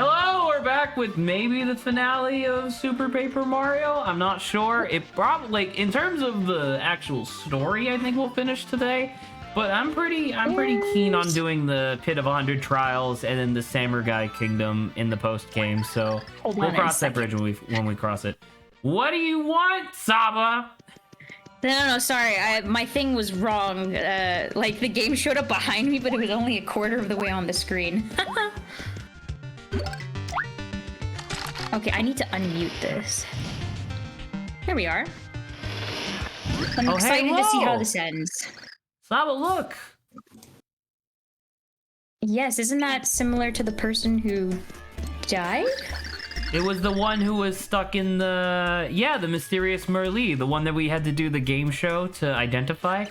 Hello, we're back with maybe the finale of Super Paper Mario. I'm not sure. It probably, like, in terms of the actual story, I think we'll finish today. But I'm pretty keen on doing the Pit of 100 Trials and then the Samurai Kingdom in the post game. So we'll cross that bridge when we cross it. What do you want, Saba? No, sorry. My thing was wrong. Like, the game showed up behind me, but it was only a quarter of the way on the screen. Okay, I need to unmute this. Here we are. I'm excited to see how this ends. Saba, look! Yes, isn't that similar to the person who died? It was the one who was stuck in the mysterious Merlee, the one that we had to do the game show to identify.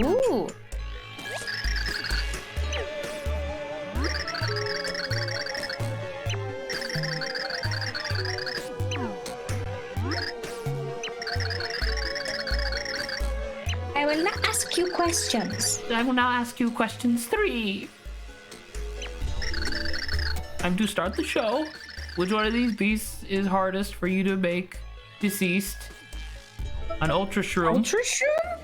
Ooh. I will now ask you questions. I will now ask you questions 3. Time to start the show. Which one of these beasts is hardest for you to make deceased? An Ultra Shroom. Ultra Shroom?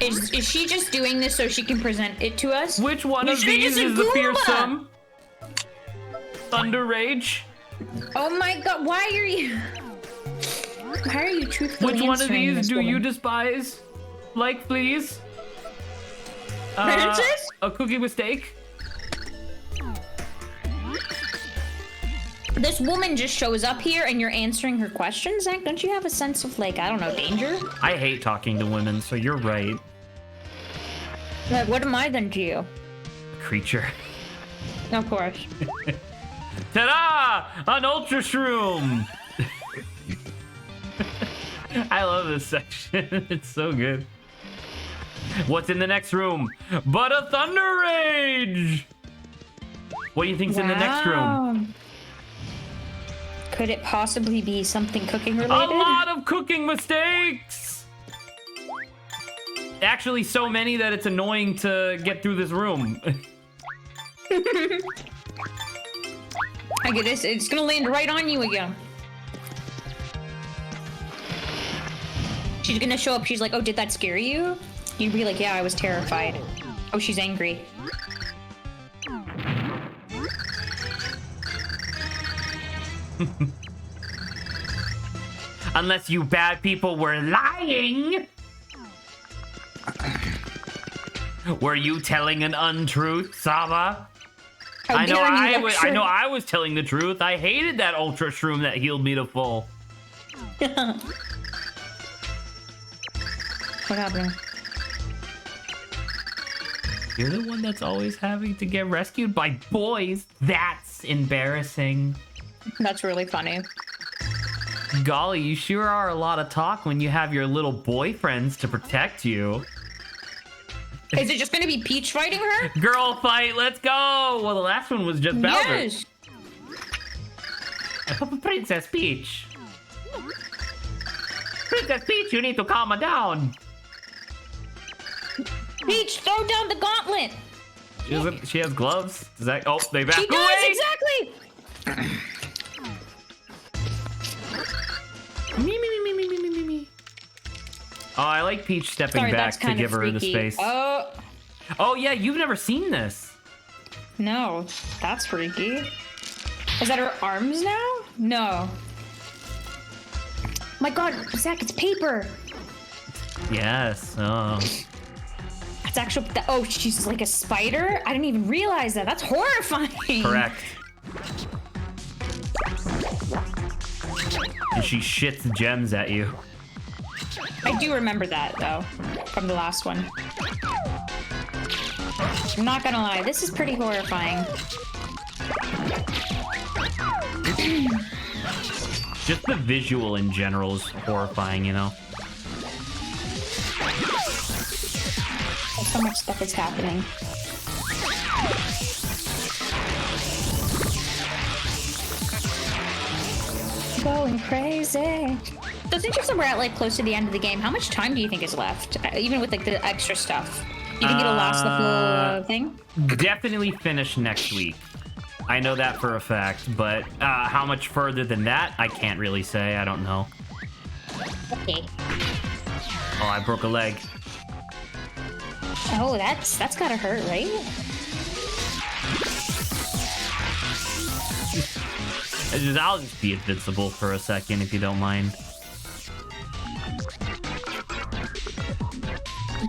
Is she just doing this so she can present it to us? Which one of these is the fearsome? Thunder Rage? Oh my god, why are you truthfully Which one of these do woman? you despise? Like, please? Princess? A cookie mistake? This woman just shows up here and you're answering her questions, Zach? Don't you have a sense of, like, I don't know, danger? I hate talking to women, so you're right. Like, what am I then to you? Creature. Of course. Ta-da! An Ultra Shroom! I love this section. It's so good. What's in the next room? But a Thunder Rage! What do you think's in the next room? Could it possibly be something cooking related? A lot of cooking mistakes! Actually, so many that it's annoying to get through this room. I get this. It's gonna land right on you again. She's gonna show up. She's like, oh, did that scare you? You'd be like, yeah, I was terrified. Oh, she's angry. Unless you bad people were lying. Were you telling an untruth, Saba? I know I was telling the truth. I hated that Ultra Shroom that healed me to full. What happened? You're the one that's always having to get rescued by boys. That's embarrassing. That's really funny. Golly, you sure are a lot of talk when you have your little boyfriends to protect you. Is it just gonna be Peach fighting her? Girl fight, let's go! Well, the last one was just Bowser. Yes! Princess Peach. Princess Peach, you need to calm her down. Peach, throw down the gauntlet! She has gloves. Does that? Oh, they back away. She does, exactly! Me. Oh, I like Peach stepping back to give her the space. Oh yeah, you've never seen this. No, that's freaky. Is that her arms now? No. My god, Zach, it's paper! Yes, oh. That's actually, oh, she's like a spider? I didn't even realize that. That's horrifying! Correct. And she shits gems at you. I do remember that, though, from the last one. I'm not gonna lie, this is pretty horrifying. Just the visual in general is horrifying, you know? So much stuff is happening. Going crazy. So since we're at like close to the end of the game, how much time do you think is left? Even with like the extra stuff. Do you think it'll last the thing? Definitely finish next week. I know that for a fact, but how much further than that, I can't really say. I don't know. Okay. Oh, I broke a leg. Oh, that's gotta hurt, right? I'll just be invincible for a second if you don't mind.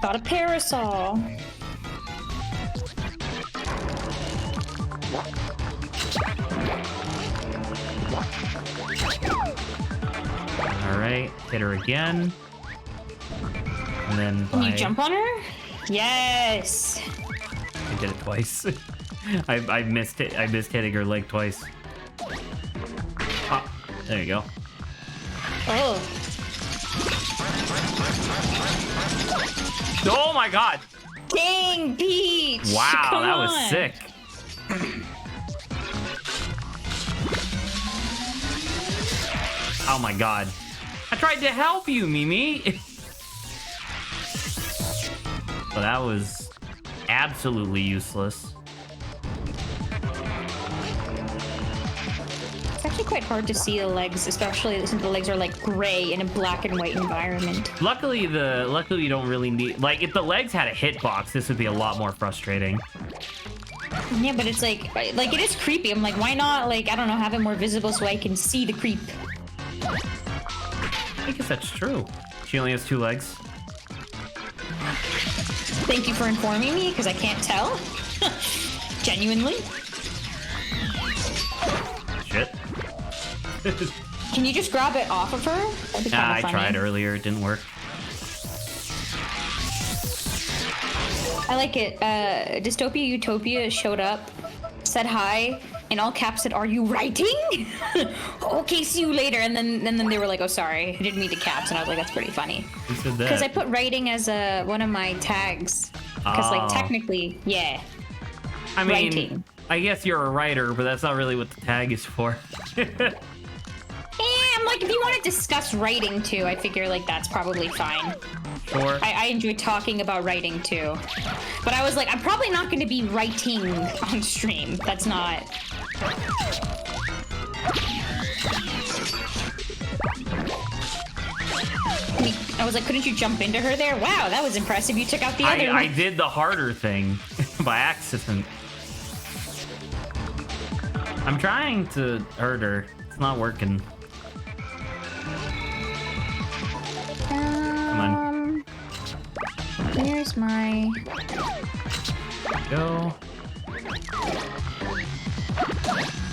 Got a parasol. Alright, hit her again. And then Can you jump on her? Yes! I did it twice. I missed it. I missed hitting her leg twice. Ah, there you go. Oh. Oh my god! Dang, Peach! Wow, Come that was on. sick. Oh my god. I tried to help you, Mimi! But that was absolutely useless. It's actually quite hard to see the legs, especially since the legs are like gray in a black and white environment. Luckily you don't really need, like, if the legs had a hitbox, this would be a lot more frustrating. Yeah, but it's like it is creepy. I'm like, why not, like, I don't know, have it more visible so I can see the creep. I guess that's true. She only has 2 legs. Thank you for informing me, because I can't tell. Genuinely. Shit. Can you just grab it off of her? That'd be kinda I funny. tried earlier, it didn't work. I like it. Dystopia Utopia showed up, said hi, in all caps said, "Are you writing?" Okay, see you later. And then they were like, "Oh, sorry, I didn't mean to caps." And I was like, "That's pretty funny." Who said that? Because I put writing as one of my tags. Because like technically, yeah. I mean, writing. I guess you're a writer, but that's not really what the tag is for. I'm like, if you want to discuss writing too, I figure like that's probably fine. Sure. I enjoy talking about writing too. But I was like, I'm probably not going to be writing on stream. That's not... I was like, couldn't you jump into her there? Wow, that was impressive. You took out the other one. I did the harder thing by accident. I'm trying to hurt her. It's not working. Come on. Here's my... Go.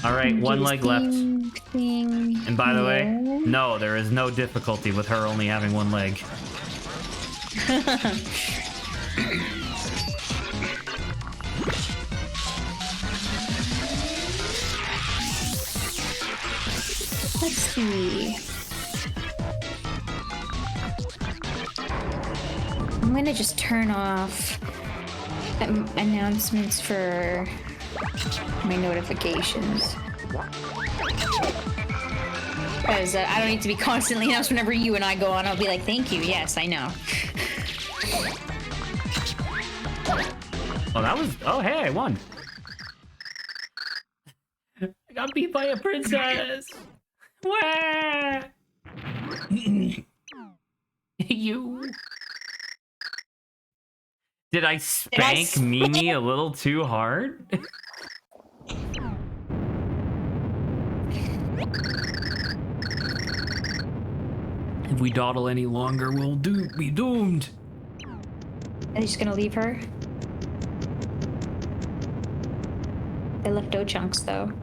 Alright, 1 leg left. And by the way, no, there is no difficulty with her only having 1 leg. Let's see. I'm gonna just turn off announcements for my notifications. Because I don't need to be constantly announced whenever you and I go on. I'll be like, thank you. Yes, I know. Oh, that was... Oh, hey, I won. I got beat by a princess. Wah! You... Did I spank Mimi a little too hard? If we dawdle any longer, we'll be doomed. Are they just gonna leave her? They left dough chunks, though.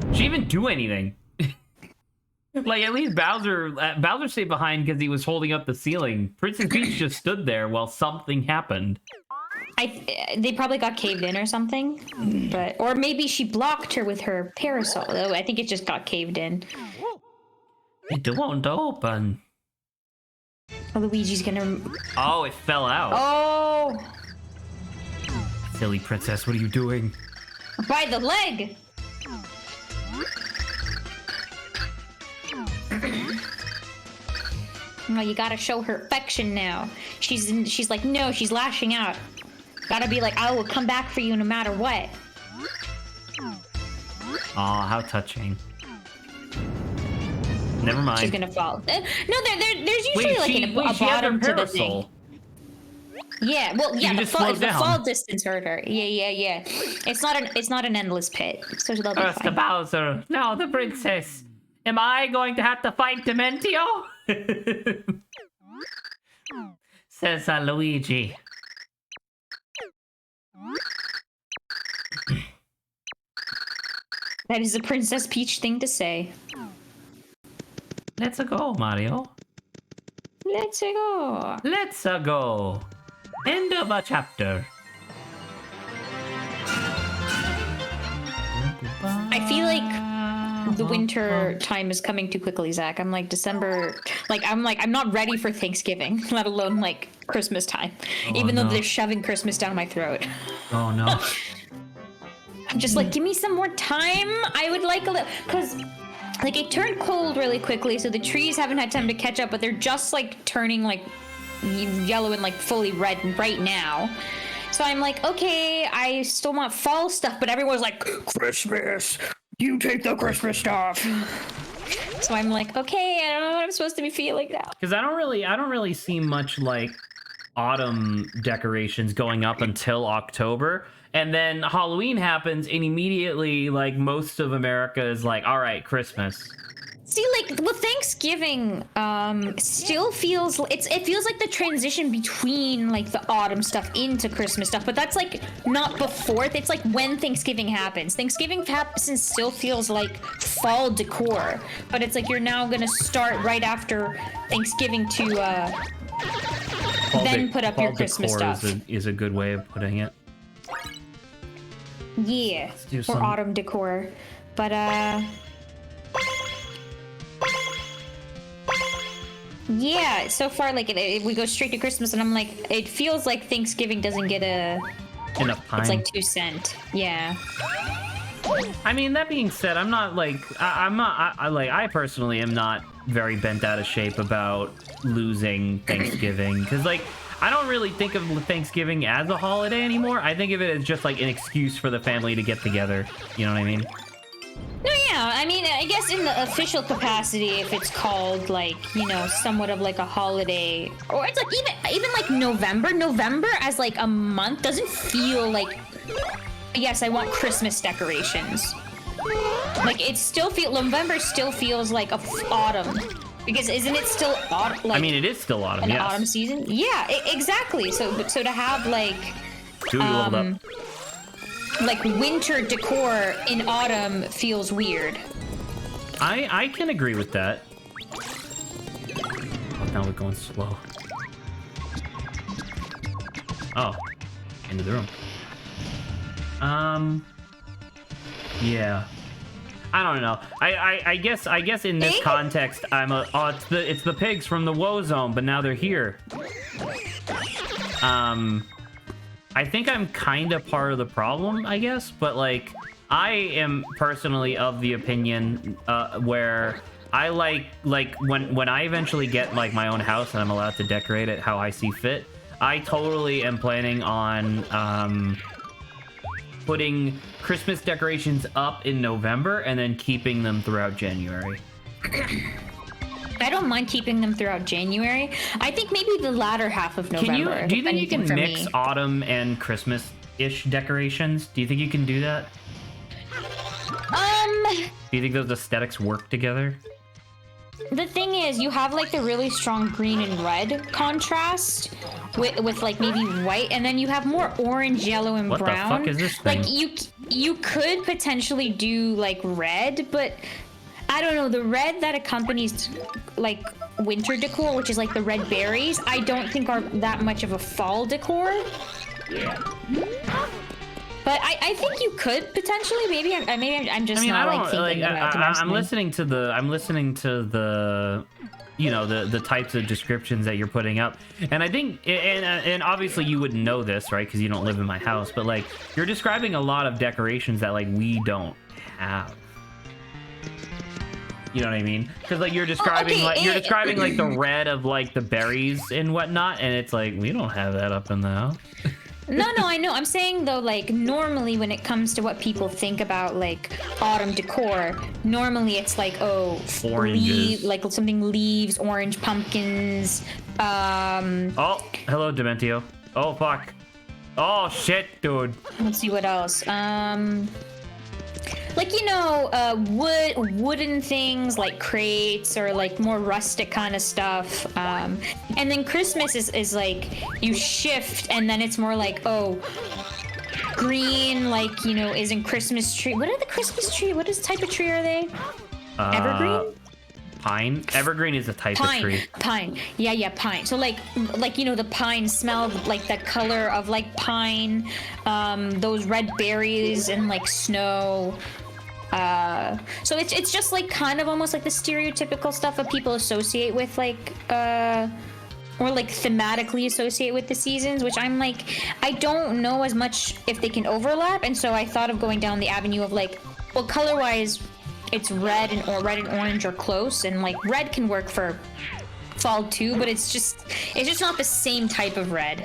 Did she even do anything? Like, at least Bowser stayed behind because he was holding up the ceiling. Princess Peach just stood there while something happened. They probably got caved in or something, or maybe she blocked her with her parasol. Though I think it just got caved in. It won't open. Oh, Luigi's gonna... Oh, it fell out. Oh! Silly princess, what are you doing? By the leg! No, you gotta show her affection now. She's like, no, she's lashing out. Gotta be like, I will come back for you no matter what. Aw, how touching. Never mind. She's gonna fall. No, there's usually a bottom to the thing. Yeah, well, yeah, the fall distance hurt her. Yeah. It's not an endless pit, so they'll be Mr. fine. Bowser, now the princess. Am I going to have to fight Dementio? Says Luigi. That is a Princess Peach thing to say. Let's go, Mario. Let's go. Let's go. End of a chapter. I feel like the winter time is coming too quickly, Zach. I'm like December. I'm not ready for Thanksgiving, let alone like Christmas time. Even though they're shoving Christmas down my throat. Oh no. I'm just like, give me some more time. I would like a little, because like it turned cold really quickly, so the trees haven't had time to catch up, but they're just like turning like yellow and like fully red right now. So I'm like, okay, I still want fall stuff, but everyone's like, Christmas, you take the Christmas stuff. So I'm like, okay, I don't know what I'm supposed to be feeling now. Because I don't really see much like autumn decorations going up until October. And then Halloween happens, and immediately, like, most of America is like, all right, Christmas. See, like, well, Thanksgiving still feels... It feels like the transition between, like, the autumn stuff into Christmas stuff. But that's, like, not before. It's, like, when Thanksgiving happens. Thanksgiving happens still feels like fall decor. But it's, like, you're now going to start right after Thanksgiving to then put up your Christmas stuff. Is a good way of putting it. Yeah, or autumn decor, but yeah. So far, like we go straight to Christmas, and I'm like, it feels like Thanksgiving doesn't get enough time. It's like 2 cents. Yeah. I mean, that being said, I'm not like I personally am not very bent out of shape about losing Thanksgiving, because like. I don't really think of Thanksgiving as a holiday anymore. I think of it as just like an excuse for the family to get together. You know what I mean? No, yeah. I mean, I guess in the official capacity, if it's called like, you know, somewhat of like a holiday, or it's like even like November as like a month doesn't feel like, yes, I want Christmas decorations. Like November still feels like autumn. Because isn't it still autumn? Like, I mean, it is still autumn. An autumn season. Yeah, exactly. So to have like, like winter decor in autumn feels weird. I can agree with that. Oh, now we're going slow. Oh, into the room. Yeah. I don't know. I guess in this context, it's the pigs from the Woe Zone, but now they're here. I think I'm kind of part of the problem, I guess, but like I am personally of the opinion where I like when I eventually get like my own house and I'm allowed to decorate it how I see fit. I totally am planning on putting Christmas decorations up in November and then keeping them throughout January. I don't mind keeping them throughout January. I think maybe the latter half of November. Do you think you can mix autumn and Christmas-ish decorations? Do you think you can do that? Do you think those aesthetics work together? The thing is, you have like the really strong green and red contrast with like maybe white, and then you have more orange, yellow, and brown. What the fuck is this thing? Like you could potentially do like red, but I don't know, the red that accompanies like winter decor, which is like the red berries, I don't think are that much of a fall decor. Yeah. But I think you could potentially. Maybe I'm just not like thinking about it. I'm listening to the you know, the types of descriptions that you're putting up, and I think and obviously you wouldn't know this, right, because you don't live in my house, but like you're describing a lot of decorations that like we don't have. You know what I mean? Because like you're describing okay, you're describing like the red of like the berries and whatnot, and it's like we don't have that up in the house. No, I know. I'm saying though, like normally when it comes to what people think about like autumn decor, normally it's like Oranges. like something leaves, orange pumpkins. Oh, hello, Dementio. Oh fuck. Oh shit, dude. Let's see what else. Like wooden things like crates or like more rustic kind of stuff. And then Christmas is like you shift, and then it's more like green, like isn't Christmas tree. What are the Christmas tree? What is type of tree are they? Evergreen? Pine. Evergreen is a type of tree. Pine. Yeah, pine. So like the pine smell, like the color of like pine, those red berries and like snow. So it's just like kind of almost like the stereotypical stuff that people associate with like or like thematically associate with the seasons, which I'm like, I don't know as much if they can overlap, and so I thought of going down the avenue of like, well, color wise it's red and orange are close, and like red can work for fall too, but it's just not the same type of red.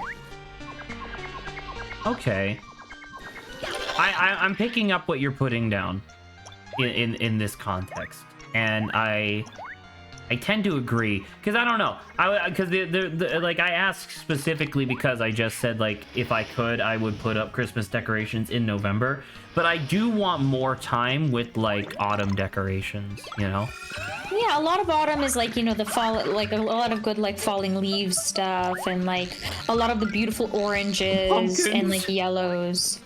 Okay. I'm picking up what you're putting down in this context, and I tend to agree, because I don't know, because like I asked specifically because I just said like if I could I would put up Christmas decorations in November, but I do want more time with like autumn decorations, Yeah, a lot of autumn is like the fall, like a lot of good like falling leaves stuff, and like a lot of the beautiful oranges Pumpkins. And like yellows.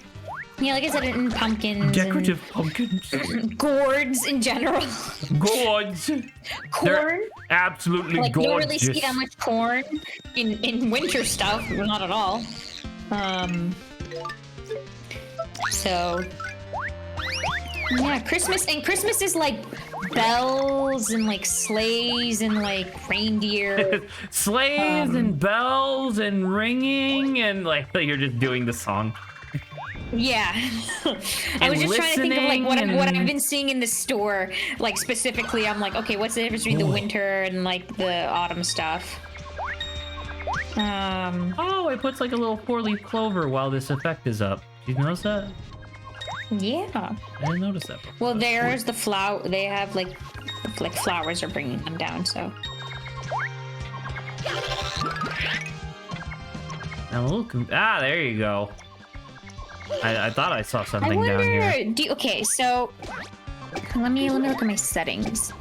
Yeah, like I said, in pumpkins. Decorative pumpkins. Gourds in general. Gourds. Corn. They're absolutely like, gorgeous. You don't really see that much corn in winter stuff. Well, not at all. So yeah, Christmas is like bells and like sleighs and like reindeer. Sleighs and bells and ringing and like you're just doing the song. Yeah. I was just trying to think of like what I've been seeing in the store, like specifically. I'm like, okay, what's the difference between the winter and like the autumn stuff? Oh, it puts like a little 4-leaf clover while this effect is up. Did you notice that? Yeah. I didn't notice that before. Well, there's the flower. They have like flowers are bringing them down. So. Now look. Ah, there you go. I thought I saw something down here. Okay, so let me look at my settings.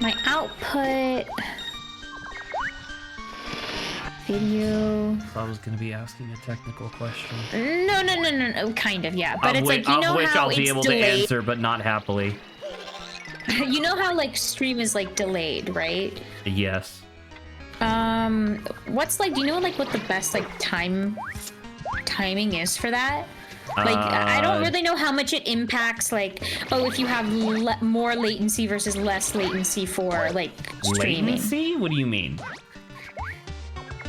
My output. Video. I was gonna be asking a technical question. No, kind of, yeah. But it's like, how I'll be it's able delayed. to answer, but not happily. You know how like stream is like delayed, right? Yes. What's like? Do you know like what the best like timing is for that? Like, I don't really know how much it impacts. Like, if you have more latency versus less latency for like streaming. Latency? What do you mean?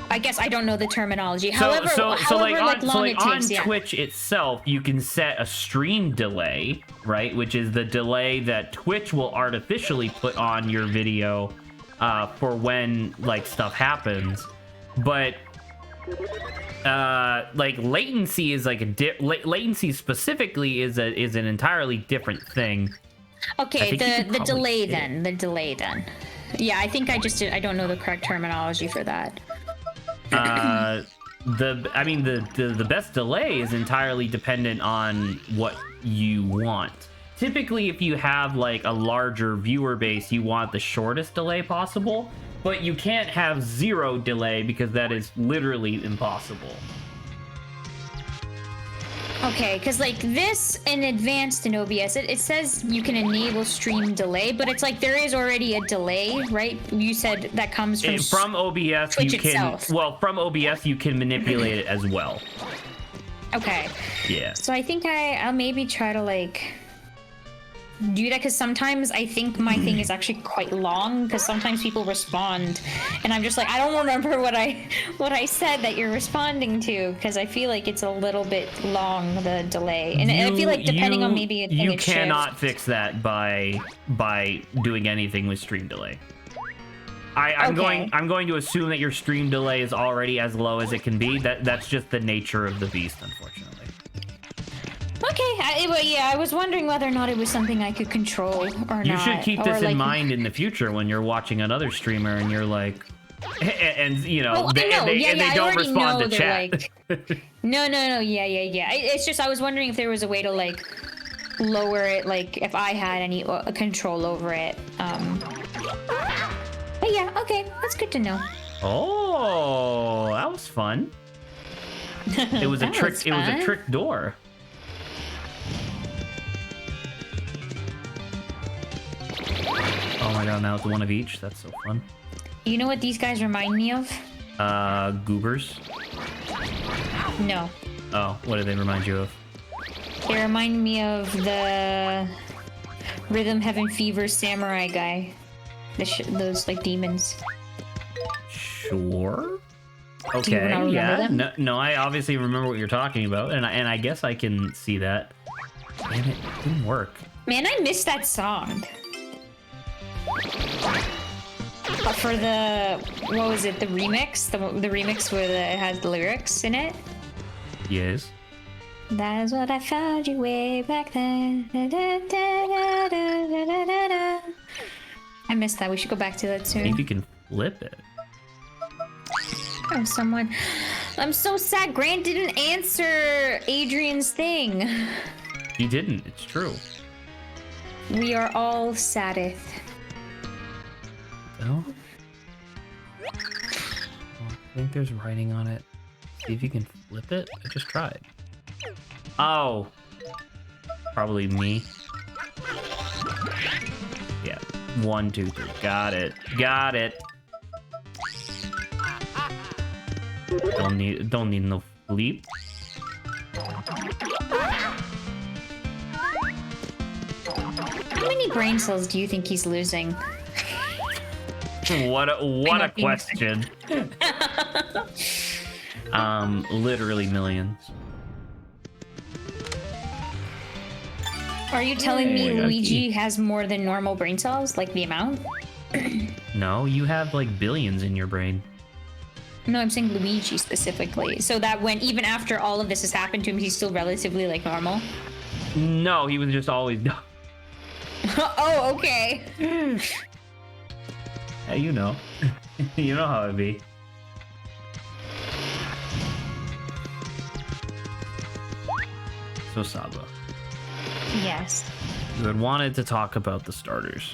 I guess I don't know the terminology. So on yeah. Twitch itself, you can set a stream delay, right? Which is the delay that Twitch will artificially put on your video for when like stuff happens. But like latency is like latency specifically is an entirely different thing. Okay, the delay then. Yeah, I think I don't know the correct terminology for that. The best delay is entirely dependent on what you want. Typically, if you have like a larger viewer base, you want the shortest delay possible, but you can't have 0 delay because that is literally impossible. Okay, because like this in advanced in OBS, it says you can enable stream delay, but it's like there is already a delay, right? You said that comes from OBS. Twitch you can itself. from OBS you can manipulate it as well. Okay. Yeah. So I think I'll maybe try to like do that because sometimes I think my thing is actually quite long because sometimes people respond and I'm just like, I don't remember what I said that you're responding to because I feel like it's a little bit long, the delay. And I feel like depending on maybe it you cannot fix that by doing anything with stream delay. I'm going to assume that your stream delay is already as low as it can be. That's just the nature of the beast, unfortunately. Okay, I was wondering whether or not it was something I could control or not. You should keep this in mind in the future when you're watching another streamer and you're like, and you know, they don't respond to chat. Like, no, yeah. It's just I was wondering if there was a way to like lower it, like if I had any control over it. But yeah, okay, that's good to know. Oh, that was fun. It was a trick. It was a trick door. Oh my god, now it's one of each. That's so fun. You know what these guys remind me of? Goobers? No. Oh, what do they remind you of? They remind me of the Rhythm Heaven Fever samurai guy. Those, like, demons. Sure. Okay, yeah. No, I obviously remember what you're talking about, and I guess I can see that. Damn it didn't work. Man, I missed that song. But for the, what was it, the remix? The remix where it has the lyrics in it? Yes. That is what I found you way back then. I missed that. We should go back to that soon. I think you can flip it. Oh, someone. I'm so sad. Grant didn't answer Adrian's thing. He didn't. It's true. We are all saddeth. Oh. Well, I think there's writing on it. See if you can flip it. I just tried. Oh. Probably me. Yeah. 1, 2, 3. Got it. Got it. Don't need no leap. How many brain cells do you think he's losing? What a question. Literally millions. Are you telling me Luigi has more than normal brain cells? Like the amount? No, you have like billions in your brain. No, I'm saying Luigi specifically. So that when, even after all of this has happened to him, he's still relatively like normal? No, he was just always dumb. Oh, okay. Yeah, you know. You know how it be. So Saba. Yes. You had wanted to talk about the starters.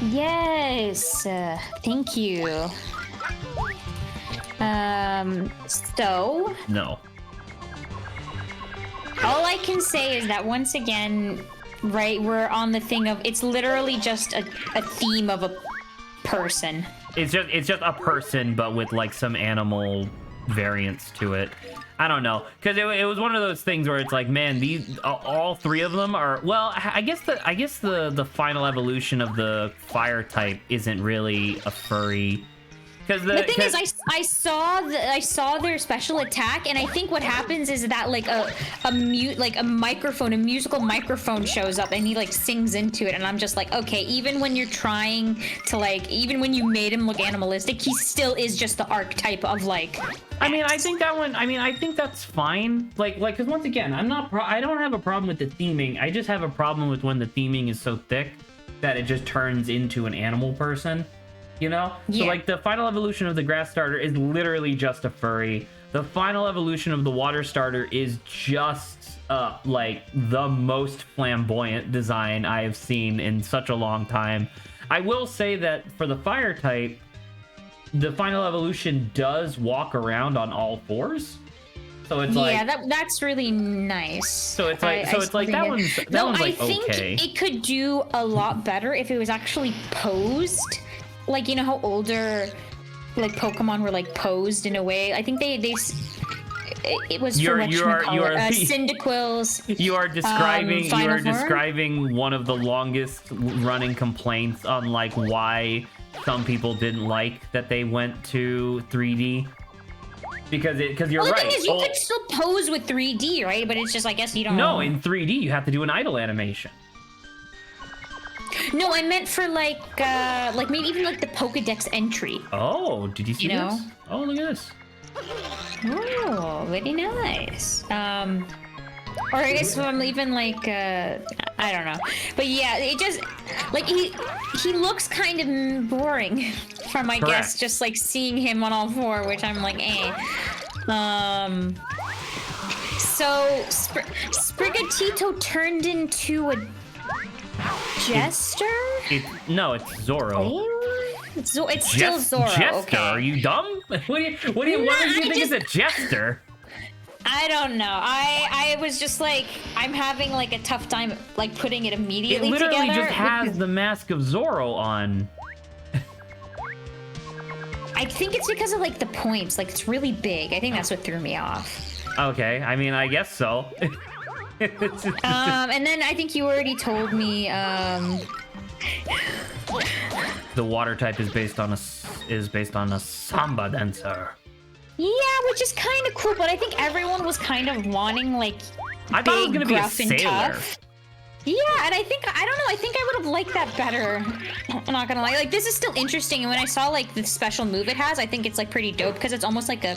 Yes. Thank you. So... No. All I can say is that once again, right, we're on the thing of, it's literally just a theme of a person. It's just a person, but with like some animal variants to it. I don't know, because it was one of those things where it's like, man, these all three of them are, well, I guess the final evolution of the fire type isn't really a furry. The thing is, I saw their special attack, and I think what happens is that like a musical microphone shows up, and he like sings into it, and I'm just like, okay, even when you're trying to like, even when you made him look animalistic, he still is just the archetype of like. I mean, I think that's fine. Like, because once again, I don't have a problem with the theming. I just have a problem with when the theming is so thick that it just turns into an animal person. You know? Yeah. So, like, the final evolution of the grass starter is literally just a furry. The final evolution of the water starter is just, like, the most flamboyant design I have seen in such a long time. I will say that for the fire type, the final evolution does walk around on all fours. So it's like... Yeah, that's really nice. So it's like, that one's like, okay. I think it could do a lot better if it was actually posed. Like, you know how older, like, Pokemon were, like, posed in a way? I think it was for Cyndaquil's. You are Final form? describing one of the longest running complaints on like why some people didn't like that they went to 3D. Because you're well, the right. thing is, you could still pose with 3D, right? But it's just, I guess you don't. No, in 3D you have to do an idle animation. No, I meant for like maybe even like the Pokedex entry. Oh, did you see this? Oh, look at this. Oh, very nice. Or I guess I'm even like I don't know, but yeah, it just like he looks kind of boring from I guess just like seeing him on all four, which I'm like So Sprigatito turned into a jester? No, it's Zoro. It's still Zoro. Jester? Okay. Are you dumb? What do you think is a jester? I don't know. I was just like, I'm having like a tough time like putting it immediately together. It literally just has the mask of Zoro on. I think it's because of like the points. Like it's really big. I think that's what threw me off. Okay, I mean, I guess so. And then I think you already told me the water type is based on a samba dancer. Yeah, which is kind of cool, but I think everyone was kind of wanting like I thought it was gonna be a sailor. Tough. Yeah, and I don't know, I think I would have liked that better. I'm not gonna lie. Like this is still interesting, and when I saw like the special move it has, I think it's like pretty dope because it's almost like a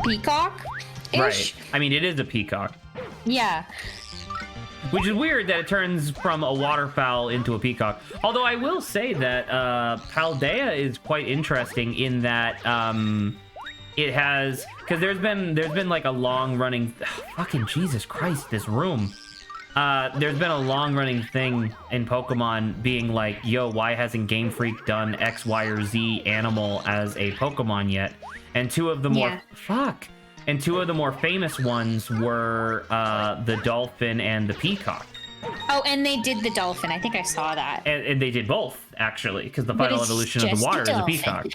peacock-ish. Right. I mean, it is a peacock. Yeah. Which is weird that it turns from a waterfowl into a peacock. Although I will say that Paldea is quite interesting in that it has, because there's been like a long running fucking Jesus Christ, this room. There's been a long running thing in Pokemon being like, yo, why hasn't Game Freak done X, Y, or Z animal as a Pokemon yet? And two of the more famous ones were the dolphin and the peacock. Oh, and they did the dolphin. I think I saw that. And they did both, actually, because the final evolution of the water is a peacock.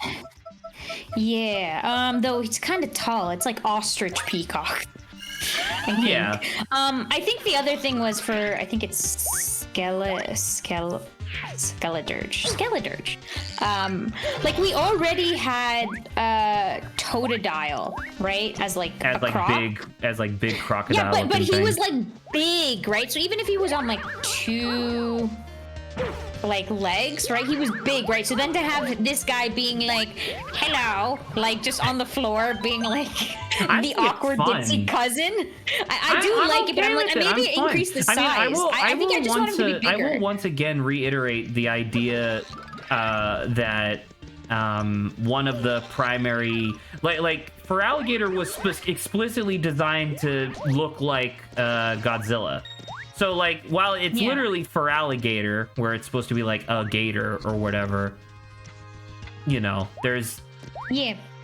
Yeah, though it's kind of tall. It's like ostrich peacock. Yeah. I think the other thing was for, I think it's Skeledirge. Like we already had Totodile, right? As big crocodile. Yeah, but he was like big, right? So even if he was on like two like legs, right? He was big, right? So then to have this guy being like, hello, like just on the floor being like the awkward ditzy cousin. I do like it, but I'm like, maybe increase the size. I think I just want him to be bigger. I will once again reiterate the idea that one of the primary, like Feraligatr was explicitly designed to look like Godzilla. So, like, while it's literally Feraligatr, where it's supposed to be like a gator or whatever, you know, there's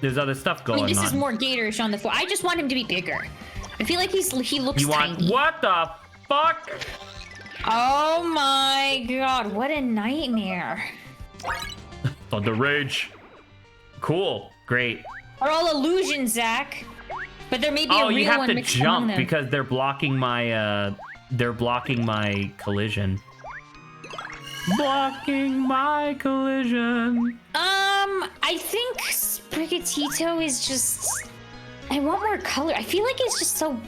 other stuff going on. This is more gatorish on the floor. I just want him to be bigger. I feel like he looks tiny. What the fuck? Oh my god, what a nightmare. Thunder Rage. Cool, great. Are all illusions, Zach. But there may be a real one mixed among them. Oh, you have to jump because they're blocking my collision. Blocking my collision. I think Sprigatito is just, I want more color. I feel like it's just so,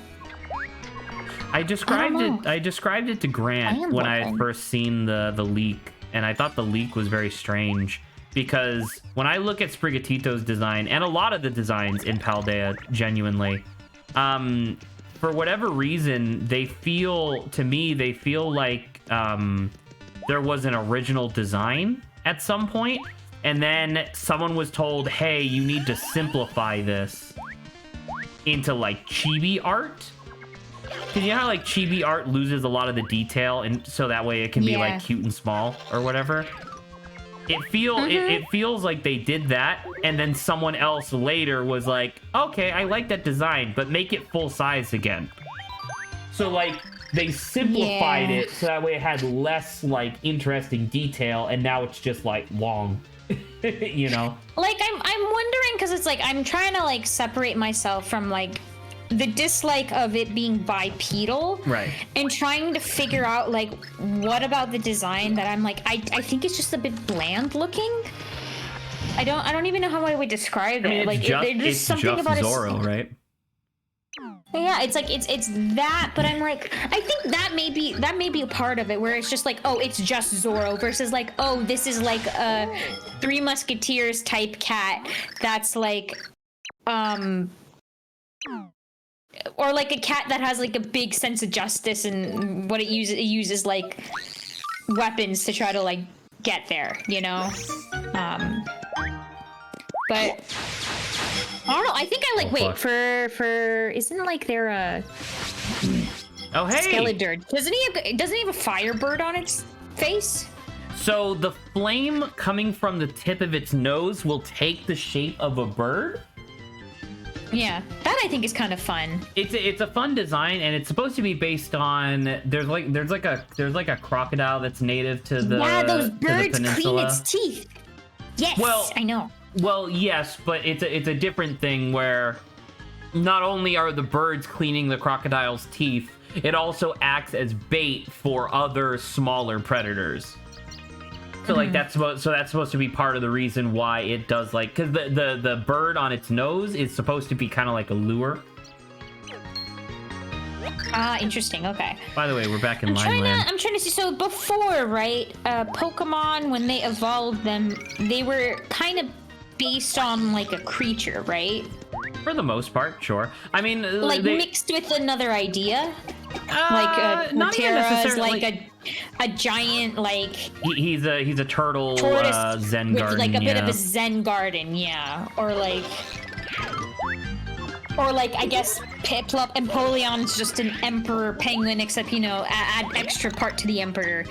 I described it to Grant when I had first seen the leak, and I thought the leak was very strange because when I look at Sprigatito's design and a lot of the designs in Paldea, genuinely, for whatever reason, they feel like there was an original design at some point, and then someone was told, hey, you need to simplify this into like chibi art. Because you know how like chibi art loses a lot of the detail, and so that way it can be like cute and small or whatever. It feels like they did that, and then someone else later was like, okay, I like that design, but make it full size again. So like they simplified it so that way it had less like interesting detail, and now it's just like long. You know? Like I'm wondering, because it's like I'm trying to like separate myself from like the dislike of it being bipedal, Right. and trying to figure out like what about the design that I'm like I think it's just a bit bland looking. I don't even know how I would describe it. Like there's something about Zoro, right? Yeah, it's like it's that, but I'm like I think that may be a part of it where it's just like, oh, it's just Zoro versus like, oh, this is like a Three Musketeers type cat that's like or like a cat that has like a big sense of justice and what it uses like weapons to try to like get there, you know? But I don't know. I think I like for isn't like there a oh hey Skeletor? Doesn't he have a firebird on its face? So the flame coming from the tip of its nose will take the shape of a bird. Yeah, that I think is kind of fun. It's a fun design, and it's supposed to be based on there's like a crocodile that's native to the those birds clean its teeth. Yes, well, I know. Well, yes, but it's a different thing where not only are the birds cleaning the crocodile's teeth, it also acts as bait for other smaller predators. So like that's supposed to be part of the reason why it does like because the bird on its nose is supposed to be kind of like a lure. Ah, interesting. Okay. By the way, we're back in Lineland. I'm trying to see. So before, right? Pokemon, when they evolved them, they were kind of based on like a creature, right? For the most part, sure. I mean, like mixed with another idea. Like not even necessarily like a giant like he's a turtle Zen with garden, like a bit of a Zen garden, yeah, or like I guess Piplup and Empoleon's just an emperor penguin, except you know add extra part to the emperor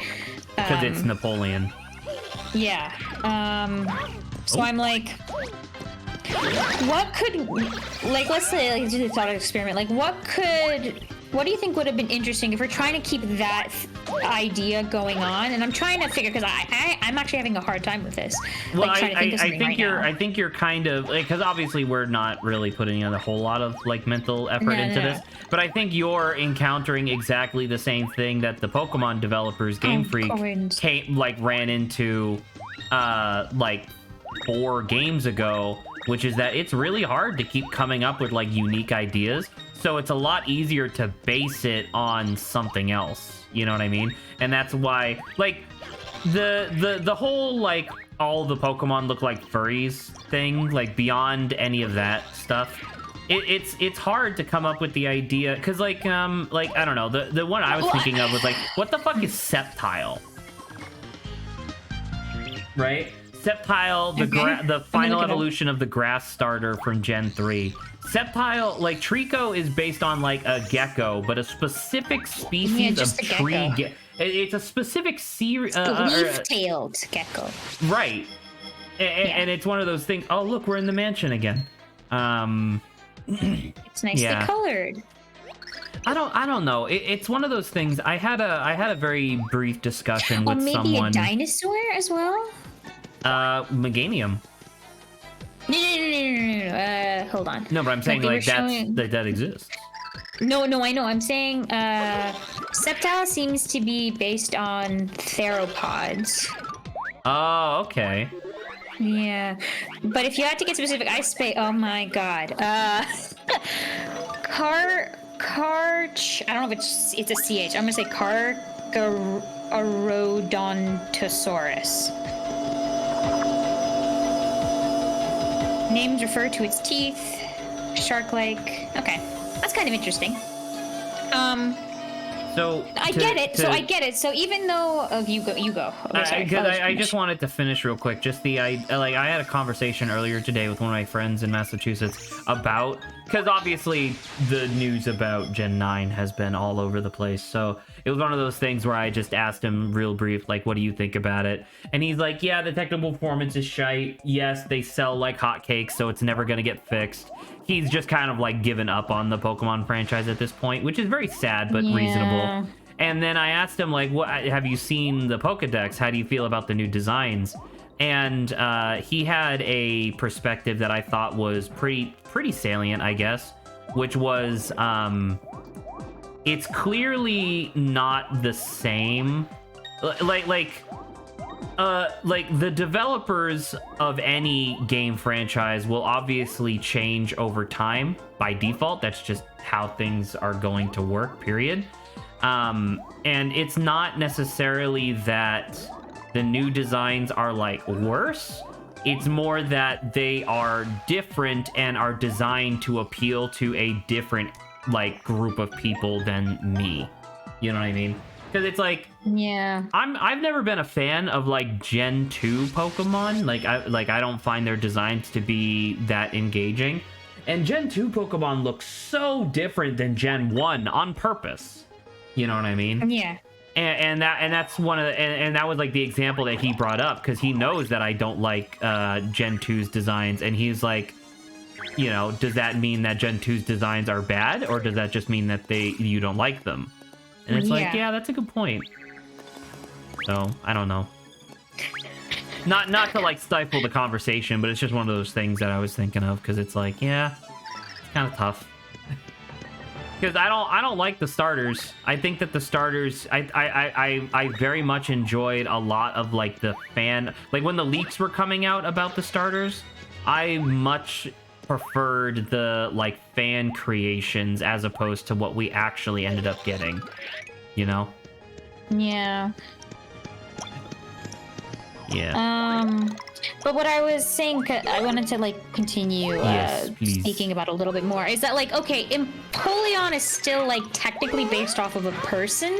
because it's Napoleon. Yeah. So I'm like, what could like let's say like do the thought experiment, like what do you think would have been interesting if we're trying to keep that idea going on? And I'm trying to figure because I'm actually having a hard time with this. Well, like, I think you're kind of because obviously we're not really putting in a whole lot of like mental effort into this, but I think you're encountering exactly the same thing that the Pokemon developers, Game Freak, ran into like 4 games ago, which is that it's really hard to keep coming up with like unique ideas. So it's a lot easier to base it on something else. You know what I mean? And that's why, like, the whole, like, all the Pokemon look like furries thing, like, beyond any of that stuff, it's hard to come up with the idea, because, like, I don't know, the one I was thinking of was, like, what the fuck is Sceptile? Right? Sceptile, the final evolution of the grass starter from Gen 3. Sceptile, like Trico, is based on like a gecko, but a specific species of tree. It's a specific series. Leaf-tailed gecko. Right, and it's one of those things. Oh, look, we're in the mansion again. It's nicely colored. I don't know. It's one of those things. I had a very brief discussion with someone. Maybe a dinosaur as well. Meganium. No. Hold on. No, but I'm saying like that exists. No, I know. I'm saying Sceptile seems to be based on theropods. Oh, okay. Yeah, but if you had to get specific, oh my god. I don't know if it's a CH. I'm gonna say Carcharodontosaurus. Names refer to its teeth, shark-like. Okay, that's kind of interesting. So I get it. So even though you go. I just wanted to finish real quick. Just I had a conversation earlier today with one of my friends in Massachusetts about, because obviously the news about Gen 9 has been all over the place. So it was one of those things where I just asked him real brief, like, what do you think about it? And he's like, yeah, the technical performance is shite. Yes, they sell like hotcakes, so it's never going to get fixed. He's just kind of like given up on the Pokemon franchise at this point, which is very sad, but reasonable. And then I asked him, like, what have you seen the Pokedex? How do you feel about the new designs? And he had a perspective that I thought was pretty salient, I guess. which was it's clearly not the same. Like the developers of any game franchise will obviously change over time by default. That's just how things are going to work, period. And it's not necessarily that the new designs are like worse. It's more that they are different and are designed to appeal to a different like group of people than me. You know what I mean? Because it's like, yeah, I've never been a fan of like Gen 2 Pokemon. I don't find their designs to be that engaging. And Gen 2 Pokemon look so different than Gen 1 on purpose. You know what I mean? Yeah. And that's one of the, and that was like the example that he brought up, because he knows that I don't like Gen 2's designs, and he's like, you know, does that mean that Gen 2's designs are bad, or does that just mean that you don't like them? And it's like, yeah, that's a good point. So, I don't know. Not to like stifle the conversation, but it's just one of those things that I was thinking of, because it's like, yeah, it's kind of tough. Because I don't like the starters. I think that the starters, I very much enjoyed a lot of like the fan, like when the leaks were coming out about the starters, I much preferred the like fan creations as opposed to what we actually ended up getting, you know? Yeah. Yeah. But what I was saying, 'cause I wanted to like continue Yes, please. speaking about a little bit more, is that like, okay, Empoleon is still like technically based off of a person,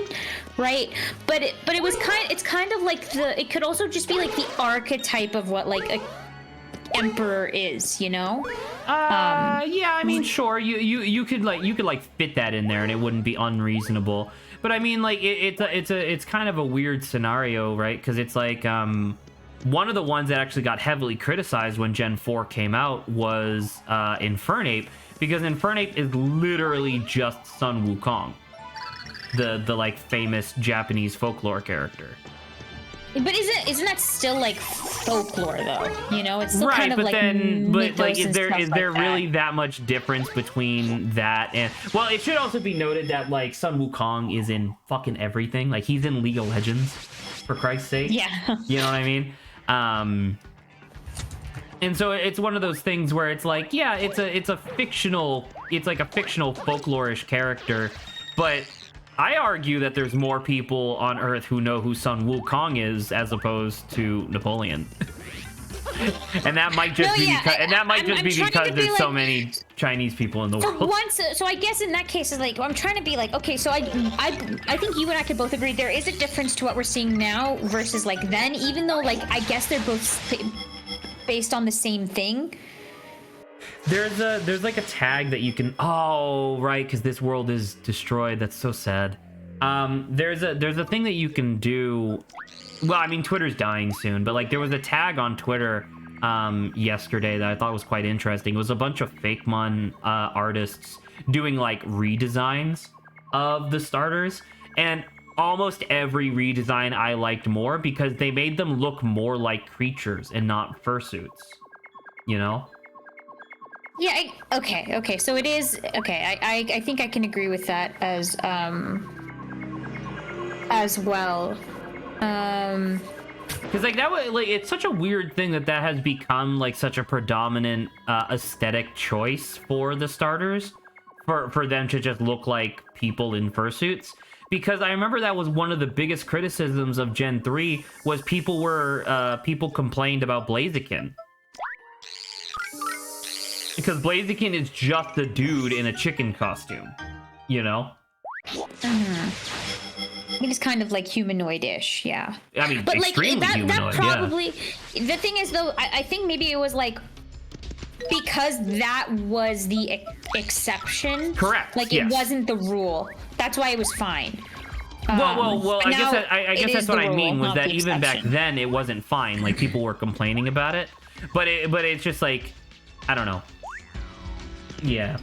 right? But it was it's kind of like it could also just be like the archetype of what like a emperor is, you know? Yeah, I mean, sure, you could like fit that in there and it wouldn't be unreasonable. But I mean, like it's kind of a weird scenario, right? Because it's like one of the ones that actually got heavily criticized when Gen 4 came out was Infernape, because Infernape is literally just Sun Wukong, the like famous Japanese folklore character. But isn't that still like folklore though? You know, it's still right, kind of but like then, but like, is there like really that much difference between that and? Well, it should also be noted that like Sun Wukong is in fucking everything. Like he's in League of Legends, for Christ's sake. Yeah. You know what I mean? And so it's one of those things where it's like, yeah, it's a fictional, it's like a fictional folklorish character, but I argue that there's more people on Earth who know who Sun Wukong is as opposed to Napoleon. And that might just be because there's so many Chinese people in the world. So I guess in that case, is like I'm trying to be like, okay, so I think you and I could both agree there is a difference to what we're seeing now versus like then, even though like I guess they're both based on the same thing. There's like a tag that you can, oh right, because this world is destroyed. That's so sad. There's a thing that you can do. Well, I mean, Twitter's dying soon, but like there was a tag on Twitter yesterday that I thought was quite interesting. It was a bunch of Fakemon artists doing like redesigns of the starters, and almost every redesign I liked more because they made them look more like creatures and not fursuits, you know? Yeah, okay, so it is, okay, I think I can agree with that as well. Because like that was like, it's such a weird thing that has become like such a predominant aesthetic choice for the starters, for them to just look like people in fursuits. Because I remember that was one of the biggest criticisms of Gen 3 was people complained about Blaziken. Because Blaziken is just a dude in a chicken costume, you know? It is kind of like humanoid-ish, yeah. I mean, but extremely like that probably, yeah. The thing is though, I think maybe it was like because that was the exception. Correct. Like yes. It wasn't the rule. That's why it was fine. Well. I guess that's what I mean was that even back then it wasn't fine. Like people were complaining about it, but it's just like, I don't know. Yeah,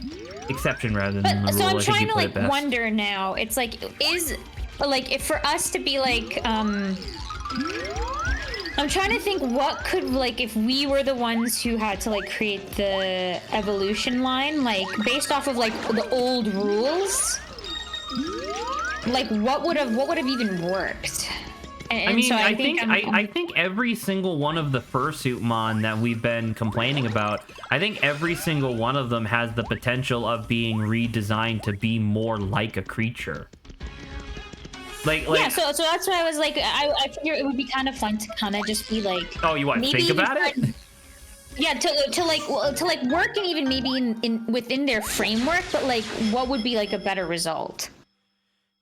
exception rather than the rule. So I'm trying to like best. wonder now. It's like if for us to be like I'm I'm trying to think what could, like, if we were the ones who had to, like, create the evolution line, like, based off of, like, the old rules, like, what would have even worked? I mean, so I think every single one of the fursuitmon that we've been complaining about, I think every single one of them has the potential of being redesigned to be more like a creature. Like yeah, so that's why I was like, I figure it would be kind of fun to kind of just be like, oh, you want to think about it? Yeah, to like work and even maybe in within their framework, but like, what would be like a better result?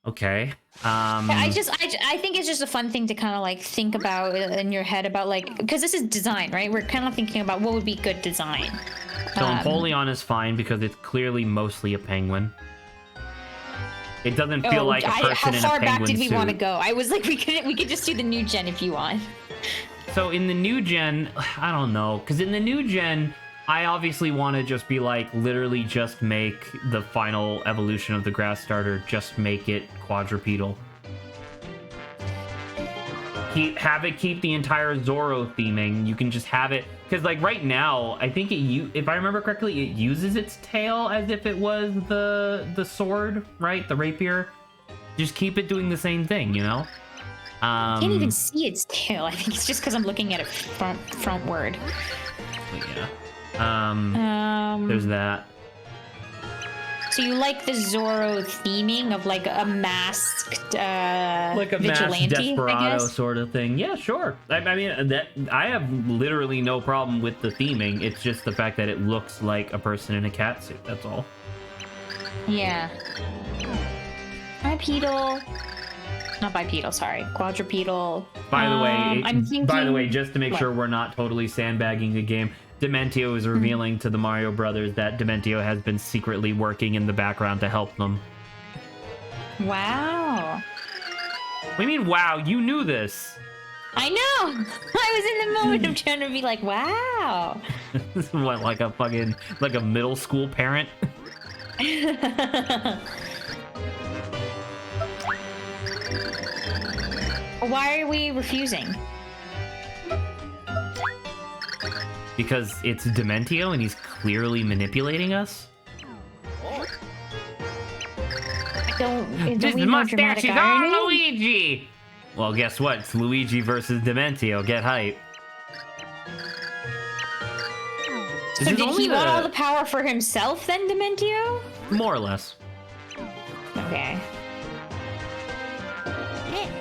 Okay. I think it's just a fun thing to kind of like think about in your head about, like, because this is design, right? We're kind of thinking about what would be good design. So Empoleon is fine because it's clearly mostly a penguin. It doesn't feel like a person in a penguin suit. How far back did we want to go? I was like, we could just do the new gen if you want. So in the new gen, I don't know, because in the new gen, I obviously want to just be like, literally just make the final evolution of the grass starter, just make it quadrupedal. Have it keep the entire Zoro theming. You can just have it, because like right now, I think if I remember correctly, it uses its tail as if it was the sword, right? The rapier. Just keep it doing the same thing, you know? I can't even see its tail. I think it's just because I'm looking at it frontward. Yeah. There's that. So you like the Zoro theming of like a masked like a vigilante, masked desperado sort of thing? Yeah, sure. I mean, that I have literally no problem with the theming. It's just the fact that it looks like a person in a cat suit. That's all. Yeah. Bipedal. Not bipedal, sorry. Quadrupedal. By the way, just to make sure we're not totally sandbagging the game, Dementio is revealing to the Mario Brothers that Dementio has been secretly working in the background to help them. Wow. What do you mean, wow? You knew this. I know. I was in the moment of trying to be like, wow. What, like a middle school parent? Why are we refusing? Because it's Dementio and he's clearly manipulating us? This mustache is on Luigi! Well, guess what? It's Luigi versus Dementio. Get hype. So did he want all the power for himself then, Dementio? More or less. Okay.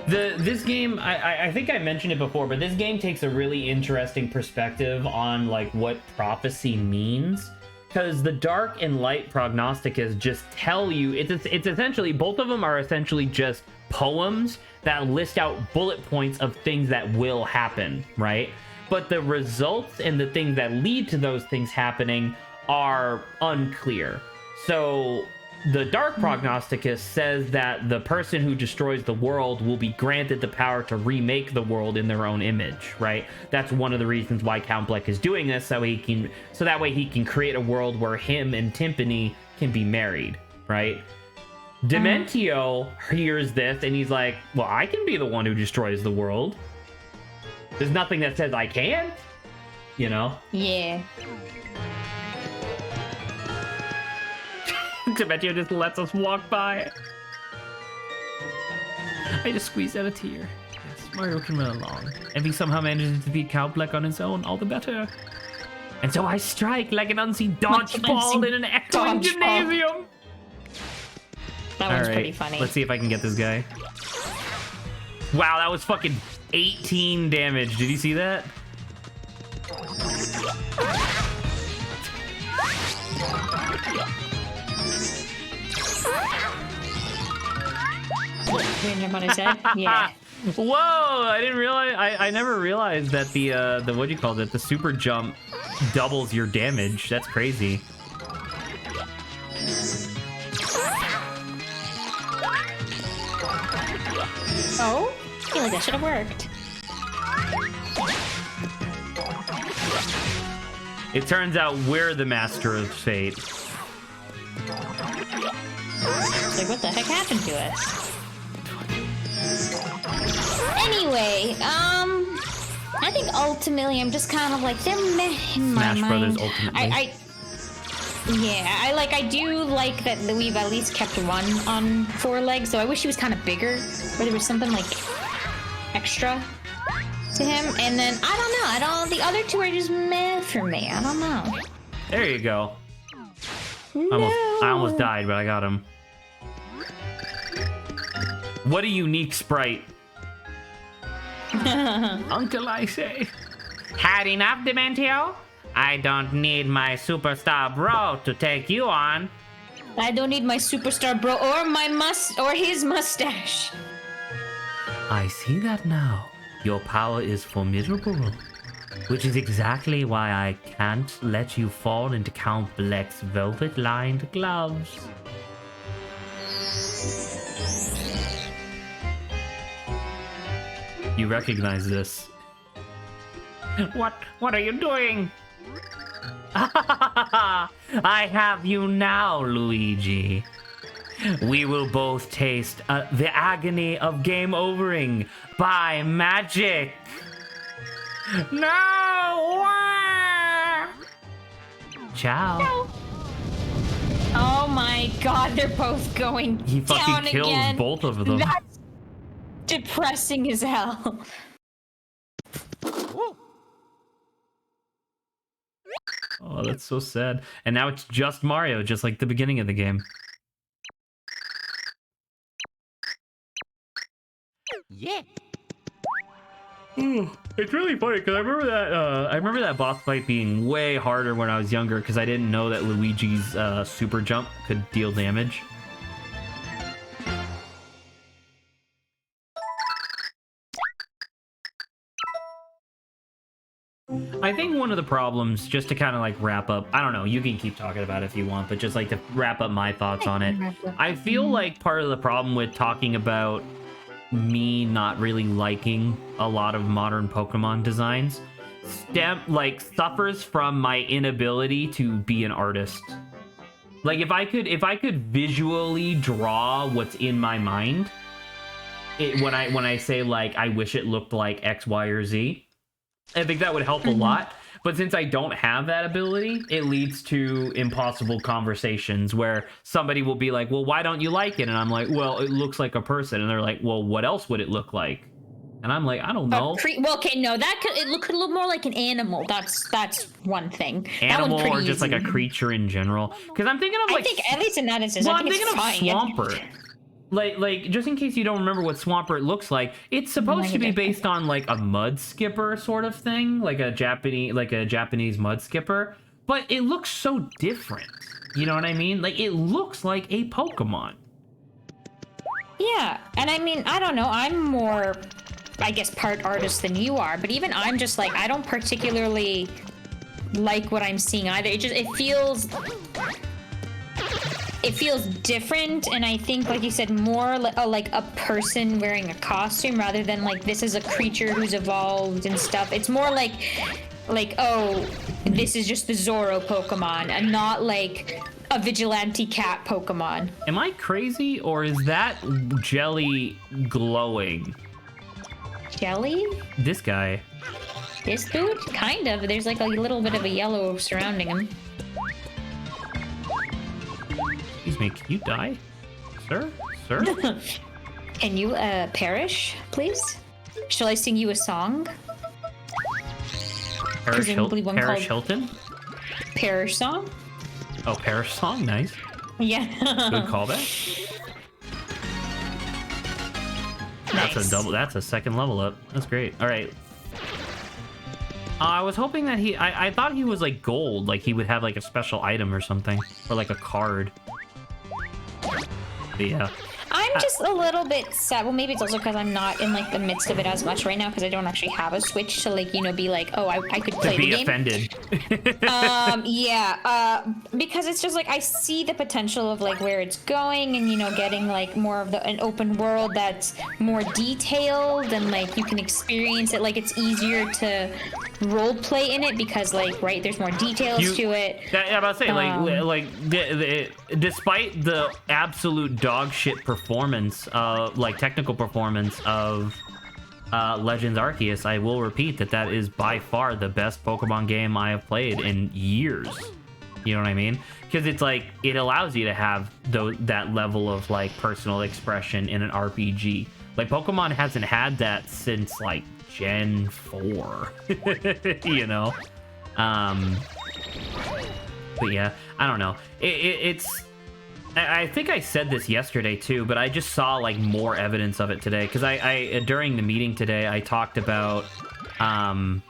This game, I think I mentioned it before, but this game takes a really interesting perspective on like what prophecy means, because the dark and light prognosticas just tell you it's essentially, both of them are essentially just poems that list out bullet points of things that will happen, right? But the results and the things that lead to those things happening are unclear. So the Dark Prognosticus says that the person who destroys the world will be granted the power to remake the world in their own image, right? That's one of the reasons why Count Bleck is doing this, so that way he can create a world where him and Timpani can be married, right? Dementio hears this and he's like, well, I can be the one who destroys the world. There's nothing that says I can't, you know? Yeah. Dementio just lets us walk by. I just squeezed out a tear. Yes, Mario can run along. If he somehow manages to defeat Count Bleck on his own, all the better. And so I strike like an unseen dodgeball in an echoing gymnasium. That one's pretty funny. Let's see if I can get this guy. Wow, that was fucking 18 damage. Did you see that? Jump on his head? Yeah. Whoa! I didn't realize. I never realized that the what do you call it? The super jump doubles your damage. That's crazy. Oh, I feel like that should have worked. It turns out we're the master of fate. Like, what the heck happened to us? Anyway, I think ultimately I'm just kind of like they're meh in my Smash mind. Brothers Ultimately. I do like that we've at least kept one on 4 legs. So I wish he was kind of bigger, or there was something like extra to him. And then I don't know. The other 2 are just meh for me. I don't know. There you go. No. I almost died, but I got him. What a unique sprite. Uncle, I say. Had enough, Dementio? I don't need my superstar bro to take you on. I don't need my superstar bro or his mustache. I see that now. Your power is formidable. Which is exactly why I can't let you fall into Count Bleck's velvet-lined gloves. You recognize this. What are you doing? I have you now, Luigi. We will both taste the agony of game overing by magic. No! Ciao. No. Oh my god, they're both going He fucking down kills again. both of them. That's depressing as hell. Oh, that's so sad. And now it's just Mario, just like the beginning of the game. Yeah. It's really funny because I remember that boss fight being way harder when I was younger because I didn't know that Luigi's super jump could deal damage. I think one of the problems, just to kind of like wrap up, I don't know, you can keep talking about it if you want, but just like to wrap up my thoughts on it. I feel like part of the problem with talking about me not really liking a lot of modern Pokemon designs suffers from my inability to be an artist. Like if I could visually draw what's in my mind, when I say like I wish it looked like X, Y, or Z, I think that would help a lot. But since I don't have that ability, it leads to impossible conversations where somebody will be like, well, why don't you like it? And I'm like, well, it looks like a person. And they're like, well, what else would it look like? And I'm like, I don't know. Well, okay, no, it could look more like an animal. That's one thing. Animal that or just like a creature in general. Because I'm thinking of like... I think, at least in that instance, well, I think I'm thinking it's of fine. Swampert. Like, just in case you don't remember what Swampert looks like, it's supposed to be based on like a mud skipper sort of thing, like a Japanese mud skipper, but it looks so different. You know what I mean? Like, it looks like a Pokemon. Yeah, and I mean, I don't know, I'm more, I guess, part artist than you are, but even I'm just like, I don't particularly like what I'm seeing either. It feels different, and I think, like you said, more like a person wearing a costume rather than like this is a creature who's evolved and stuff. It's more like oh, this is just the Zorro Pokemon and not like a vigilante cat Pokemon. Am I crazy, or is that jelly glowing? Jelly? This guy. This dude? Kind of. There's like a little bit of a yellow surrounding him. Excuse me, can you die? Sir? Sir? Can you, perish, please? Shall I sing you a song? Presumably one Parish called Hilton? Perish Song? Oh, Parish Song? Nice. Yeah. Good callback. Nice. That's a second level up. That's great. Alright. I was hoping that I thought he was like gold, like he would have like a special item or something. Or like a card. But yeah. I'm just a little bit sad. Well, maybe it's also because I'm not in like the midst of it as much right now because I don't actually have a Switch to like, you know, be like, oh, I could play the game. Offended. Because it's just like I see the potential of like where it's going and, you know, getting like more of an open world that's more detailed and like you can experience it. Like it's easier to role play in it because like, right, there's more details to it. I'm about to say, despite the absolute dog shit performance, like technical performance of Legends Arceus, I will repeat that is by far the best Pokemon game I have played in years. You know what I mean? Because it's like, it allows you to have that level of like personal expression in an RPG. Like Pokemon hasn't had that since like Gen 4, you know? But yeah, I don't know. It's... I think I said this yesterday too, but I just saw like more evidence of it today. Because I during the meeting today, I talked about how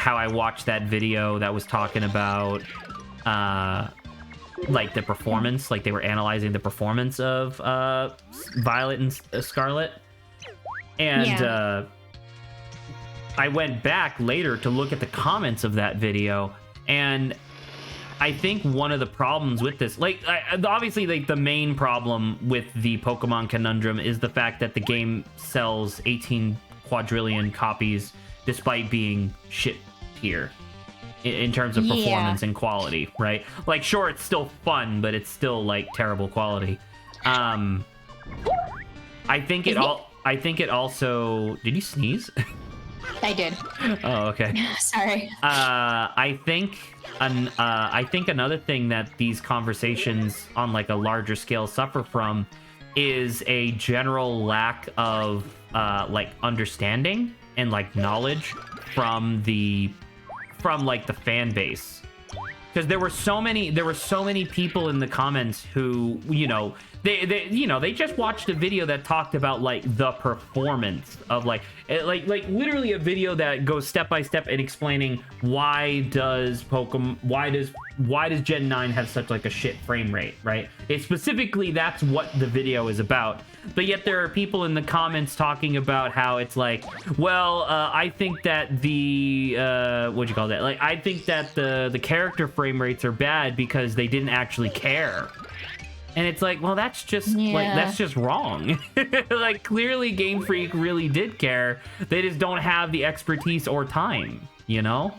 I watched that video that was talking about like the performance, like they were analyzing the performance of Violet and Scarlet. And I went back later to look at the comments of that video, and I think one of the problems with this, like, obviously, like, the main problem with the Pokemon Conundrum is the fact that the game sells 18 quadrillion copies despite being shit tier in terms of performance and quality, right? Like, sure, it's still fun, but it's still, like, terrible quality. I think it also... Did you sneeze? I did. Oh, okay. Sorry. I think another thing that these conversations on like a larger scale suffer from is a general lack of like understanding and like knowledge from like the fan base. Because there were so many people in the comments who, you know, they just watched a video that talked about like the performance of like literally a video that goes step by step in explaining why does Gen 9 have such like a shit frame rate, right? It specifically, that's what the video is about. But yet there are people in the comments talking about how it's like, well, I think that the like I think that the character frame rates are bad because they didn't actually care. And it's like, well, that's just like, that's just wrong. Like, clearly Game Freak really did care. They just don't have the expertise or time, you know?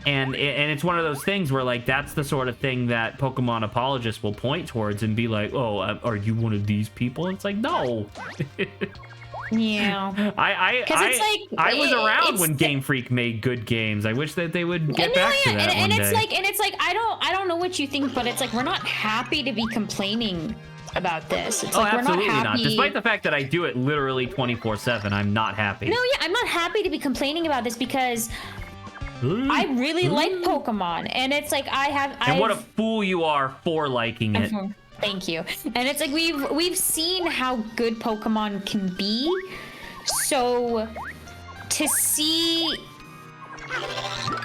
And it's one of those things where, like, that's the sort of thing that Pokemon apologists will point towards and be like, oh, are you one of these people? It's like, no. Yeah. I was around when Game Freak made good games. I wish that they would get back to that one day. It's like I don't know what you think, but it's like we're not happy to be complaining about this. It's like absolutely we're not happy. Despite the fact that I do it literally 24/7, I'm not happy. No, yeah, I'm not happy to be complaining about this because I really like Pokemon, and it's like And what a fool you are for liking it. Thank you. And it's like we've seen how good Pokemon can be. So to see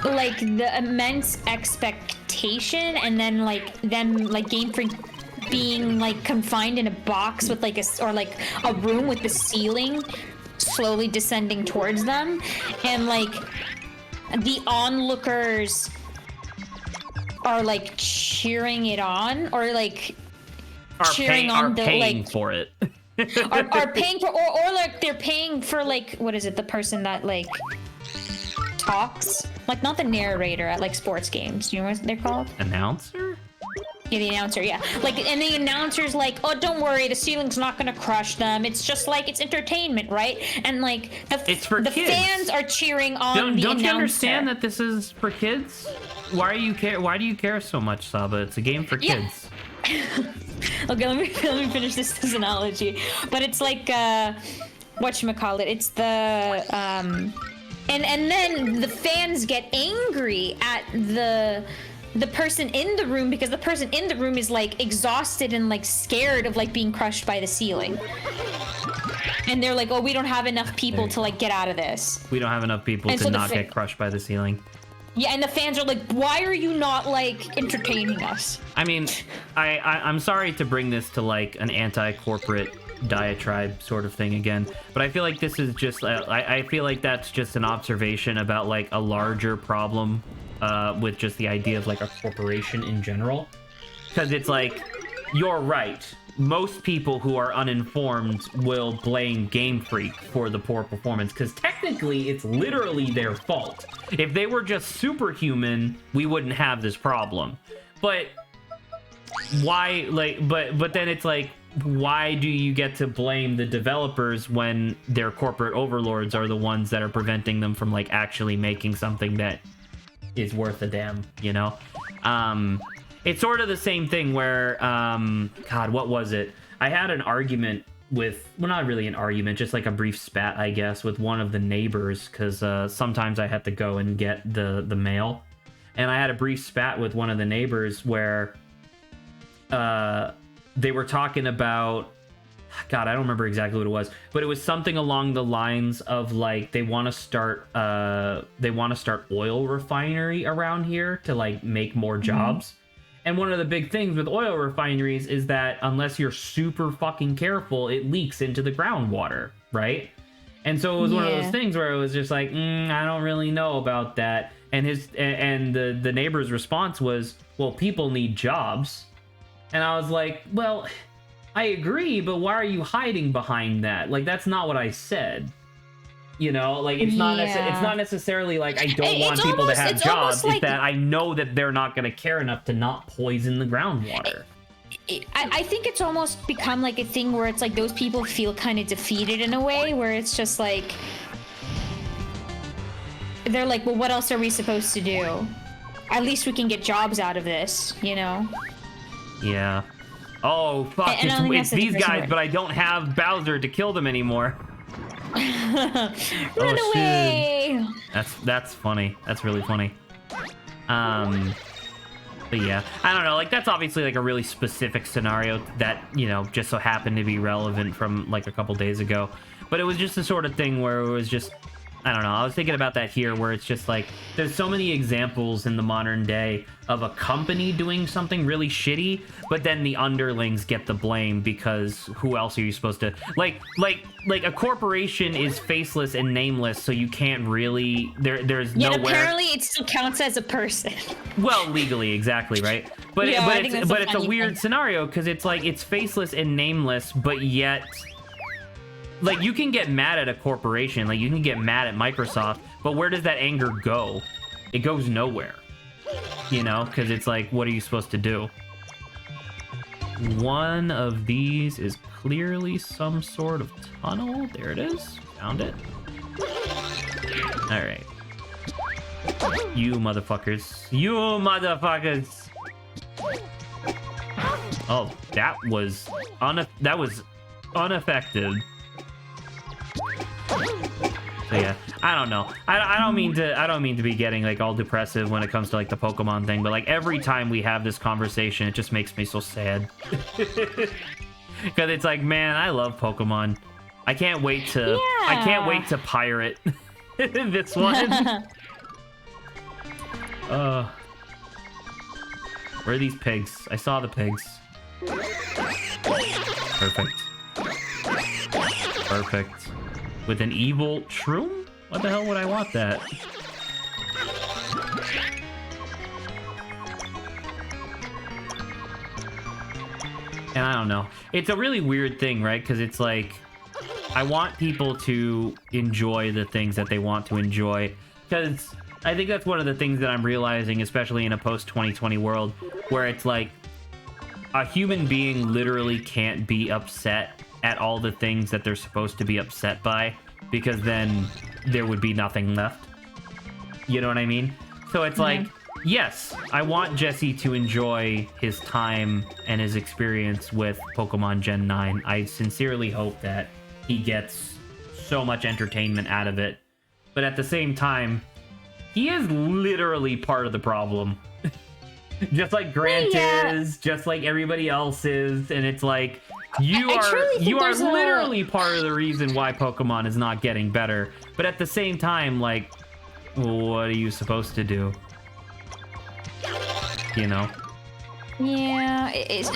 like the immense expectation and then like Game Freak being like confined in a box with like a room with the ceiling slowly descending towards them, and like the onlookers are like cheering it on, or like paying for it. are paying for, or like they're paying for, like, what is it, the person that like talks, like not the narrator at like sports games, you know what they're called? Announcer? Yeah, the announcer, yeah. Like, and the announcer's like, oh, don't worry, the ceiling's not gonna crush them. It's just like, it's entertainment, right? And like, it's for the kids. Fans are cheering on the announcer. Don't you understand that this is for kids? Why do you care so much, Saba? It's a game for kids. Okay, let me finish this analogy. But it's like, whatchamacallit, it's the, and then the fans get angry at the person in the room, because the person in the room is like exhausted and like scared of like being crushed by the ceiling. And they're like, oh, we don't have enough people to like get out of this. We don't have enough people to not get crushed by the ceiling. Yeah, and the fans are like, why are you not like entertaining us? I mean, I'm sorry to bring this to like an anti-corporate diatribe sort of thing again, but I feel like this is just I feel like that's just an observation about like a larger problem with just the idea of like a corporation in general. Because it's like, you're right, most people who are uninformed will blame Game Freak for the poor performance, because technically it's literally their fault. If they were just superhuman, we wouldn't have this problem. But why, like, but then it's like, why do you get to blame the developers when their corporate overlords are the ones that are preventing them from like actually making something that is worth a damn, you know? It's sort of the same thing where, God, what was it? I had an argument with, well, not really an argument, just like a brief spat, I guess, with one of the neighbors, because sometimes I had to go and get the mail. And I had a brief spat with one of the neighbors where they were talking about, God, I don't remember exactly what it was, but it was something along the lines of like they want to start oil refinery around here to like make more jobs. And one of the big things with oil refineries is that unless you're super fucking careful, it leaks into the groundwater, right? And so it was one of those things where it was just like, I don't really know about that. And the neighbor's response was, well, people need jobs. And I was like, well, I agree, but why are you hiding behind that? Like, that's not what I said. You know, like, it's not necessarily like I don't want people to have jobs. It's that I know that they're not going to care enough to not poison the groundwater. I think it's almost become like a thing where it's like those people feel kind of defeated in a way, where it's just like, they're like, well, what else are we supposed to do? At least we can get jobs out of this, you know? Yeah. Oh, fuck, it's these guys, but I don't have Bowser to kill them anymore. Run away! Shit. That's funny. That's really funny. But yeah, I don't know, like, that's obviously like a really specific scenario that, you know, just so happened to be relevant from like a couple days ago. But it was just the sort of thing where it was just, I don't know, I was thinking about that here, where it's just like, there's so many examples in the modern day of a company doing something really shitty, but then the underlings get the blame because who else are you supposed to... Like a corporation is faceless and nameless, so you can't really... There's Yet nowhere... apparently it still counts as a person. Well, legally, exactly, right? But, yeah, it's a weird scenario, because it's like, it's faceless and nameless, but yet... Like, you can get mad at a corporation, like, you can get mad at Microsoft, but where does that anger go? It goes nowhere. You know? Because it's like, what are you supposed to do? One of these is clearly some sort of tunnel. There it is. Found it. Alright. You motherfuckers. You motherfuckers! Oh, that was ineffective. So yeah, I don't know. I don't mean to be getting like all depressive when it comes to like the Pokemon thing, but like every time we have this conversation, it just makes me so sad. Because it's like, man, I love Pokemon. I can't wait to pirate this one. Where are these pigs? I saw the pigs. Perfect. Perfect. With an evil shroom? What the hell would I want that? And I don't know. It's a really weird thing, right? Because it's like, I want people to enjoy the things that they want to enjoy. Because I think that's one of the things that I'm realizing, especially in a post-2020 world, where it's like, a human being literally can't be upset at all the things that they're supposed to be upset by, because then there would be nothing left. You know what I mean? So it's like, yes, I want Jesse to enjoy his time and his experience with Pokemon Gen 9. I sincerely hope that he gets so much entertainment out of it. But at the same time, he is literally part of the problem. Just like Grant is, just like everybody else is, and it's like, you are literally part of the reason why Pokemon is not getting better. But at the same time, like, what are you supposed to do? You know? Yeah, it is.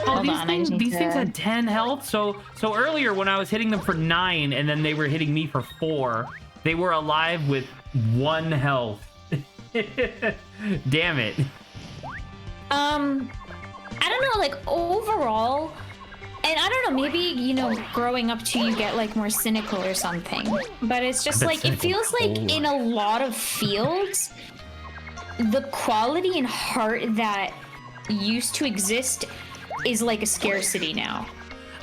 Oh, these things had 10 health. So earlier when I was hitting them for 9 and then they were hitting me for 4, they were alive with 1 health. Damn it. I don't know, like, overall, and I don't know, maybe, you know, growing up too, you get, like, more cynical or something, but it's just, like, it feels like in a lot of fields, the quality and heart that used to exist is like a scarcity now.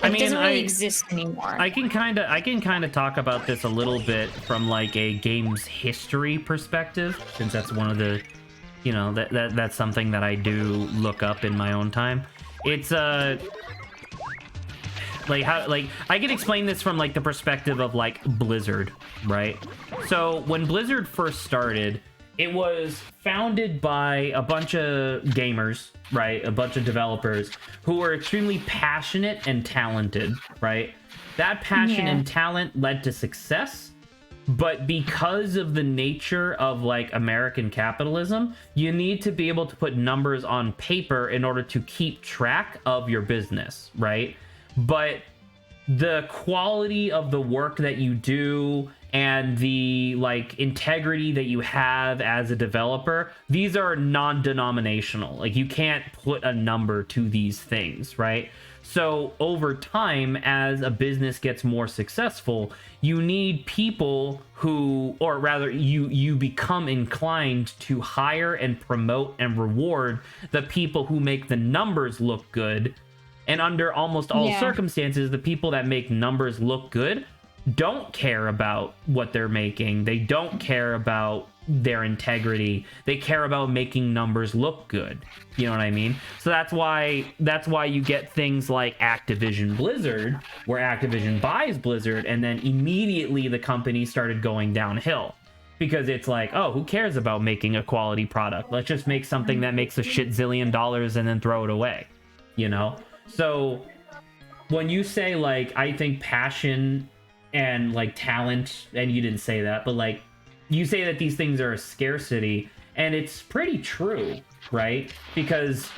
Like, it doesn't really exist anymore. I can kind of talk about this a little bit from like a game's history perspective, since that's one of the, you know, that's something that I do look up in my own time. It's like I can explain this from like the perspective of like Blizzard, right? So when Blizzard first started, it was founded by a bunch of gamers, right? A bunch of developers who were extremely passionate and talented, right? That passion and talent led to success, but because of the nature of like American capitalism, you need to be able to put numbers on paper in order to keep track of your business, right? But the quality of the work that you do and the like integrity that you have as a developer, these are non-denominational. Like, you can't put a number to these things, right? So over time, as a business gets more successful, you need people who, or rather you become inclined to hire and promote and reward the people who make the numbers look good. And under almost all circumstances, the people that make numbers look good don't care about what they're making. They don't care about their integrity. They care about making numbers look good. You know what I mean? So that's why you get things like Activision Blizzard, where Activision buys Blizzard, and then immediately the company started going downhill. Because it's like, oh, who cares about making a quality product? Let's just make something that makes a shit zillion dollars and then throw it away. You know? So when you say, like, I think passion and like talent, and you didn't say that, but like you say that these things are a scarcity, and it's pretty true, right? Because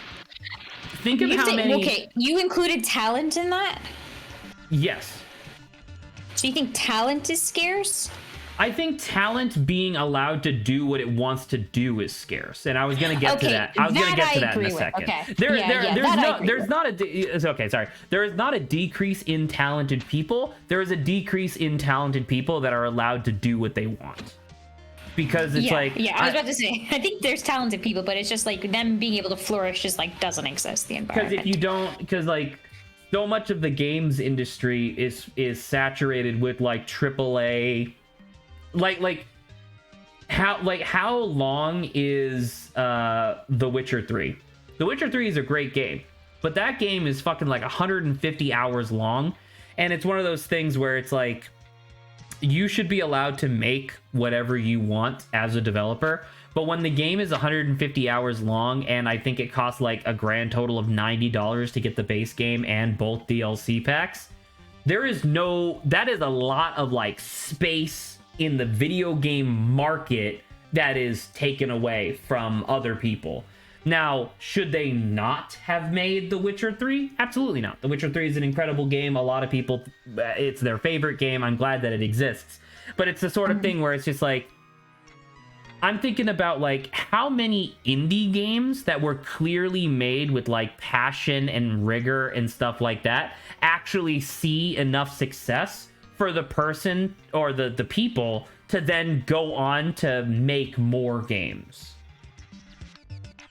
think of how many... Okay, you included talent in that? Yes. So you think talent is scarce? I think talent being allowed to do what it wants to do is scarce, and I was gonna get to that. I was gonna get to that in a second. Okay. There's not a decrease in talented people. There is a decrease in talented people that are allowed to do what they want. Because it's I was about to say, I think there's talented people, but it's just like them being able to flourish just like doesn't exist, the environment. Because if you don't, because like so much of the games industry is saturated with like AAA. How long is The Witcher 3? The Witcher 3 is a great game, but that game is fucking like 150 hours long, and it's one of those things where it's like you should be allowed to make whatever you want as a developer, but when the game is 150 hours long, and I think it costs like a grand total of $90 to get the base game and both DLC packs, that is a lot of like space in the video game market that is taken away from other people. Now, should they not have made The Witcher 3? Absolutely not. The Witcher 3 is an incredible game. A lot of people, it's their favorite game. I'm glad that it exists. But it's the sort of thing where it's just like, I'm thinking about like how many indie games that were clearly made with like passion and rigor and stuff like that actually see enough success for the person or the people to then go on to make more games.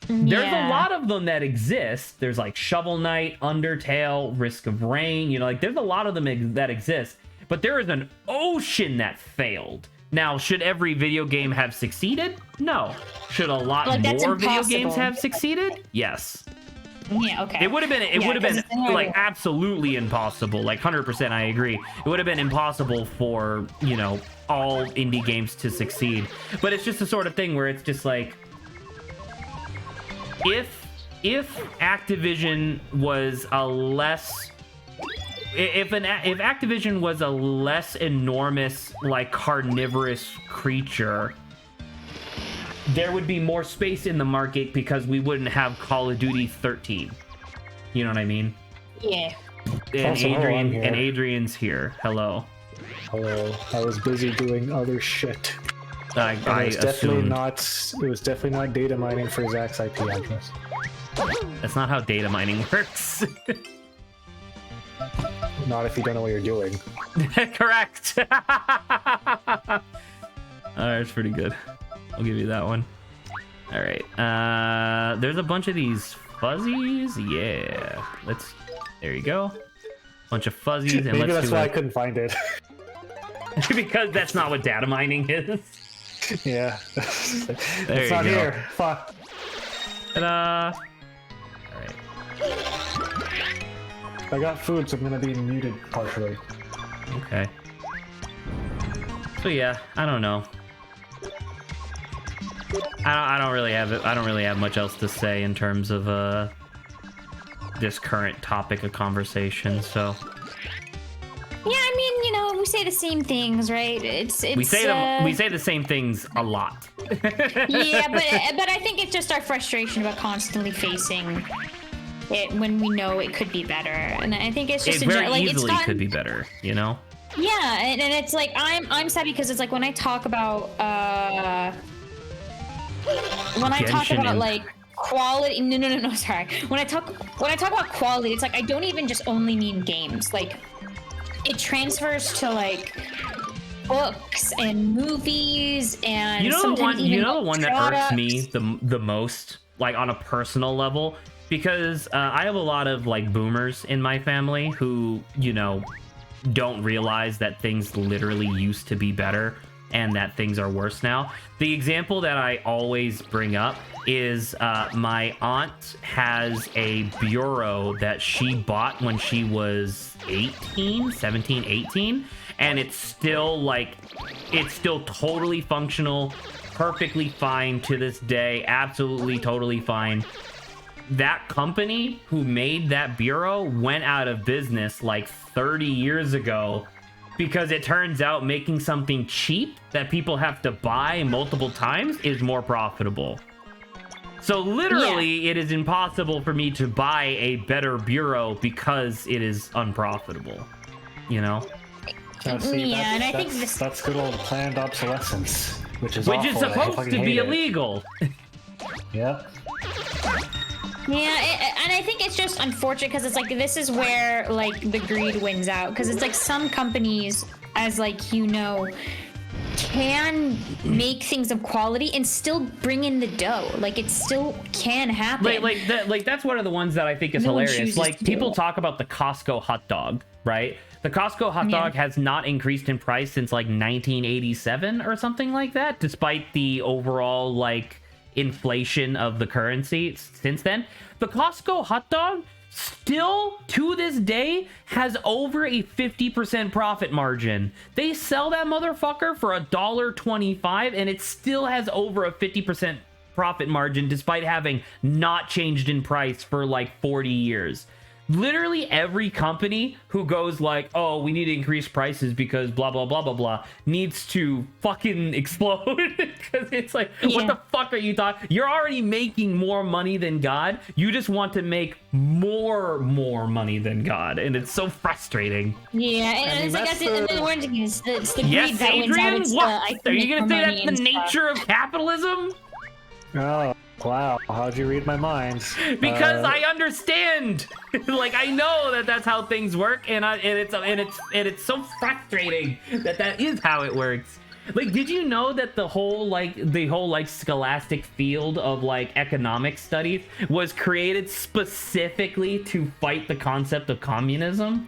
There's a lot of them that exist. There's like Shovel Knight, Undertale, Risk of Rain, you know, like there's a lot of them that exist, but there is an ocean that failed. Now, should every video game have succeeded? No. Should a lot more video games have succeeded? Yes. Yeah, okay. It would have been like absolutely impossible. Like 100% I agree. It would have been impossible for, you know, all indie games to succeed. But it's just the sort of thing where it's just like if Activision was a less if Activision was a less enormous like carnivorous creature, there would be more space in the market because we wouldn't have Call of Duty 13. You know what I mean? Yeah. And Adrian's here. Hello. Hello. I was busy doing other shit. It was definitely not data mining for Zach's IP address. That's not how data mining works. Not if you don't know what you're doing. Correct. That's pretty good. I'll give you that one. All right. There's a bunch of these fuzzies. Yeah. There you go. Bunch of fuzzies, and Maybe let's that's do why I it. couldn't find it. Because that's not what data mining is. Yeah. There It's you not go. here. Fuck. Ta-da! All right. I got food, so I'm gonna be muted partially. Okay. So yeah, I don't know. I don't really have much else to say in terms of this current topic of conversation. So Yeah, I mean, we say the same things, right? It's we say the same things a lot. Yeah, but I think it's just our frustration about constantly facing it when we know it could be better, and I think it's just It very like easily it's gotten, could be better, you know. Yeah, and it's like I'm sad because it's like when I talk about Genshin like quality. No, sorry. When I talk about quality, it's like I don't even just only mean games. Like it transfers to like books and movies and You know the sometimes one. even, You know the like, one that irks products. me the most, like on a personal level, because I have a lot of like boomers in my family who don't realize that things literally used to be better and that things are worse now. The example that I always bring up is my aunt has a bureau that she bought when she was 17, 18, and it's still totally functional, perfectly fine to this day, absolutely totally fine. That company who made that bureau went out of business like 30 years ago because it turns out making something cheap that people have to buy multiple times is more profitable. So literally, It is impossible for me to buy a better bureau because it is unprofitable, Now, see, Yeah, and I think that's good old planned obsolescence, which is awful. I supposed fucking to be hate it. illegal. Yep. Yeah, and I think it's just unfortunate because it's like this is where like the greed wins out because it's like some companies, as like can make things of quality and still bring in the dough. Like it still can happen. Like that's one of the ones that I think is No one hilarious. chooses Like to do people it. talk about the Costco hot dog, right? The Costco hot Yeah. dog has not increased in price since like 1987 or something like that, despite the overall like inflation of the currency since then. The Costco hot dog still to this day has over a 50% profit margin. They sell that motherfucker for $1.25 and it still has over a 50% profit margin despite having not changed in price for like 40 years. Literally every company who goes like, oh, we need to increase prices because blah, blah, blah, blah, blah, needs to fucking explode. Because it's like, what the fuck are you talking? You're already making more money than God. You just want to make more money than God. And it's so frustrating. Yeah, and I mean, it's like that's and the- the word is it's the greed Yes, that wins out. Adrian? It's What? I Are you can going to make say more that's money the and stuff. nature of capitalism? Oh, wow. How'd you read my mind? Because I understand. Like I know that that's how things work, and it's so frustrating that is how it works. Like, did you know that the whole scholastic field of like economic studies was created specifically to fight the concept of communism?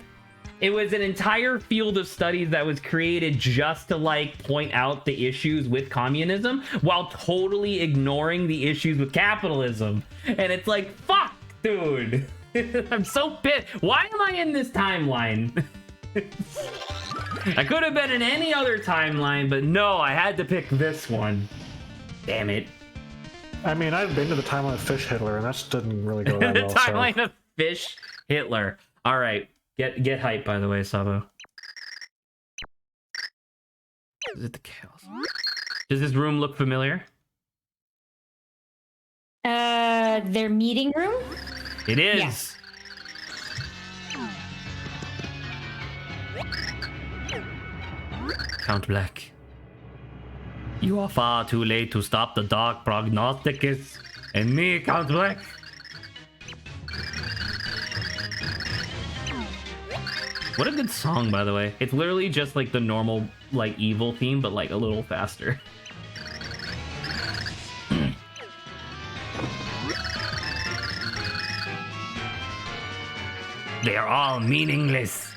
It was an entire field of studies that was created just to like point out the issues with communism while totally ignoring the issues with capitalism. And it's like, fuck, dude. I'm so pissed. Why am I in this timeline? I could have been in any other timeline, but no, I had to pick this one. Damn it. I mean, I've been to the timeline of Fish Hitler, and that just didn't really go that The well. timeline of Fish Hitler. All right. Get hype, by the way, Sabo. Is it the chaos? Does this room look familiar? Their meeting room. It is. Yes. Count Black. You are far too late to stop the dark prognosticus. And me, Count Black. What a good song, by the way. It's literally just like the normal, like, evil theme, but like a little faster. They are all meaningless.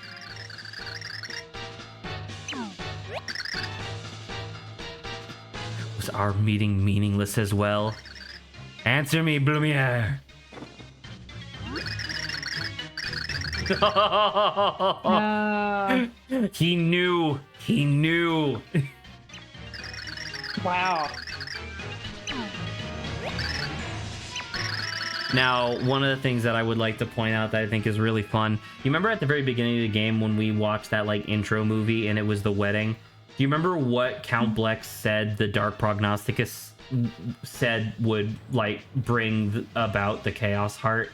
Was our meeting meaningless as well? Answer me, Blumiere. He knew. He knew. Wow. Now, one of the things that I would like to point out that I think is really fun, you remember at the very beginning of the game when we watched that like intro movie and it was the wedding? Do you remember what Count Bleck said the Dark Prognosticus said would like bring about the Chaos Heart?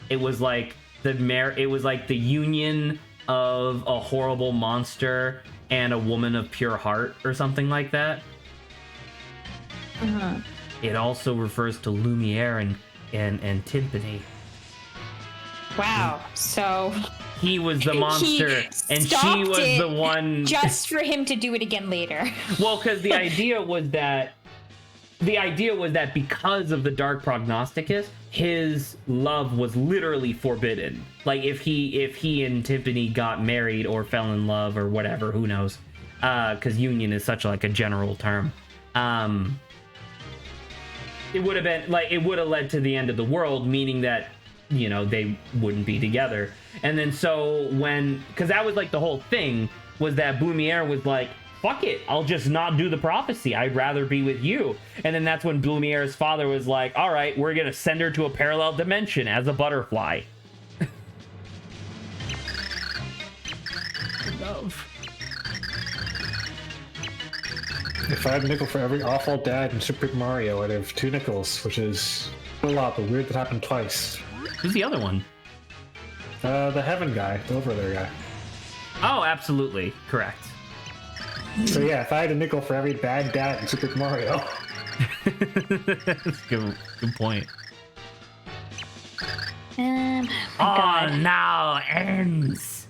It was like it was like the union of a horrible monster and a woman of pure heart or something like that. Uh-huh. It also refers to Lumiere and Timpani. Wow. So he was the monster and she was the one just for him to do it again later. Well, because the idea was that because of the Dark Prognosticus, his love was literally forbidden. Like if he and Timpani got married or fell in love or whatever, who knows? Because union is such like a general term. It would have been like it would have led to the end of the world, meaning that they wouldn't be together. And then so because that was like the whole thing was that Blumiere was like, fuck it, I'll just not do the prophecy, I'd rather be with you. And then that's when Blumiere's father was like, all right, we're gonna send her to a parallel dimension as a butterfly. Love. If I had a nickel for every awful dad in Super Mario, I'd have 2 nickels, which is a lot, but weird that happened twice. Who's the other one? The Heaven guy, the over there guy. Oh, absolutely. Correct. So yeah, if I had a nickel for every bad dad in Super Mario. That's good point. My All God. now ends.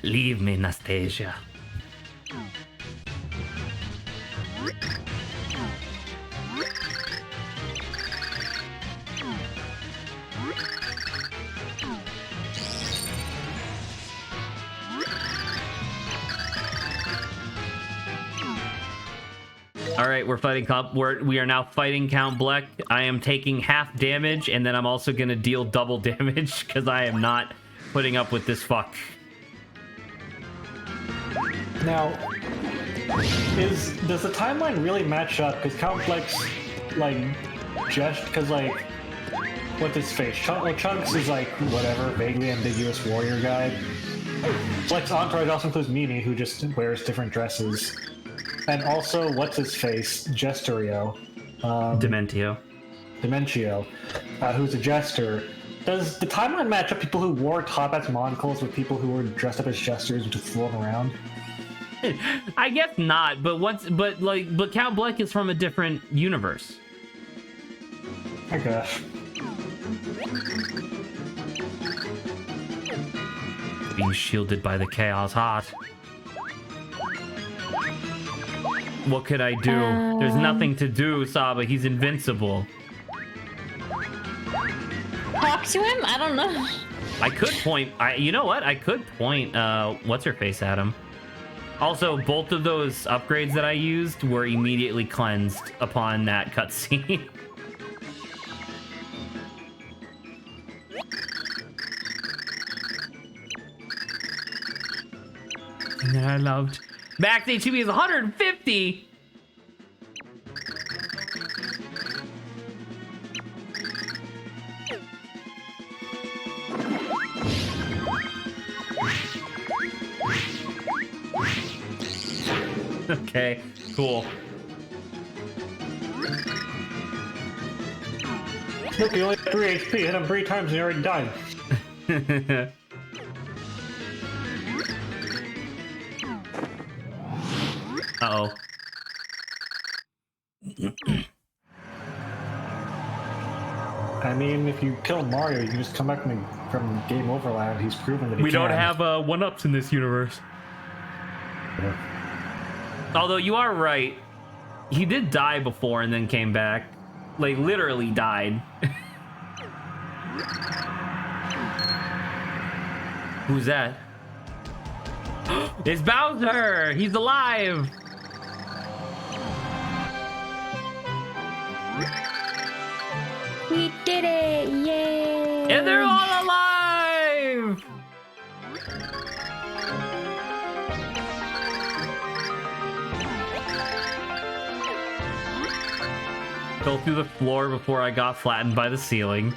Leave me, Nastasia. All right, we're fighting we are now fighting Count Bleck. I am taking half damage, and then I'm also gonna deal double damage because I am not putting up with this fuck. Now, does the timeline really match up? Because Count Bleck's what's his face? Chunks is like whatever, vaguely ambiguous warrior guy. Bleck's entourage also includes Mimi, who just wears different dresses. And also, what's his face? Gestorio. Dementio, who's a jester. Does the timeline match up people who wore top hats monocles with people who were dressed up as jesters and just floating around? I guess not, but Count Bleck is from a different universe. I guess. Being shielded by the Chaos Heart. What could I do? There's nothing to do, Saba. He's invincible. Talk to him? I don't know. I could point. You know what? I could point. What's her face at him? Also, both of those upgrades that I used were immediately cleansed upon that cutscene. And that I loved. Max HP is 150. Okay, cool. Look, he only had 3 HP. Hit him 3 times and he already died. Uh-oh. I mean, if you kill Mario, you can just come back from Game Over Land. He's proven that he We can. don't have one-ups in this universe. Yeah. Although you are right. He did die before and then came back. Like, literally died. Who's that? It's Bowser! He's alive! We did it! Yay! And they're all alive! Fell through the floor before I got flattened by the ceiling.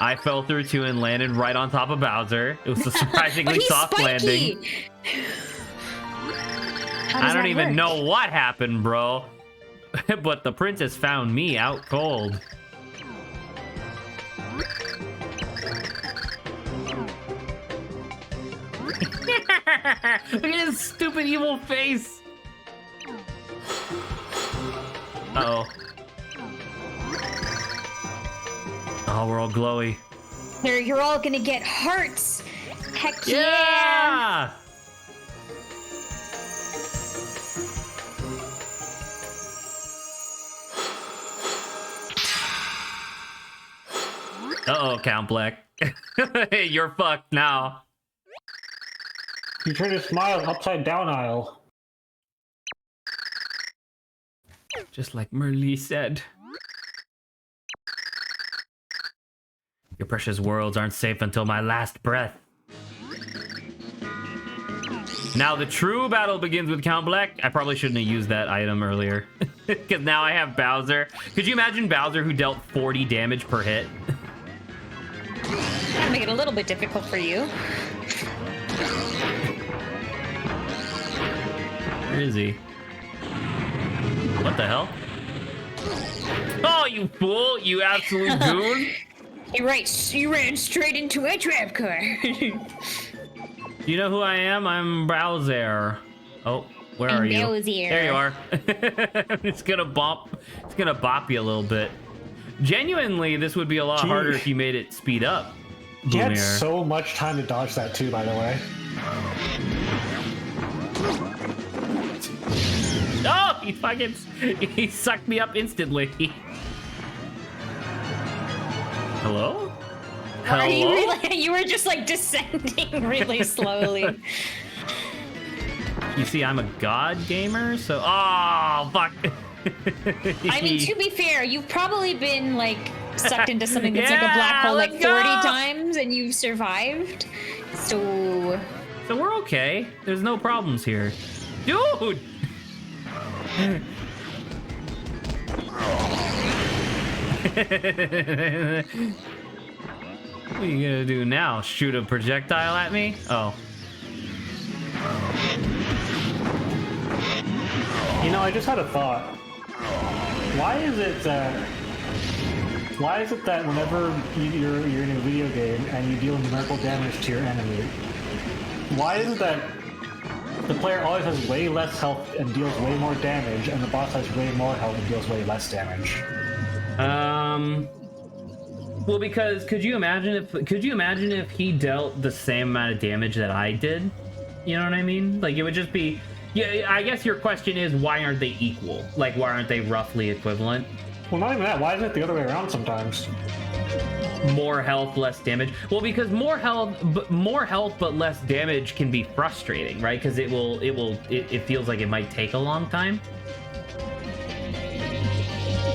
I fell through too and landed right on top of Bowser. It was a surprisingly soft landing. I don't even know what happened, bro. But the princess found me out cold. Look at his stupid evil face. Uh-oh. Oh, we're all glowy. You're all gonna get hearts. Heck yeah! Yeah! Uh-oh, Count Black. You're fucked now. You turn to smile upside down aisle. Just like Merlee said. Your precious worlds aren't safe until my last breath. Now the true battle begins with Count Black. I probably shouldn't have used that item earlier. Because now I have Bowser. Could you imagine Bowser who dealt 40 damage per hit? That'll make it a little bit difficult for you. Where is he? What the hell? Oh, you fool! You absolute goon! You ran straight into a trap car. Do you know who I am? I'm Bowser. Oh, where are you? Bowser. There you are. It's gonna bop you a little bit. Genuinely, this would be a lot harder if you made it speed up. You had so much time to dodge that too, by the way. Oh, he sucked me up instantly. Hello? Hello? You were just like descending really slowly. You see, I'm a god gamer, so oh fuck. I mean, to be fair, you've probably been like sucked into something that's like a black hole like 30 times, and you've survived. So we're okay. There's no problems here, dude. What are you gonna do now? Shoot a projectile at me? Oh. You know, I just had a thought. Why is it that whenever you're in a video game and you deal numerical damage to your enemy, why is it that the player always has way less health and deals way more damage, and the boss has way more health and deals way less damage? Well, because could you imagine if he dealt the same amount of damage that I did? You know what I mean? Like, it would just be... Yeah, I guess your question is, why aren't they equal? Like, why aren't they roughly equivalent? Well, not even that. Why isn't it the other way around sometimes? More health, less damage. Well, because more health but less damage can be frustrating, right? Because it feels like it might take a long time.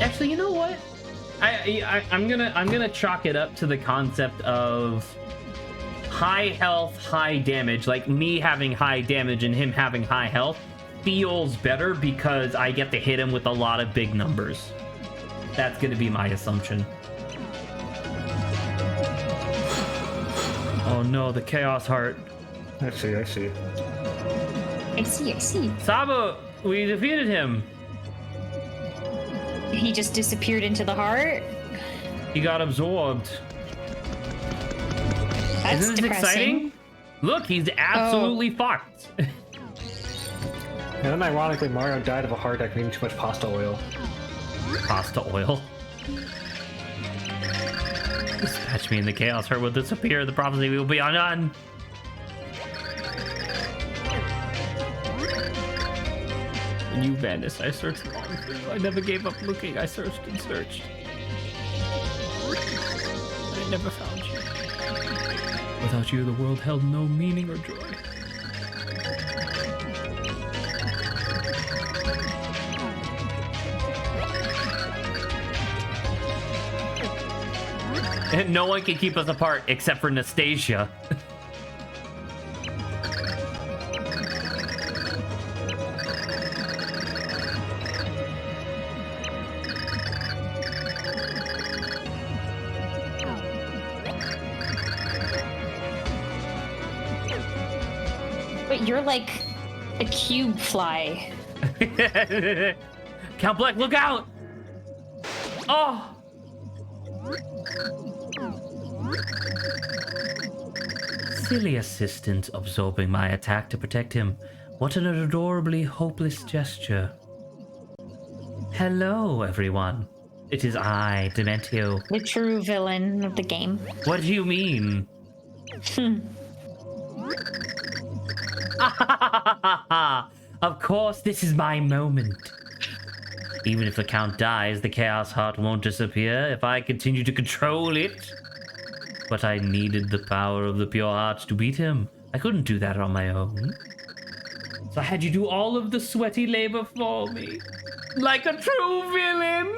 Actually, you know what? I'm gonna chalk it up to the concept of high health, high damage. Like, me having high damage and him having high health feels better because I get to hit him with a lot of big numbers. That's gonna be my assumption. Oh no, the Chaos Heart. I see. I see. Sabo, we defeated him. He just disappeared into the heart? He got absorbed. That's Isn't this exciting? Look, he's absolutely fucked. And then ironically, Mario died of a heart attack eating too much pasta oil. Pasta oil? Dispatch me and the Chaos Heart will disappear. The prophecy will be undone. When you vanished, I searched long for you. I never gave up looking. I searched and searched. I never found you. Without you, the world held no meaning or joy. And no one can keep us apart except for Nastasia. But you're like a cube fly. Count Black, look out! Oh! Silly assistant absorbing my attack to protect him. What an adorably hopeless gesture. Hello, everyone. It is I, Dementio. The true villain of the game. What do you mean? Of course, this is my moment. Even if the Count dies, the Chaos Heart won't disappear if I continue to control it. But I needed the power of the Pure Heart to beat him. I couldn't do that on my own. So I had you do all of the sweaty labor for me. Like a true villain!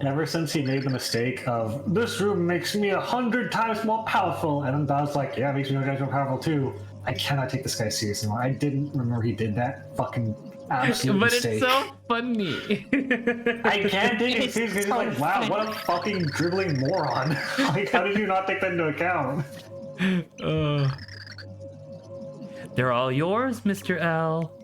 Ever since he made the mistake of, this room makes me 100 times more powerful, and then Bow's like, yeah, it makes me 100 times more powerful too. I cannot take this guy seriously anymore. I didn't remember he did that fucking absolute but mistake. It's so funny. I can't take it seriously. He's like, wow, what a fucking dribbling moron. Like, how did you not take that into account? They're all yours, Mr. L.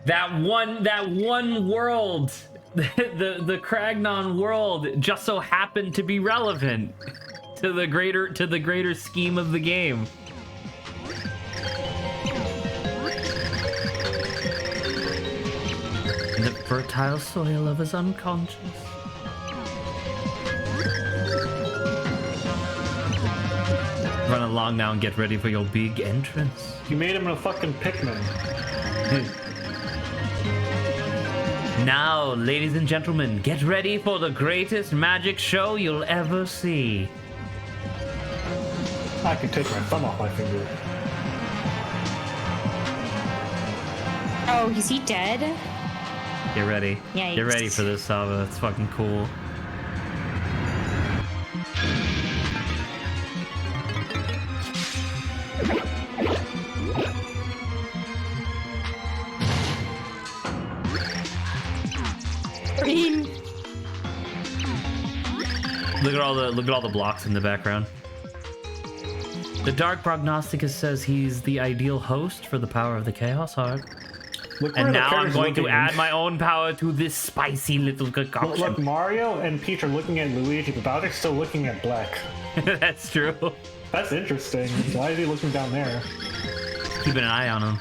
that one world, the Kragnon world, just so happened to be relevant to the greater scheme of the game. In the fertile soil of his unconscious. Run along now and get ready for your big entrance. You made him a fucking Pikmin. Now, ladies and gentlemen, get ready for the greatest magic show you'll ever see. I can take my thumb off my finger. Oh, is he dead? Get ready. Yikes. Get ready for this, Sava. It's fucking cool. Look at all the blocks in the background. The Dark Prognosticus says he's the ideal host for the power of the Chaos Heart. And now I'm going to add my own power to this spicy little concoction. Look, Mario and Peach are looking at Luigi, but Bowser's still looking at Black. That's true. That's interesting. Why is he looking down there? Keeping an eye on him.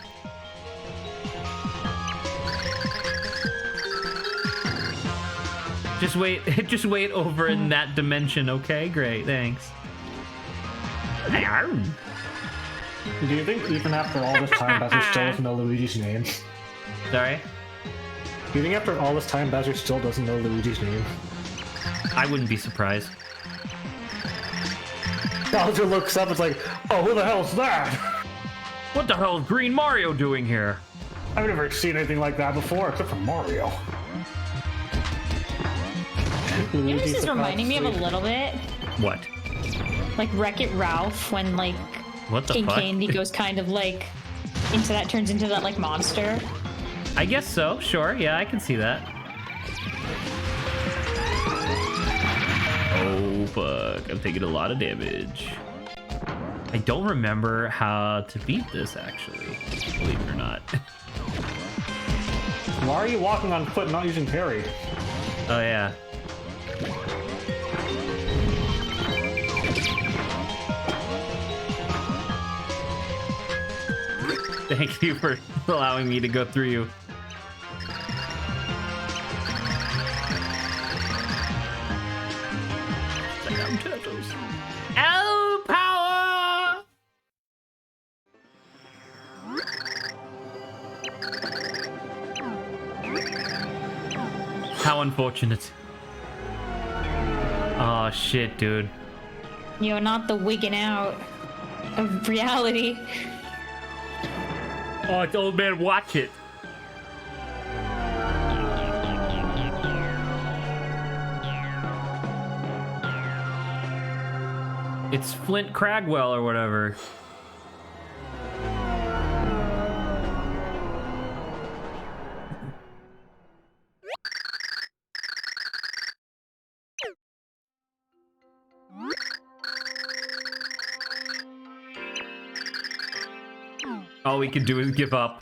Just wait over in that dimension, okay? Great, thanks. Do you think even after all this time, Bowser still doesn't know Luigi's name? Sorry? Do you think after all this time, Bowser still doesn't know Luigi's name? I wouldn't be surprised. Bowser looks up and is like, oh, who the hell's that? What the hell is Green Mario doing here? I've never seen anything like that before, except for Mario. You know, this is reminding me of a little bit. What? Like Wreck-It Ralph, when like What the King fuck? Candy goes kind of like into that, turns into that like monster. I guess so, sure. Yeah, I can see that. Oh, fuck. I'm taking a lot of damage. I don't remember how to beat this, actually. Believe it or not. Why are you walking on foot, not using parry? Oh, yeah. Thank you for allowing me to go through you. unfortunate. Oh shit, dude. You're not the wigging out of reality. Oh, it's old man, watch it. It's Flint Cragwell or whatever. All we can do is give up.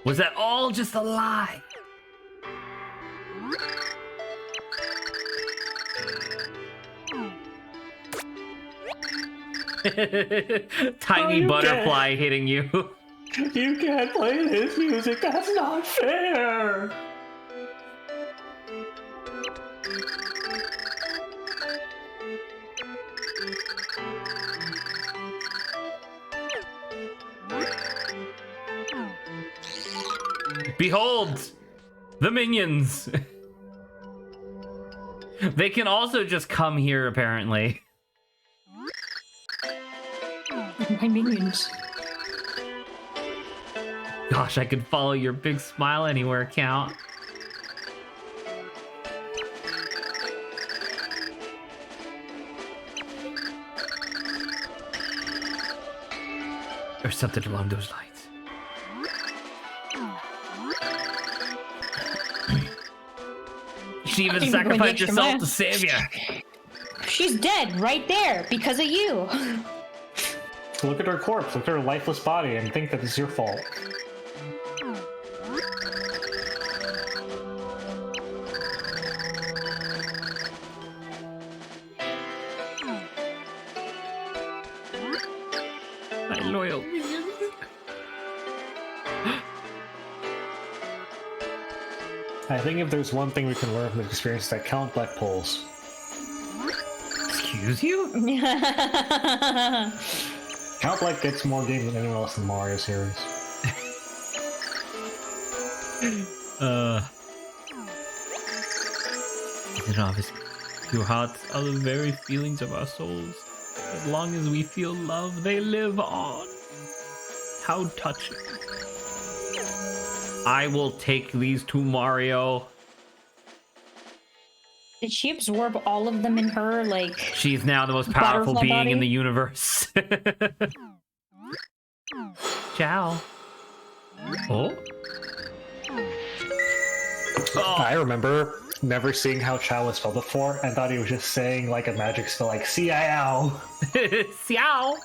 Was that all just a lie? Tiny butterfly hitting you. You can't play his music, that's not fair! Behold, the minions. They can also just come here, apparently. My minions. Gosh, I could follow your big smile anywhere account. Or something along those lines. She even sacrificed herself to save you. She's dead right there because of you. Look at her corpse, look at her lifeless body, and think that it's your fault. My loyal minions. I think if there's one thing we can learn from the experience, that Count Black pulls. Excuse you? Count Black gets more games than anyone else in the Mario series. Isn't it obvious? Pure hearts are the very feelings of our souls. As long as we feel love, they live on. How touching. I will take these to Mario. Did she absorb all of them in her, like... She's now the most powerful being body? in the universe. Ciao. Oh? I remember never seeing how Chow was spelled before and thought he was just saying like a magic spell like Xiao. Xiao.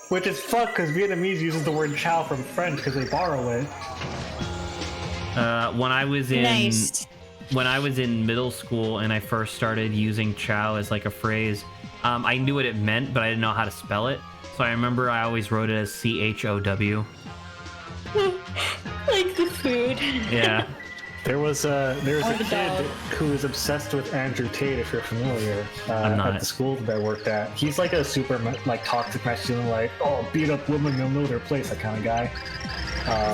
Which is fuck because Vietnamese uses the word Chow from French because they borrow it. When I was in Nice. when I was in middle school and I first started using chow as like a phrase, I knew what it meant, but I didn't know how to spell it. So I remember I always wrote it as CHOW. Like the food. Yeah. There was a the kid dog. who was obsessed with Andrew Tate, if you're familiar, I'm not. at the school that I worked at. He's like a super like toxic masculine, like oh beat up women, they'll know their place, that kind of guy.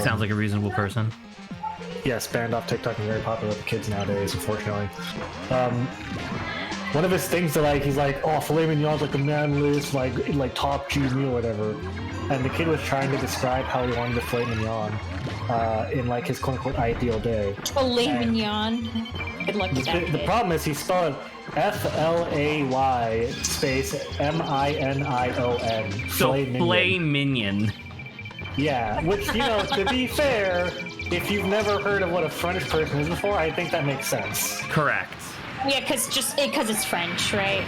Sounds like a reasonable person. Yes, banned off TikTok and very popular with the kids nowadays, unfortunately. One of his things that like he's like, oh, filet mignon's like the manliest, like top G meal, or whatever. And the kid was trying to describe how he wanted the filet mignon in like his quote unquote ideal day. Filet mignon. Good luck with that. The kid. problem is he spelled FLAY space MINION. So filet minion. Yeah, which, you know, to be fair, if you've never heard of what a French person is before, I think that makes sense. Correct. Yeah, because it's French, right?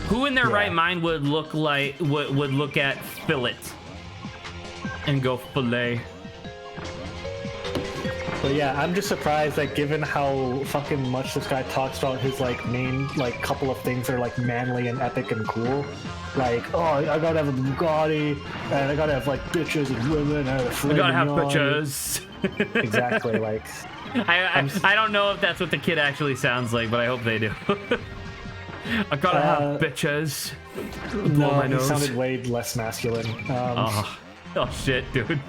Who in their Yeah. right mind would look look at fillet and go filet? But yeah, I'm just surprised that given how fucking much this guy talks about his like main like couple of things that are like manly and epic and cool, like oh I gotta have a Bugatti and I gotta have like bitches and women and a I gotta have bitches. Exactly, like I don't know if that's what the kid actually sounds like, but I hope they do. I gotta have bitches. Blow no, my he nose. sounded way less masculine. Oh shit, dude.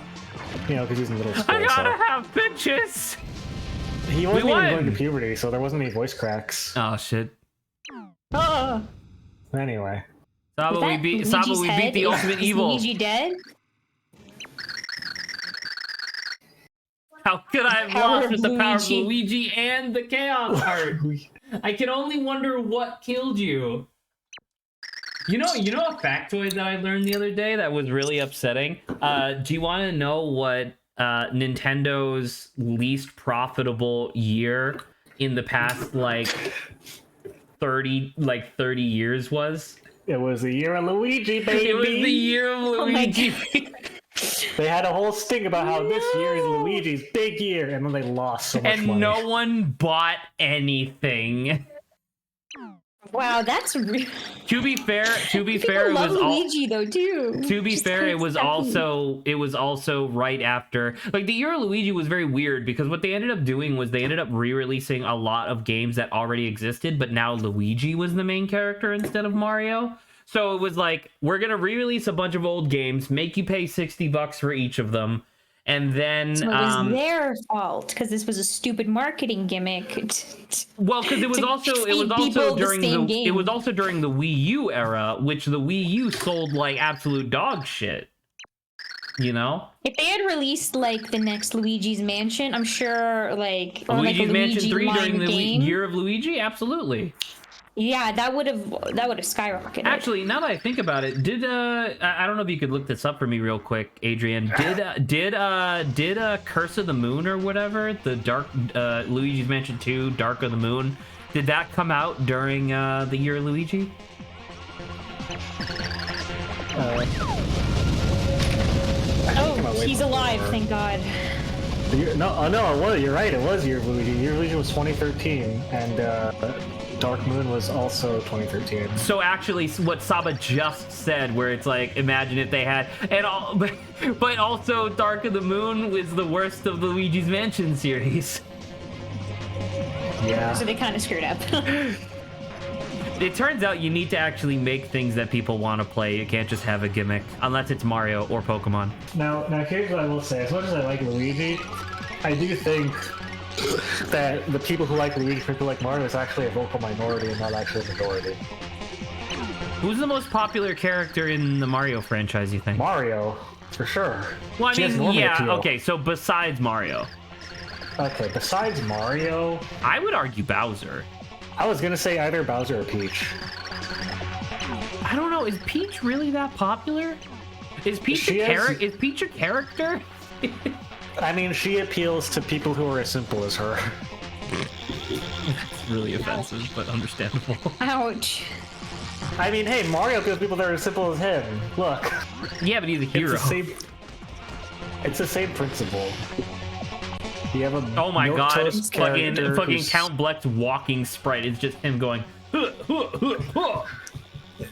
You know, because he's in middle school. I gotta so. have bitches. He wasn't won. even going to puberty, so there wasn't any voice cracks. Oh shit. Anyway. Saba, we beat the ultimate evil. Luigi dead? How could I have Power lost of with the power of Luigi. Luigi and the Chaos Heart? I can only wonder what killed you. You know a factoid that I learned the other day that was really upsetting? Do you want to know what Nintendo's least profitable year in the past, like 30 years was? It was the year of Luigi, baby! It was the year of Luigi. They had a whole sting about how this year is Luigi's big year, and then they lost so much money. And no one bought anything. Wow, that's To be fair, People it love was Luigi though too. To be fair, it was also right after, like, the year of Luigi was very weird because what they ended up doing was they ended up re-releasing a lot of games that already existed, but now Luigi was the main character instead of Mario. So it was like, we're gonna re-release a bunch of old games, make you pay $60 for each of them, and then So it was their fault because this was a stupid marketing gimmick. Well, because it was also during the Wii U era, which the Wii U sold like absolute dog shit. You know, if they had released like the next Luigi's Mansion, I'm sure like Luigi's like Mansion 3 during the game, year of Luigi, absolutely. Yeah, that would have skyrocketed. Actually, now that I think about it, did I don't know if you could look this up for me real quick, Adrian. Did Curse of the Moon or whatever, the Dark Luigi's Mansion 2, Dark of the Moon, did that come out during the year of Luigi? Oh, he's alive, thank God. No, it was. You're right. It was Year of Luigi. Year of Luigi was 2013, and Dark Moon was also 2013. So actually, what Saba just said, where it's like, imagine if they had, but also Dark of the Moon was the worst of the Luigi's Mansion series. Yeah. So they kind of screwed up. It turns out you need to actually make things that people want to play. You can't just have a gimmick, unless it's Mario or Pokemon. Now here's what I will say. As much as I like Luigi, I do think that the people who like Luigi, people who like Mario, is actually a vocal minority and not actually a majority. Who's the most popular character in the Mario franchise, you think? Mario, for sure. Well, I She has mean, Norman yeah, appeal. okay, so besides Mario, Okay, besides Mario, I would argue Bowser. I was gonna say either Bowser or Peach. I don't know, is Peach really that popular? Is Peach a character? I mean, she appeals to people who are as simple as her. It's really offensive, but understandable. Ouch. I mean, hey, Mario appeals to people that are as simple as him. Look. Yeah, but he's a hero. It's the same principle. You have a Oh my god, milquetoast fucking character who's- Count Bleck's walking sprite is just him going, huh, huh, huh, huh.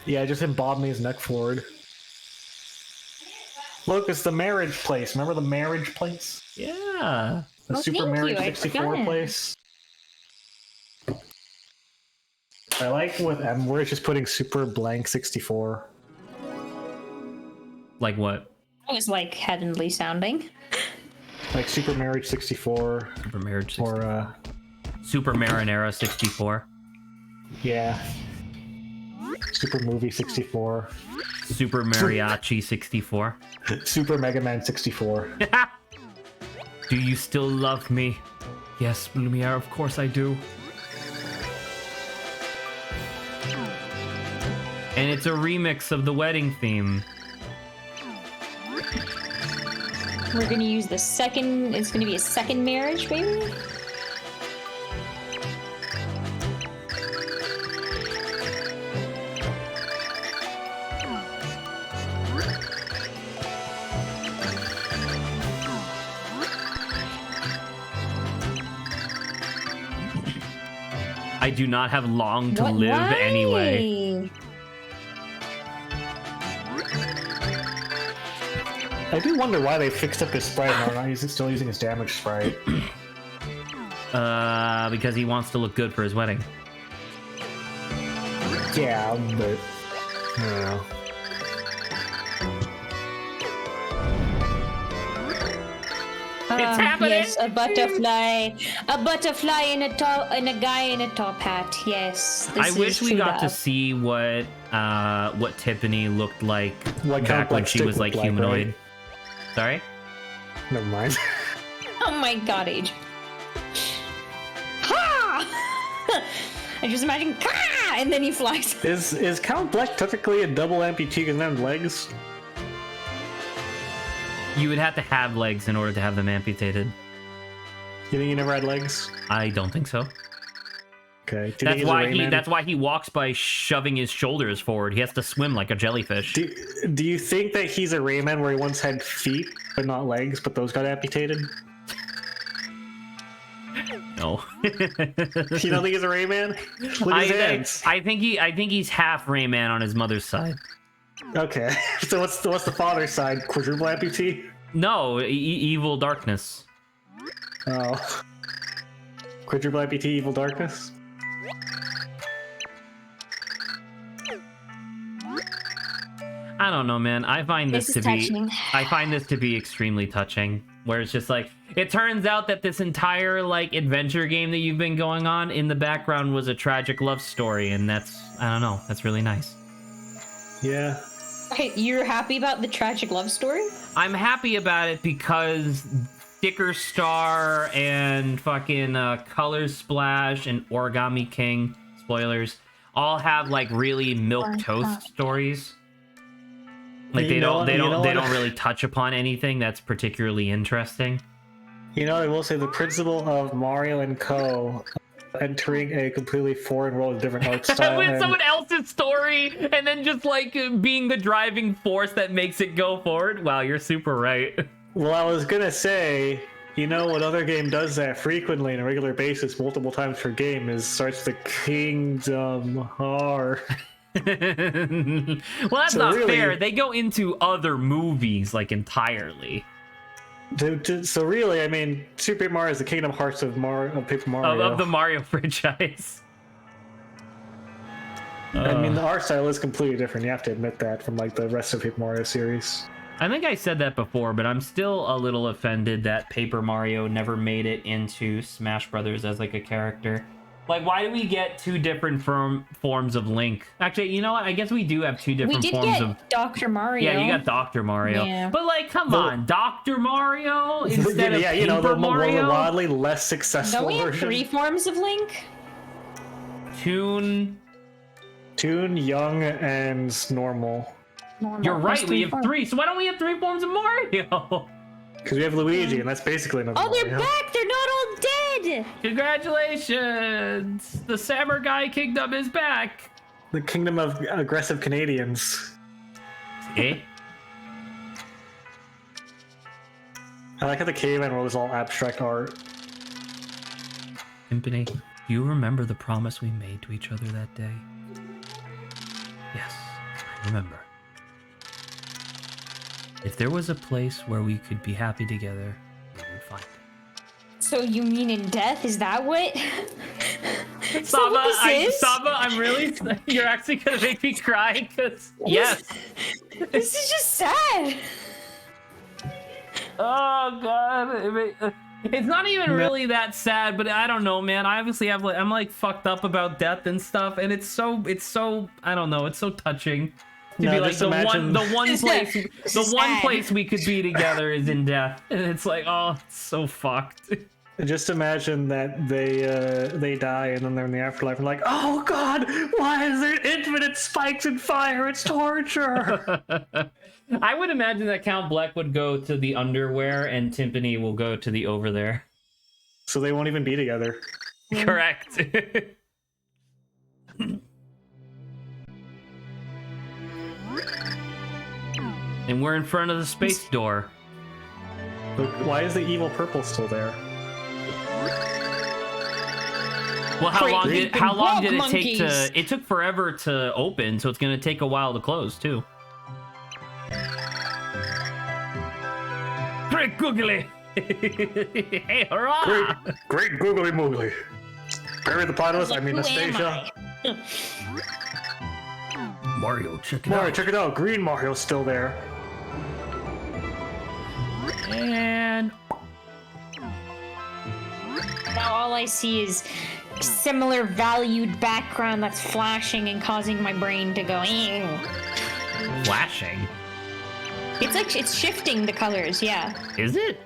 Yeah, just him bobbing his neck forward. Look, it's the marriage place. Remember the marriage place? Yeah. The Oh, Super thank Mario you, I 64 forgot. place. I like with M where it's just putting Super Blank 64. Like what? It was like heavenly sounding. Like Super Marriage 64. Super Marriage 64. Or, Super Marinara 64. yeah. Super Movie 64. Super Mariachi 64. Super Mega Man 64. Do you still love me? Yes, Lumiere, of course I do. And it's a remix of the wedding theme. We're gonna use the second. It's gonna be a second marriage, baby. I do not have long to What? live Why? anyway. I do wonder why they fixed up his sprite and are not still using his damage sprite. Because he wants to look good for his wedding. Yeah, but I don't know. It's happening. Yes, a butterfly in a guy in a top hat. Yes, I wish we true got to love. see what Tiffany looked like What back when Black she Stick was like looked like, humanoid. right? Sorry. Never mind. Oh my god, Age. Ha! I just imagine, "Ka!" and then he flies. Is Count Black technically a double amputee because they have legs? You would have to have legs in order to have them amputated. You think he never had legs? I don't think so. Okay. Do you think That's he's a why Rayman? that's why he walks by shoving his shoulders forward. He has to swim like a jellyfish. Do you think that he's a Rayman where he once had feet but not legs, but those got amputated? No. You don't think he's a Rayman? Look at his hands. I think he's half Rayman on his mother's side. Okay. So what's the father's side? Quadruple amputee? No, evil darkness. Oh. Quadruple amputee, evil darkness? I don't know, man. I find this This to is be touching. I find this to be extremely touching. Where it's just like, it turns out that this entire like adventure game that you've been going on in the background was a tragic love story, and that's, I don't know, that's really nice. Yeah. Okay, you're happy about the tragic love story? I'm happy about it because Sticker Star and fucking Color Splash and Origami King, spoilers, all have like really milk toast stories. Like they don't really touch upon anything that's particularly interesting. You know, I will say the principle of Mario and Co. entering a completely foreign world with different art style. With and- someone else's story, and then just like being the driving force that makes it go forward. Wow, you're super right. Well, I was gonna say, you know, what other game does that frequently on a regular basis, multiple times per game, is starts the Kingdom Hearts. Well, that's So not really- fair. They go into other movies like entirely So really, I mean, Super Mario is the Kingdom Hearts of Paper Mario. of the Mario franchise. I mean, the art style is completely different. You have to admit that from like the rest of Paper Mario series. I think I said that before, but I'm still a little offended that Paper Mario never made it into Smash Brothers as like a character. Like, why do we get two different forms of Link? Actually, you know what? I guess we do have two We different did forms get of... Dr. Mario. Yeah, you got Dr. Mario. Yeah. But, like, come The- on. Dr. Mario instead of yeah, Paper you know, the Mario? wildly less successful Don't we have version. 3 forms of Link? Toon... Toon, Young, and Normal. Normal. You're right, There's we have forms. 3. So why don't we have 3 forms of Mario? Because we have Luigi, and that's basically another Oh, they're Mario. back! They're not all dead! Congratulations! The Samurai Kingdom is back! The Kingdom of Aggressive Canadians. Eh? I like how the caveman world is all abstract art. Timpani, do you remember the promise we made to each other that day? Yes, I remember. If there was a place where we could be happy together, we would find it. So you mean in death? Is that what? Saba, this is? Saba, I'm really... You're actually gonna make me cry, because... Yes! This is just sad. Oh, God. It's not even really that sad, but I don't know, man. I obviously have, like... I'm, like, fucked up about death and stuff, and it's so... I don't know, it's so touching. To No, be like just the imagine- one place Sad. we could be together is in death, and it's like, oh, it's so fucked. Just imagine that they die and then they're in the afterlife and like, oh god, why is there infinite spikes and fire? It's torture. I would imagine that Count Bleck would go to the underwear and Timpani will go to the over there. So they won't even be together. Correct. And we're in front of the space door. But why is the evil purple still there? Well, how long Creeping did it bug take to? monkeys. It took forever to open, so it's gonna take a while to close too. Great googly! Hey, hurrah! Great googly moogly. Bury the platypus, I mean Who am Anastasia. Mario, check it Mario, out. check it out. Green Mario's still there. And Now all I see is similar valued background that's flashing and causing my brain to go. Ew. Flashing? It's like it's shifting the colors. Yeah. Is it?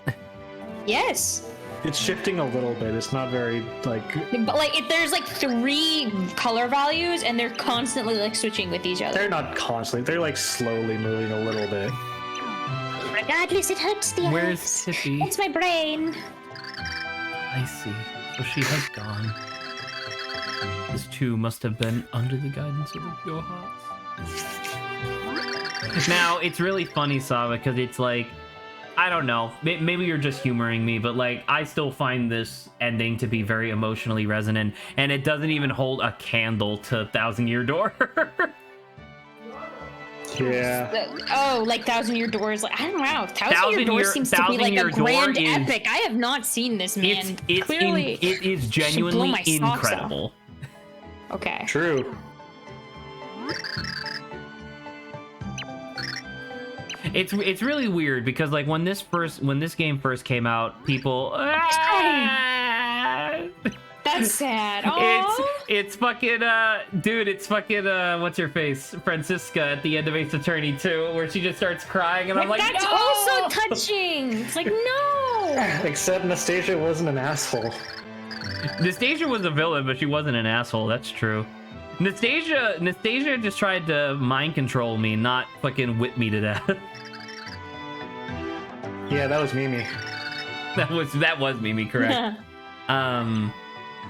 Yes. It's shifting a little bit. It's not very like. But like, there's like 3 color values, and they're constantly like switching with each other. They're not constantly. They're like slowly moving a little bit. Regardless, it hurts the Where's eyes. Tippy? It's my brain. I see. So she has gone. This too must have been under the guidance of the pure hearts. Now, it's really funny, Saba, because it's like, I don't know, maybe you're just humoring me, but like, I still find this ending to be very emotionally resonant, and it doesn't even hold a candle to Thousand Year Door. Yeah. Oh, like Thousand Year Door is like, I don't know. Thousand Year Door seems to be like a grand epic. I have not seen this, man. Clearly, it is genuinely incredible. Okay. True. It's really weird because like when this game first came out, people That's sad. Aww. It's fucking dude, it's fucking what's her face? Francisca at the end of Ace Attorney 2, where she just starts crying and I'm like, that's no! also touching. It's like, no. Except Nastasia wasn't an asshole. Nastasia was a villain, but she wasn't an asshole, that's true. Nastasia just tried to mind control me, not fucking whip me to death. Yeah, that was Mimi. That was Mimi, correct.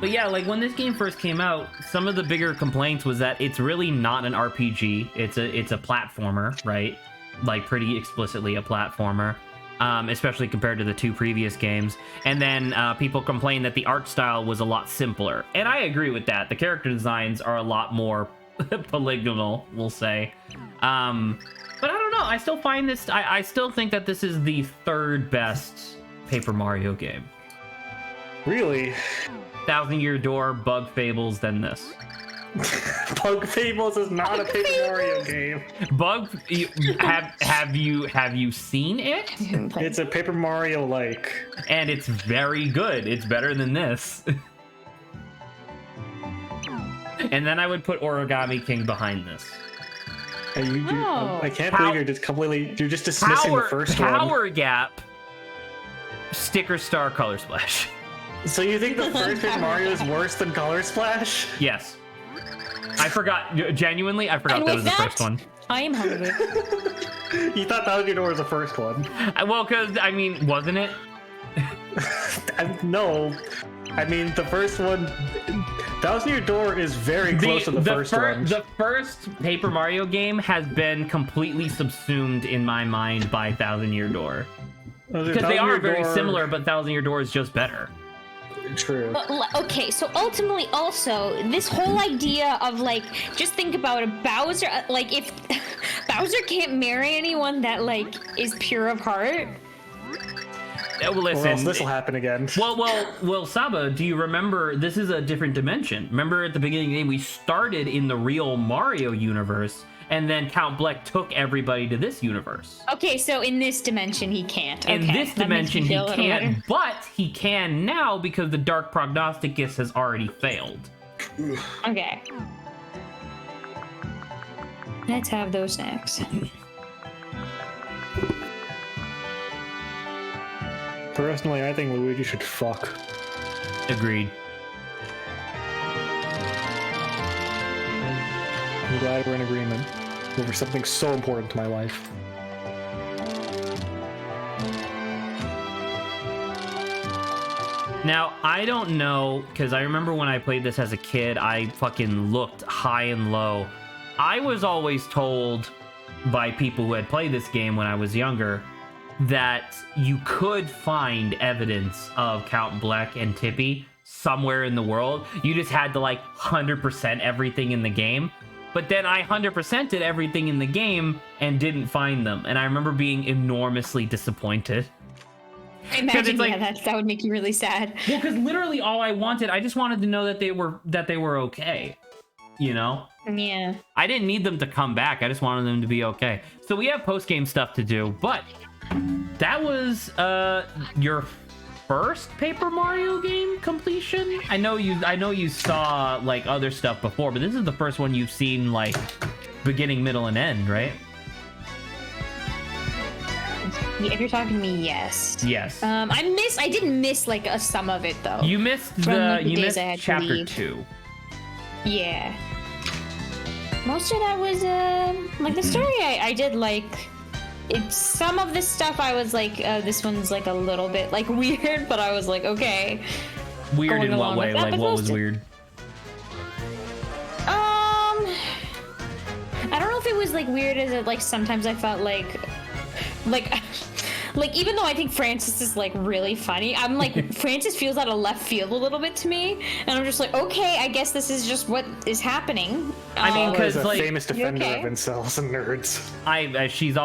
But yeah, like when this game first came out, some of the bigger complaints was that it's really not an RPG. It's a platformer, right? Like pretty explicitly a platformer, especially compared to the 2 previous games. And then people complained that the art style was a lot simpler, and I agree with that. The character designs are a lot more polygonal, we'll say. But I don't know. I still find this. I still think that this is the 3rd best Paper Mario game. Really? Thousand Year Door, Bug Fables, then this. Bug Fables is not a Paper Mario game. Have you seen it? It's a Paper Mario like. And it's very good. It's better than this. And then I would put Origami King behind this. I can't believe you're just dismissing the first one. Power Gap, Sticker Star, Color Splash. So you think the first Paper Mario is worse than Color Splash? Yes. I forgot. Genuinely, I forgot that was the first one. I am hungry. You thought Thousand Year Door was the first one? Well, because, I mean, wasn't it? No. I mean, the first one... Thousand Year Door is very close to the first one. The first Paper Mario game has been completely subsumed in my mind by Thousand Year Door. Because they are very similar, but Thousand Year Door is just better. True. Okay, so ultimately, also, this whole idea of like, just think about it, Bowser. Like, if Bowser can't marry anyone that like is pure of heart. Well, listen. Or else this will happen again. Well, Saba, do you remember? This is a different dimension. Remember at the beginning of the game, we started in the real Mario universe, and then Count Bleck took everybody to this universe. Okay, so in this dimension, he can't. Okay, in this dimension, he can't, better. but he can now because the Dark Prognosticus has already failed. Okay. Let's have those snacks. Personally, I think Luigi should fuck. Agreed. I'm glad we're in agreement over something so important to my life. Now, I don't know, because I remember when I played this as a kid, I fucking looked high and low. I was always told by people who had played this game when I was younger that you could find evidence of Count Bleck and Tippy somewhere in the world. You just had to, like, 100% everything in the game. But then I 100%ed everything in the game and didn't find them. And I remember being enormously disappointed. I imagine, like, yeah, that would make you really sad. Well, because literally all I wanted, I just wanted to know that they were okay. You know? Yeah. I didn't need them to come back. I just wanted them to be okay. So we have post-game stuff to do, but that was your first Paper Mario game completion. I know you saw like other stuff before, but this is the first one you've seen like beginning, middle, and end, right? Yeah, if you're talking to me, yes. Yes. I didn't miss like some of it though. You missed chapter 2. Yeah. Most of that was like the story I did like. It's some of this stuff I was like, this one's like a little bit like weird, but I was like, okay. Weird in what way? Like what was weird? I don't know if it was like weird as it like sometimes I felt like even though I think Francis is like really funny, I'm like Francis feels out of left field a little bit to me, and I'm just like, okay, I guess this is just what is happening. I mean, because a like famous defender of incels and nerds. She's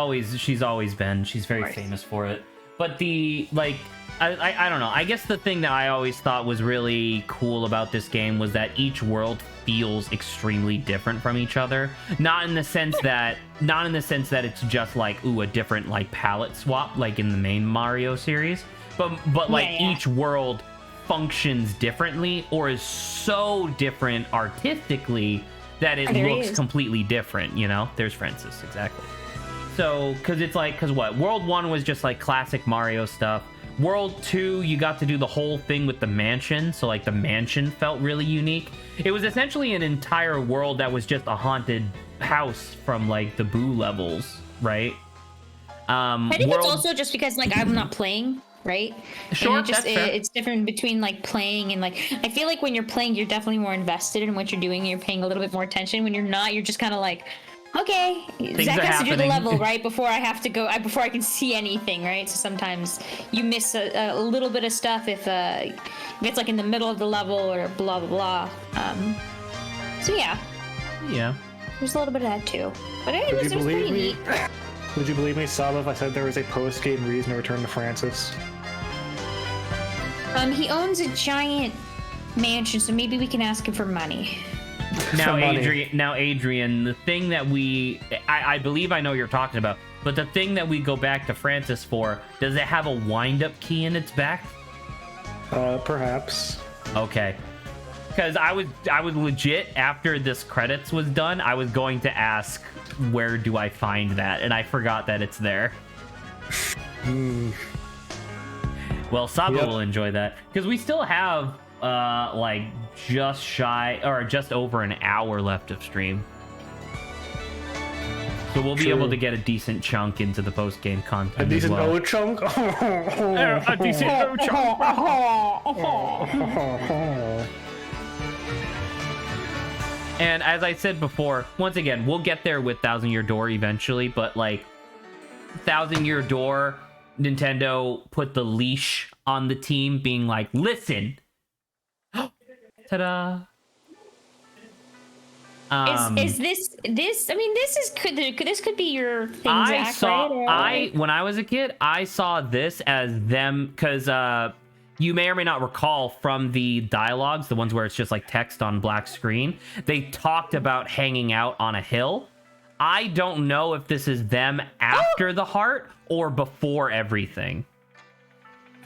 always been. She's very famous for it. But the like, I don't know. I guess the thing that I always thought was really cool about this game was that each world feels extremely different from each other. Not in the sense that it's just like a different like palette swap like in the main Mario series, but like each world functions differently or is so different artistically that it looks completely different. You know, there's Francis exactly. So because World 1 was just like classic Mario stuff. World 2, you got to do the whole thing with the mansion, so like the mansion felt really unique. It was essentially an entire world that was just a haunted house from like the Boo levels, right? I think it's also just because like I'm not playing, right? Sure, and that's fair. It's different between like playing and like I feel like when you're playing, you're definitely more invested in what you're doing. You're paying a little bit more attention. When you're not, you're just kind of like, okay, Zach has to do the level, right? Before I have to go, before I can see anything, right? So sometimes you miss a little bit of stuff if it's like in the middle of the level or blah, blah, blah. So yeah. Yeah. There's a little bit of that too. But it was pretty neat. Would you believe me, Saba, if I said there was a post-game reason to return to Francis? He owns a giant mansion, so maybe we can ask him for money. Now, Adrian, the thing that I believe I know what you're talking about, but the thing that we go back to Francis for, does it have a wind-up key in its back? Perhaps. Okay. Because I was legit, after this credits was done, I was going to ask, where do I find that? And I forgot that it's there. Well, Saba will enjoy that. Because we still have, like, just over an hour left of stream. So we'll be able to get a decent chunk into the post-game content. A decent as well. chunk? A decent chunk. And as I said before, once again, we'll get there with Thousand Year Door eventually, but like Thousand Year Door, Nintendo put the leash on the team, being like, listen. Ta-da. Is this? I mean, this could be your thing, Zach, right? When I was a kid, I saw this as them, because you may or may not recall from the dialogues, the ones where it's just like text on black screen, they talked about hanging out on a hill. I don't know if this is them after the heart or before everything.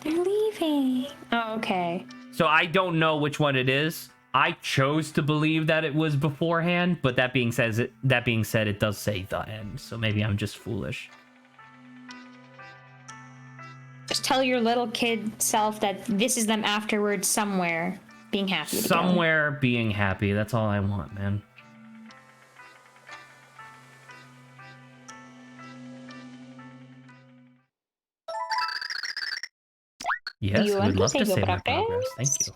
They're leaving. Oh, okay. So I don't know which one it is. I chose to believe that it was beforehand, but that being said, it does say the end, so maybe I'm just foolish. Just tell your little kid self that this is them afterwards, somewhere being happy. Somewhere being happy. That's all I want, man. Yes, I would love to save my progress. Thank you.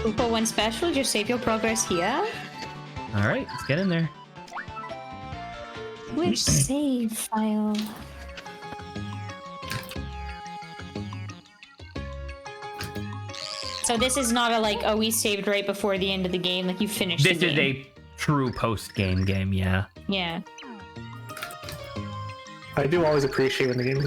Upo one special, just save your progress here. Alright, let's get in there. Which save file? So this is not a like, oh, we saved right before the end of the game, like you finished the game. This is a true post-game game, yeah. Yeah. I do always appreciate when the game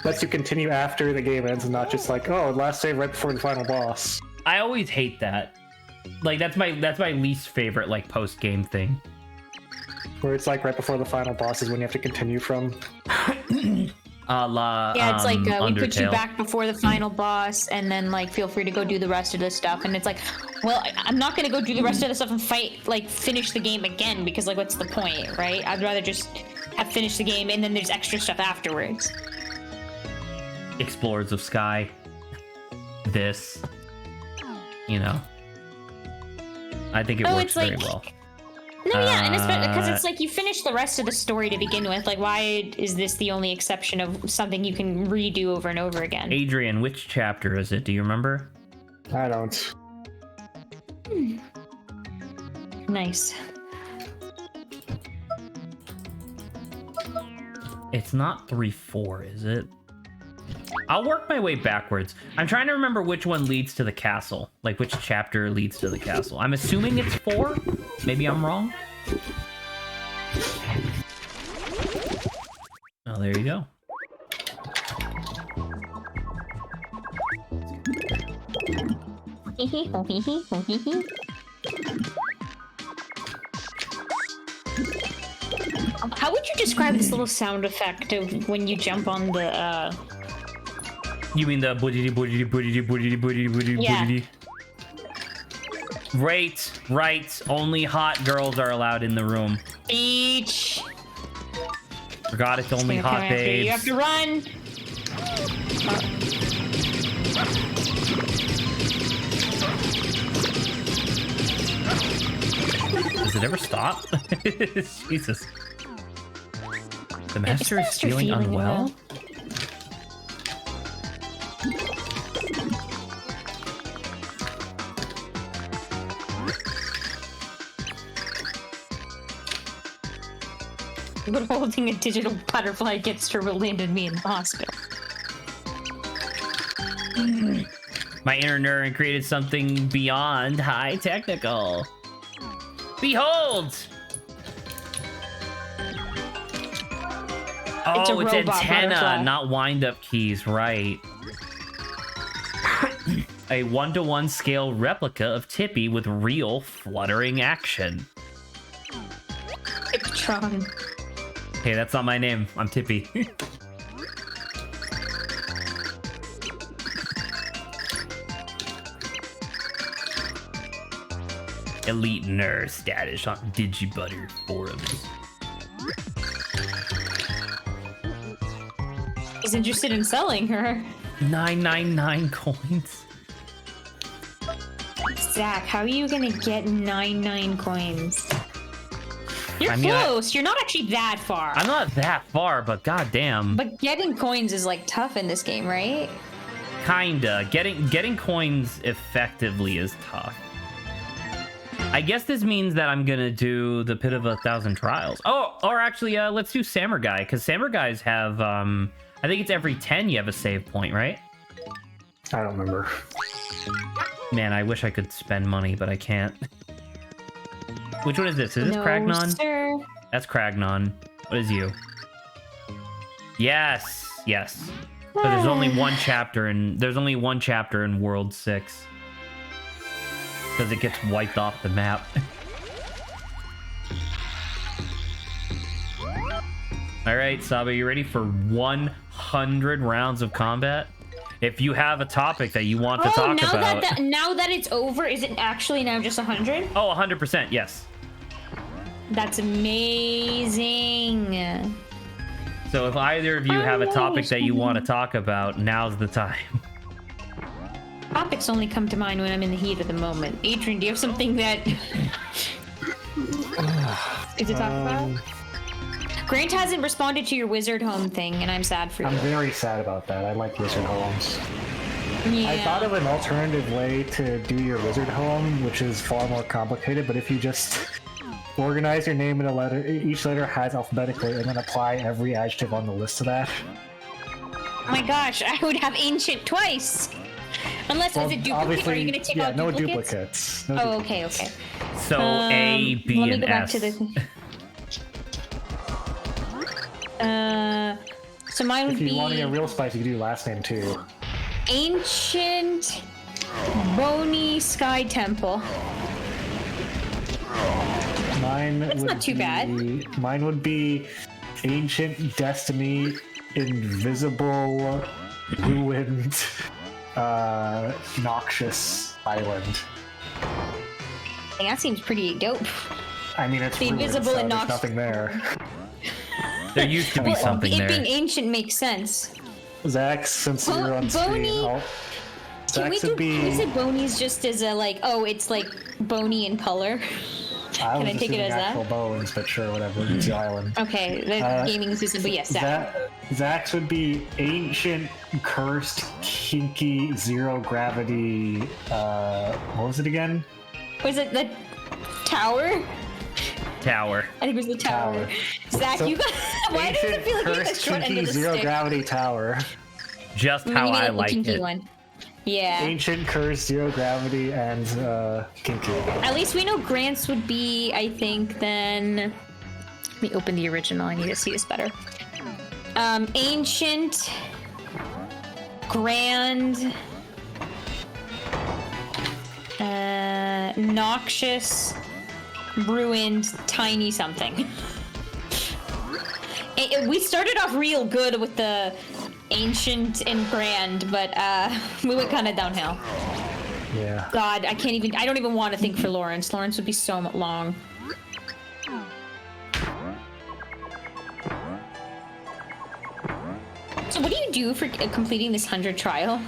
lets you continue after the game ends and not just like, oh, last save right before the final boss. I always hate that. Like, that's my least favorite, like, post-game thing. Where it's like right before the final boss is when you have to continue from. Yeah, it's like we put you Undertale. back before the final boss, and then like feel free to go do the rest of the stuff. And it's like, well, I'm not gonna go do the rest of the stuff and finish the game again because like, what's the point, right? I'd rather just have finished the game and then there's extra stuff afterwards. Explorers of Sky. This, you know, I think it works very well. No, yeah, and especially because it's like you finish the rest of the story to begin with. Like, why is this the only exception of something you can redo over and over again? Adrian, which chapter is it? Do you remember? I don't. Nice. It's not 3-4, is it? I'll work my way backwards. I'm trying to remember which one leads to the castle. Like, which chapter leads to the castle. I'm assuming it's 4. Maybe I'm wrong. Oh, there you go. How would you describe this little sound effect of when you jump on the, You mean the boodity boodity boodity boodity boodity boodity Yeah. boodity? Right. Only hot girls are allowed in the room. beach? Forgot it's only Gonna come hot after you. babes. You have to run. Does it ever stop? Jesus. The master is feeling unwell? But holding a digital butterfly gets her landed me in the hospital. My inner neuron created something beyond high technical. Behold! It's a Oh, it's robot antenna, butterfly. not wind-up keys, right. A 1-to-1 scale replica of Tippy with real fluttering action. Tiptron. Hey, that's not my name. I'm Tippy. Elite nerd status on Digibutter forums. He's interested in selling her. 999 coins. Zach, how are you gonna get 99 coins? You're I mean, close. You're not actually that far. I'm not that far, but goddamn. But getting coins is like tough in this game, right? Kinda. Getting coins effectively is tough. I guess this means that I'm gonna do the Pit of 1,000 Trials. Oh, or actually, let's do Samurai, because Samurais have, I think it's every 10 you have a save point, right? I don't remember. Man, I wish I could spend money, but I can't. Which one is this? Is this No, Kragnon? sir. That's Kragnon. What is you? Yes. But there's only one chapter in World 6. Because it gets wiped off the map. Alright, Saba, you ready for 100 rounds of combat? If you have a topic that you want to talk about... now that it's over, is it actually now just 100? Oh, 100%, yes. That's amazing. So if either of you have a topic that you want to talk about, now's the time. Topics only come to mind when I'm in the heat of the moment. Adrian, do you have something that is to talk about? Grant hasn't responded to your Wizard Home thing, and I'm sad for you. I'm very sad about that. I like Wizard Homes. Yeah. I thought of an alternative way to do your Wizard Home, which is far more complicated, but if you just organize your name in a letter, each letter has alphabetically, and then apply every adjective on the list to that. Oh my gosh, I would have ancient twice. Unless Well, as a duplicate, obviously, are you going to take out no duplicates? duplicates. No Oh, duplicates. okay. So A, B, let me and go back S. to the. So mine would If you be want to get real spicy, you can do last name too. Ancient Bony Sky Temple. Mine That's would not too bad. Mine would be Ancient Destiny invisible, ruined, noxious island. And that seems pretty dope. I mean, it's The ruined, invisible so and there's noxious. nothing there. There used to be something it there. being ancient makes sense. Zach, since Bo- you're on Boney- screen, Can we say bonies just as a like? Oh, it's like bony in color. I take it as that? actual bones, but sure, whatever. It's the island. Okay, the gaming system, but yes, Zach. Zach's would be ancient, cursed, kinky, zero gravity. What was it again? Was it the tower? Tower. I think it was the tower. Zach, So, you got. Why does it feel like you have the cursed, short end kinky, of the zero stick? gravity tower. Just You how mean I the like kinky it. one. Yeah. Ancient, cursed, zero gravity, and kinky. At least we know Grant's would be, I think, then. Let me open the original. I need to see this better. Ancient, grand, noxious, ruined, tiny something. We started off real good with the ancient and grand, but we went kind of downhill. Yeah. God, I don't even want to think for Lawrence. Lawrence would be so long. So what do you do for completing this 100 trial?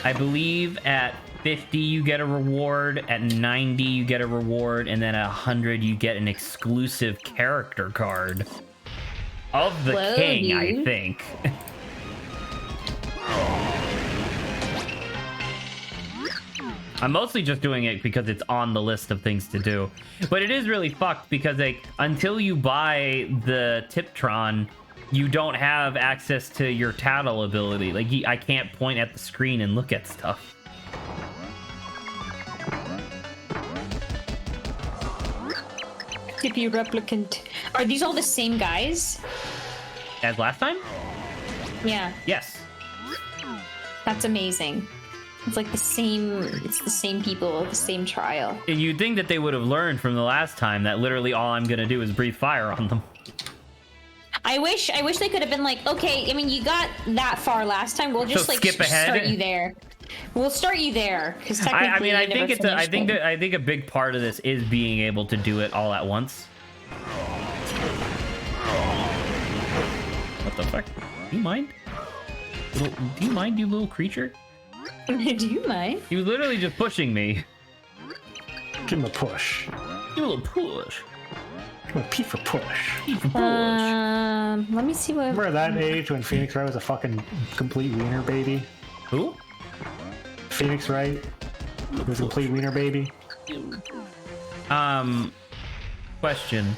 I believe at 50 you get a reward, at 90 you get a reward, and then at 100 you get an exclusive character card of the Whoa, king, I dude. think. I'm mostly just doing it because it's on the list of things to do. But it is really fucked because like until you buy the Tiptron, you don't have access to your tattle ability. Like I can't point at the screen and look at stuff. Tippy replicant. Are these all the same guys? As last time? Yeah, Yes. that's amazing. It's like it's the same people, the same trial. And you'd think that they would have learned from the last time that literally all I'm gonna do is breathe fire on them. I wish they could have been like, okay, I mean, you got that far last time. We'll just So like skip ahead? start you there. We'll start you there because I technically mean, I you never think it's I finished think it. that I think a big part of this is being able to do it all at once. What the fuck? Do you mind? Do you mind, you little creature? Do you mind? He was literally just pushing me. Give him a push. You little push. Give him a P for push. Let me see what. Remember that age when Phoenix Wright was a fucking complete wiener baby? Who? Phoenix Wright was a complete wiener baby? Question.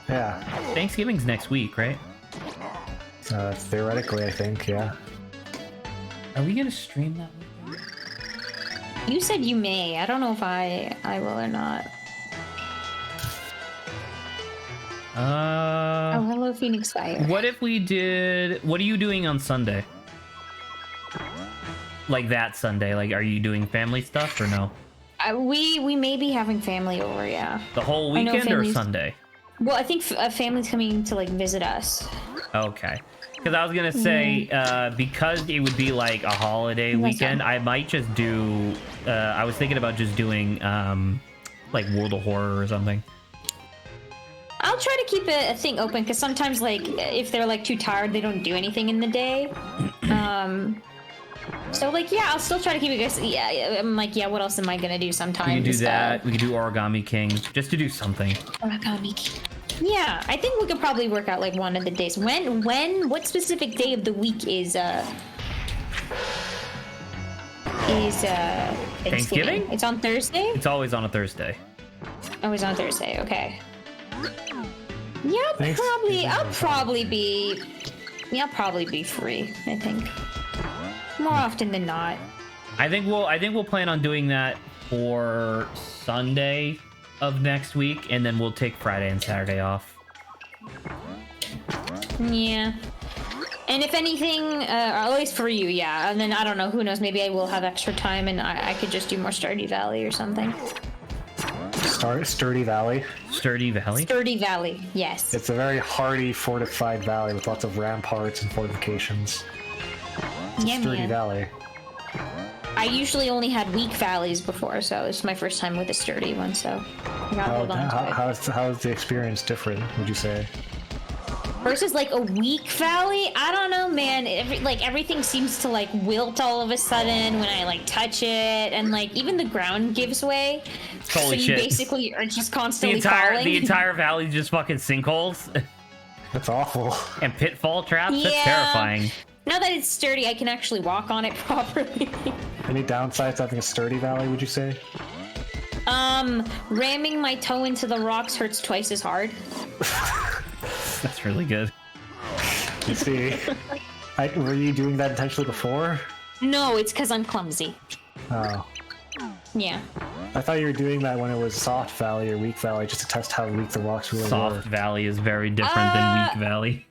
Yeah. Thanksgiving's next week, right? Theoretically, I think, yeah. Are we gonna stream that weekend? You said you may. I don't know if I will or not. Oh, hello, Phoenix Fire. What if we did... What are you doing on Sunday? Like that Sunday? Like, are you doing family stuff or no? We may be having family over, yeah. The whole I know weekend or families- Sunday? Well, I think a family's coming to like visit us. Okay. Because I was gonna say, because it would be like a holiday That's weekend, fine. I might just do... I was thinking about just doing, like World of Horror or something. I'll try to keep a thing open because sometimes, like, if they're like too tired, they don't do anything in the day. So like, yeah, I'll still try to keep it. Guys, yeah, I'm like, yeah. What else am I gonna do? Sometimes We can do that. We could do Origami King, just to do something. Origami. Yeah, I think we could probably work out like one of the days. What specific day of the week is Thanksgiving? It's on Thursday? It's always on a Thursday. Oh, it's on Thursday. Okay. Yeah, Thanksgiving I'll is probably be free. I think more often than not. I think we'll plan on doing that for Sunday of next week, and then we'll take Friday and Saturday off. Yeah. And if anything, or at least for you, yeah. And then I don't know. Who knows? Maybe I will have extra time, and I could just do more Stardew Valley or something. Sturdy Valley. Sturdy Valley? Sturdy Valley, yes. It's a very hardy, fortified valley with lots of ramparts and fortifications. Yeah, Sturdy man. Valley. I usually only had weak valleys before, so it's my first time with a sturdy one, so I gotta hold on to it. How's the experience different, would you say? Versus like a weak valley, I don't know, man. Everything seems to like wilt all of a sudden when I like touch it, and like even the ground gives way. Holy so shit. You basically are just constantly falling. The entire valley is just fucking sinkholes That's awful. and pitfall traps. Yeah. That's terrifying. Now that it's sturdy, I can actually walk on it properly. Any downsides to having a sturdy valley, would you say? Ramming my toe into the rocks hurts twice as hard. That's really good. You see, were you doing that intentionally before? No, it's because I'm clumsy. Oh. Yeah. I thought you were doing that when it was soft valley or weak valley, just to test how weak the rocks really Soft were. Valley is very different than Weak Valley.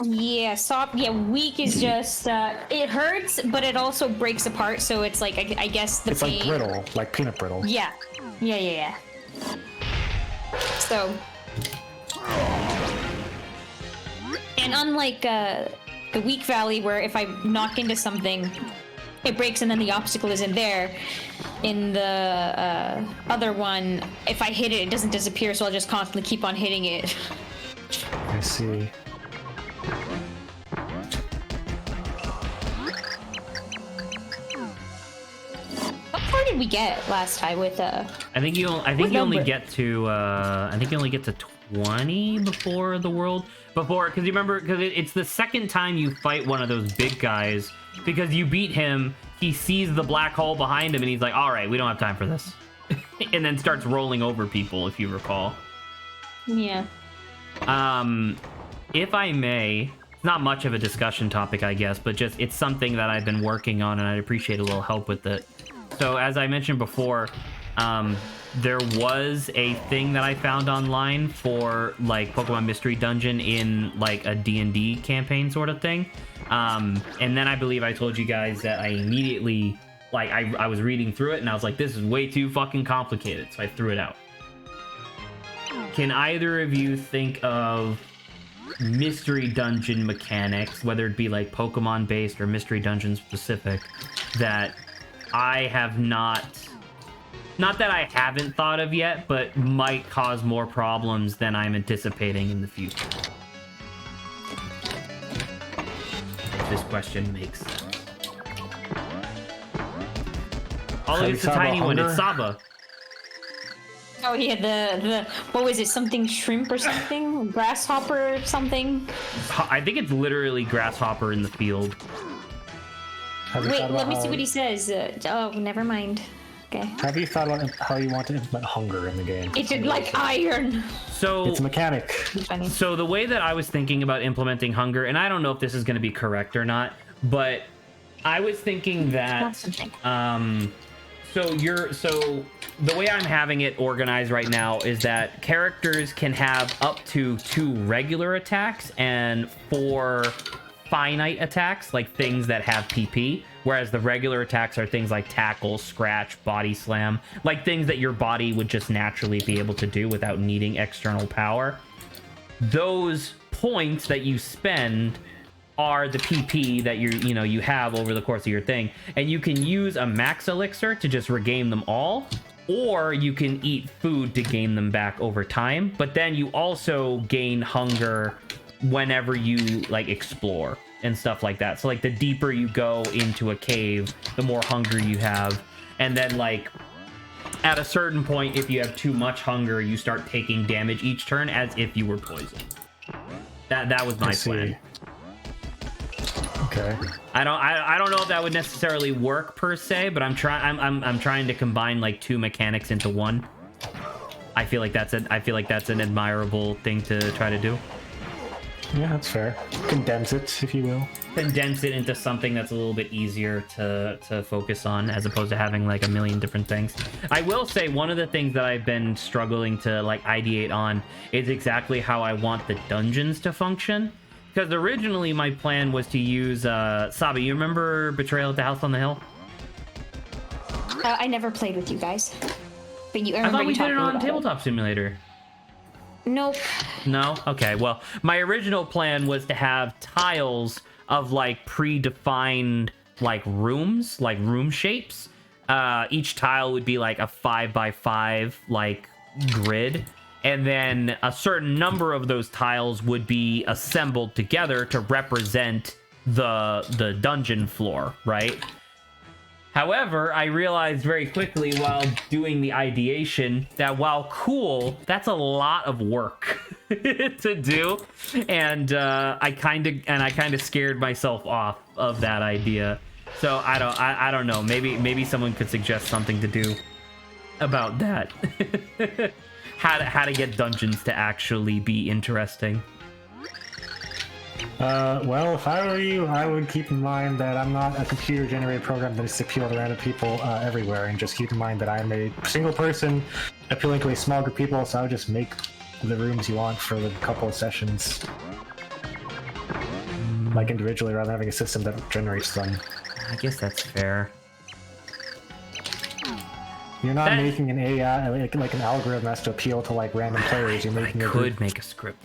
Yeah, soft. Yeah, weak is just it hurts, but it also breaks apart. So it's like I guess the It's pain. like brittle, like peanut brittle. Yeah. So. And unlike the weak valley, where if I knock into something, it breaks and then the obstacle isn't there. In the other one, if I hit it, it doesn't disappear, so I'll just constantly keep on hitting it. I see. How far did we get last time with I think you only get to 20 before the world because you remember because it's the second time you fight one of those big guys because you beat him, he sees the black hole behind him and he's like, all right, we don't have time for this. And then starts rolling over people, if you recall. Yeah. If I may, it's not much of a discussion topic, I guess, but just it's something that I've been working on and I'd appreciate a little help with it. So as I mentioned before, there was a thing that I found online for like Pokemon Mystery Dungeon in like a D&D campaign sort of thing. And then I believe I told you guys that I immediately, like I was reading through it and I was like, this is way too fucking complicated. So I threw it out. Can either of you think of Mystery Dungeon mechanics, whether it be like Pokemon based or Mystery Dungeon specific, that I have not that I haven't thought of yet, but might cause more problems than I'm anticipating in the future? If this question makes sense. Oh, Have it's you a thought tiny about one. It's hunger? Saba. Oh yeah, the what was it? Something shrimp or something? Grasshopper or something? I think it's literally Grasshopper in the field. Have you Wait, thought let about me how- see what he says. Oh, never mind. Okay. Have you thought about how you want to implement hunger in the game? It's like iron. So It's a mechanic. Funny. So the way that I was thinking about implementing hunger, and I don't know if this is going to be correct or not, but I was thinking that Something. so the way I'm having it organized right now is that characters can have up to 2 regular attacks and 4 finite attacks, like things that have PP, whereas the regular attacks are things like tackle, scratch, body slam, like things that your body would just naturally be able to do without needing external power. Those points that you spend are the PP that you have over the course of your thing, and you can use a max elixir to just regain them all, or you can eat food to gain them back over time. But then you also gain hunger whenever you like explore and stuff like that. So like the deeper you go into a cave, the more hunger you have, and then like at a certain point, if you have too much hunger, you start taking damage each turn as if you were poisoned. That was my plan. Okay. I don't know if that would necessarily work per se, but I'm trying to combine like 2 mechanics into one. I feel like that's an admirable thing to try to do. Yeah, that's fair. Condense it, if you will. Condense it into something that's a little bit easier to focus on, as opposed to having like a million different things. I will say one of the things that I've been struggling to like ideate on is exactly how I want the dungeons to function. Because originally my plan was to use Sabi, you remember Betrayal at the House on the Hill? I never played with you guys. But I I remember thought we you did it talking on about Tabletop Simulator. Nope. No? Okay, well, my original plan was to have tiles of, like, predefined, like, rooms, like, room shapes. Each tile would be, like, a 5x5, like, grid. And then a certain number of those tiles would be assembled together to represent the dungeon floor, right? However, I realized very quickly while doing the ideation that while cool, that's a lot of work to do, and I kind of scared myself off of that idea. So I don't know. Maybe someone could suggest something to do about that. how to get dungeons to actually be interesting. Well, if I were you, I would keep in mind that I'm not a computer-generated program that is to appeal to random people everywhere, and just keep in mind that I'm a single person appealing to a small group of people, so I would just make the rooms you want for the couple of sessions, like individually, rather than having a system that generates them. I guess that's fair. You're not making an AI, like an algorithm that's to appeal to like random players. You're making I could make a script.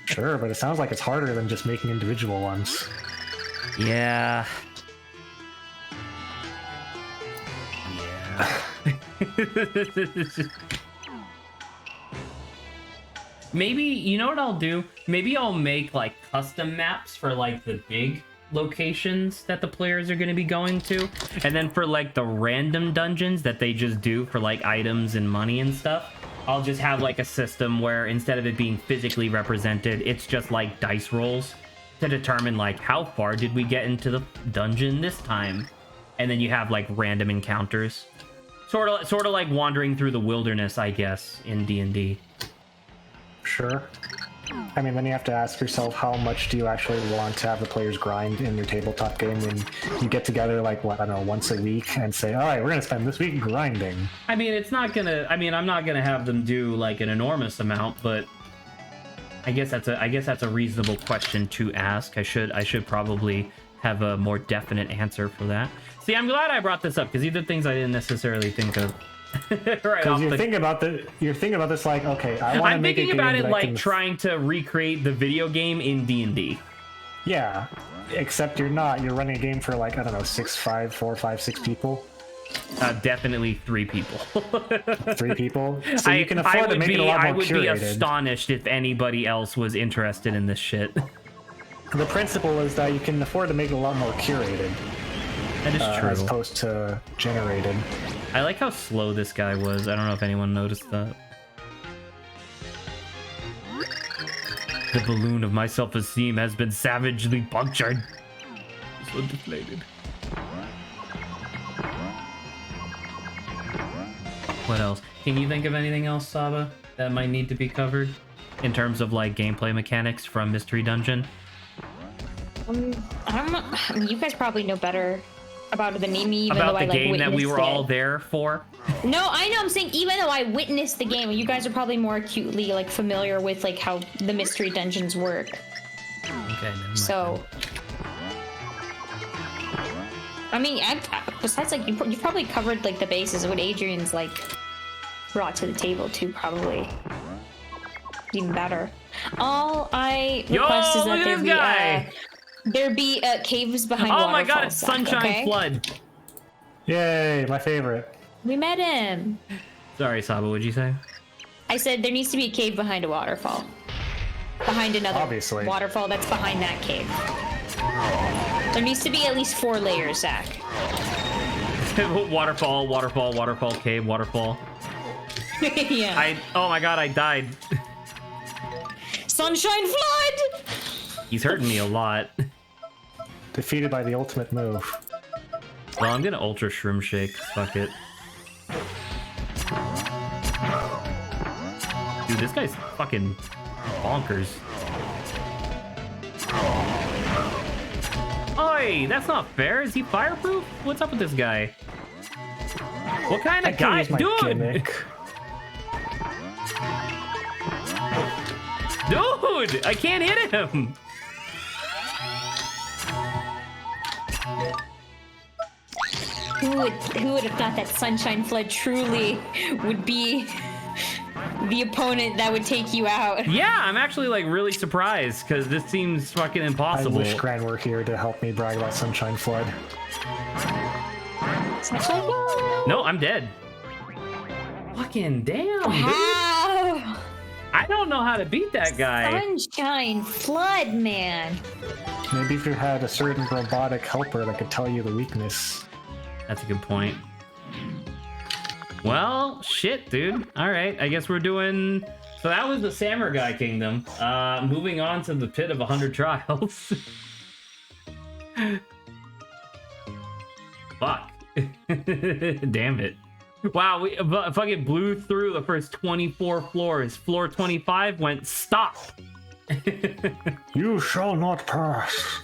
Sure, but it sounds like it's harder than just making individual ones. Yeah. Maybe, you know what I'll do? Maybe I'll make, like, custom maps for, like, the big locations that the players are going to be going to. And then for, like, the random dungeons that they just do for, like, items and money and stuff, I'll just have, like, a system where instead of it being physically represented, it's just, like, dice rolls to determine, like, how far did we get into the dungeon this time? And then you have, like, random encounters. Sort of like wandering through the wilderness, I guess, in D&D. Sure. I mean, then you have to ask yourself, how much do you actually want to have the players grind in your tabletop game when you get together, like, what, I don't know, once a week and say, all right, we're going to spend this week grinding. I mean, I'm not going to have them do, like, an enormous amount, but I guess that's a reasonable question to ask. I should probably have a more definite answer for that. See, I'm glad I brought this up, because these are things I didn't necessarily think of. Right, because you're thinking about this like, okay, I want to make a game. I'm thinking about it like trying to recreate the video game in D&D. Yeah, except you're not. You're running a game for, like, I don't know, 4, 5, 6 people. Definitely 3 people. 3 people. So you can afford to make it a lot more curated. I would be astonished if anybody else was interested in this shit. The principle is that you can afford to make it a lot more curated. That is true. As opposed to generated. I like how slow this guy was. I don't know if anyone noticed that. The balloon of my self-esteem has been savagely punctured. So deflated. What else? Can you think of anything else, Saba, that might need to be covered in terms of, like, gameplay mechanics from Mystery Dungeon? I don't know. I mean, you guys probably know better about it than me, even about though the I, like, game that we were it. all there for. No, I know. I'm saying even though I witnessed the game, you guys are probably more acutely, like, familiar with, like, how the mystery dungeons work. Okay. Never mind. So, I mean, besides, like, you've probably covered, like, the bases of what Adrian's, like, brought to the table too. Probably even better. All I request is that there be caves behind waterfalls. Oh my god, it's Sunshine okay? Flood. Yay, my favorite. We met him. Sorry, Saba, what'd you say? I said there needs to be a cave behind a waterfall. Behind another Obviously. waterfall that's behind that cave. There needs to be at least 4 layers, Zach. Waterfall, waterfall, waterfall, cave, waterfall. Yeah. Oh my god, I died. Sunshine Flood! He's hurting me a lot. Defeated by the ultimate move. Well, I'm gonna Ultra Shroom Shake. Fuck it. Dude, this guy's fucking bonkers. Oi, that's not fair. Is he fireproof? What's up with this guy? What kind of guy? Dude! Gimmick. Dude! I can't hit him! Who would have thought that Sunshine Flood truly would be the opponent that would take you out? Yeah, I'm actually like really surprised because this seems fucking impossible. I wish Gran were here to help me brag about Sunshine Flood. Sunshine Flood. No, I'm dead. Fucking damn, dude. Wow. I don't know how to beat that guy. Sunshine Flood, man. Maybe if you had a certain robotic helper that could tell you the weakness. That's a good point. Well, shit, dude. All right, I guess we're doing... So that was the Samurai Kingdom. Moving on to the Pit of 100 Trials. Fuck. Damn it. Wow, we fucking blew through the first 24 floors. Floor 25 went stop. You shall not pass.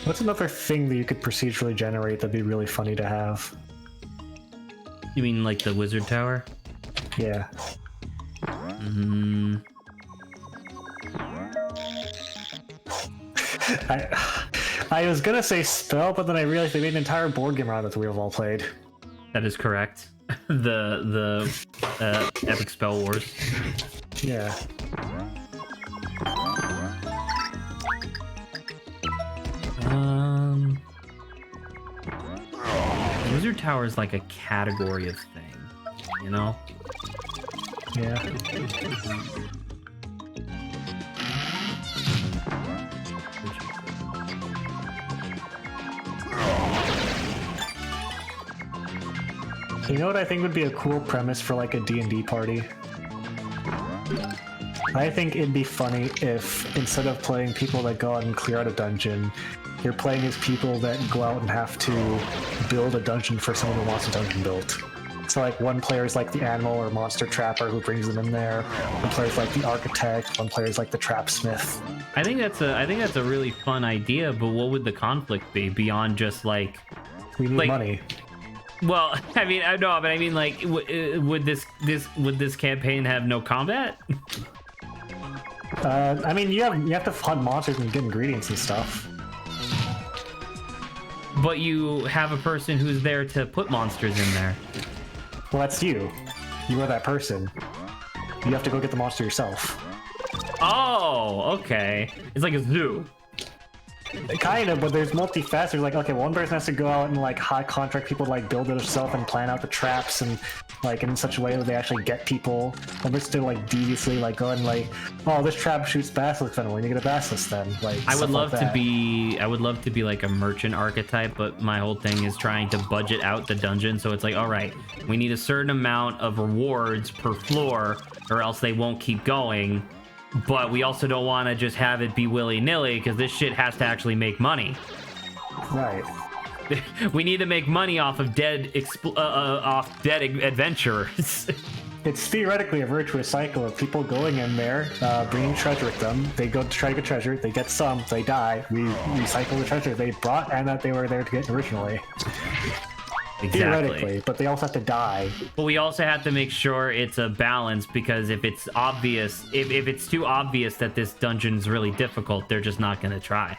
What's another thing that you could procedurally generate that'd be really funny to have? You mean like the wizard tower? Yeah. I was gonna say spell, but then I realized they made an entire board game around it that we've all played. That is correct. the Epic Spell Wars. Yeah. Wizard Tower is like a category of thing, you know? Yeah. You know what I think would be a cool premise for like a D&D party? I think it'd be funny if instead of playing people that go out and clear out a dungeon, you're playing as people that go out and have to build a dungeon for someone who wants a dungeon built. So like one player is like the animal or monster trapper who brings them in there. One player is like the architect. One player is like the trapsmith. I think that's a really fun idea, but what would the conflict be beyond just like We need money. Well, I mean, I know, but I mean, like, would this campaign have no combat? I mean, you have to hunt monsters and get ingredients and stuff. But you have a person who's there to put monsters in there. Well, that's you. You are that person. You have to go get the monster yourself. Oh, okay. It's like a zoo. Kind of, but there's multi-facets. Like, okay, one person has to go out and like high contract people to like build it herself and plan out the traps and like in such a way that they actually get people. One person to like deviously like go and like, oh, this trap shoots basilisks, then when you get a basilisk, then like. I would love like to be. I would love to be like a merchant archetype, but my whole thing is trying to budget out the dungeon. So it's like, all right, we need a certain amount of rewards per floor, or else they won't keep going. But we also don't want to just have it be willy-nilly because this shit has to actually make money. Right. We need to make money off of dead adventurers. It's theoretically a virtuous cycle of people going in there, bringing treasure with them. They go to try to get treasure, they get some, they die. We recycle the treasure they brought and that they were there to get originally. Exactly. Theoretically, but they also have to die. But we also have to make sure it's a balance, because if it's obvious, if it's too obvious that this dungeon's really difficult, they're just not going to try.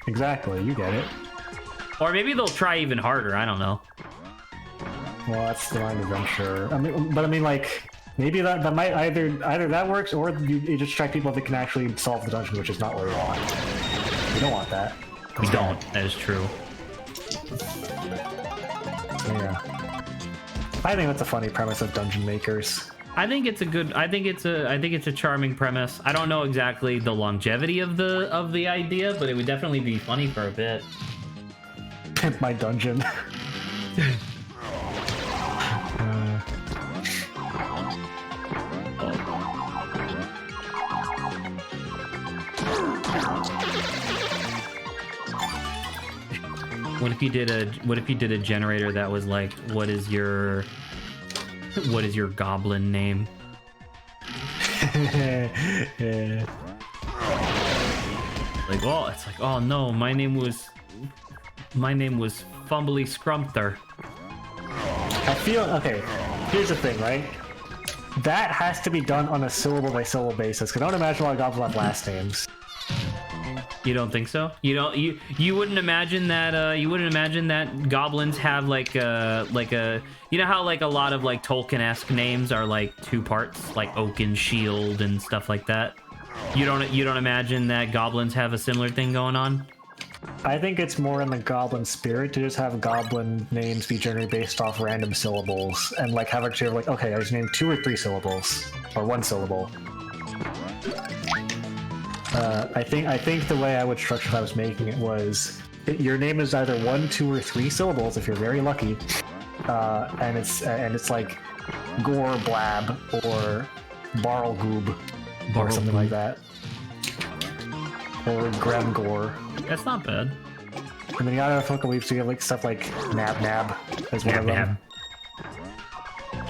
Exactly, you get it. Or maybe they'll try even harder, I don't know. Well, that's the line adventure. I mean, like, maybe that might either that works, or you just try people that can actually solve the dungeon, which is not what we want. We don't want that. We don't. That is true. Yeah. I think that's a funny premise of dungeon makers. I think it's a charming premise. I don't know exactly the longevity of the idea, but it would definitely be funny for a bit. Pimp my dungeon. What if you did a generator that was like, what is your What is your goblin name? Yeah. Like, oh, it's like, oh no, my name was Fumbly Scrumpter. I feel okay. Here's the thing, right? That has to be done on a syllable by syllable basis. Because I don't imagine a lot of goblins have last names. You don't think so? You wouldn't imagine that goblins have like a you know how like a lot of like Tolkien-esque names are like two parts, like oak and shield and stuff like that. You don't imagine that goblins have a similar thing going on? I think it's more in the goblin spirit to just have goblin names be generally based off random syllables and like have a like, okay, I just named 2 or 3 syllables or 1 syllable. I think the way I would structure if I was making it was your name is either 1, 2, or 3 syllables if you're very lucky, and it's like Gore Blab or Barlgoob or something like that, or Gremgore. That's not bad. And then you gotta fucking leave, so you have like stuff like Nab Nab as one of them.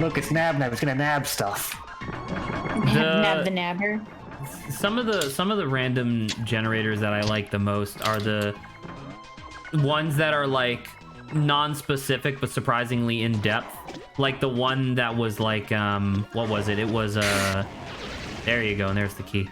Look, it's Nab Nab. It's gonna nab stuff. Nab the nabber. Some of the random generators that I like the most are the ones that are like non-specific but surprisingly in depth. Like the one that was like what was it? It was there you go, and there's the key.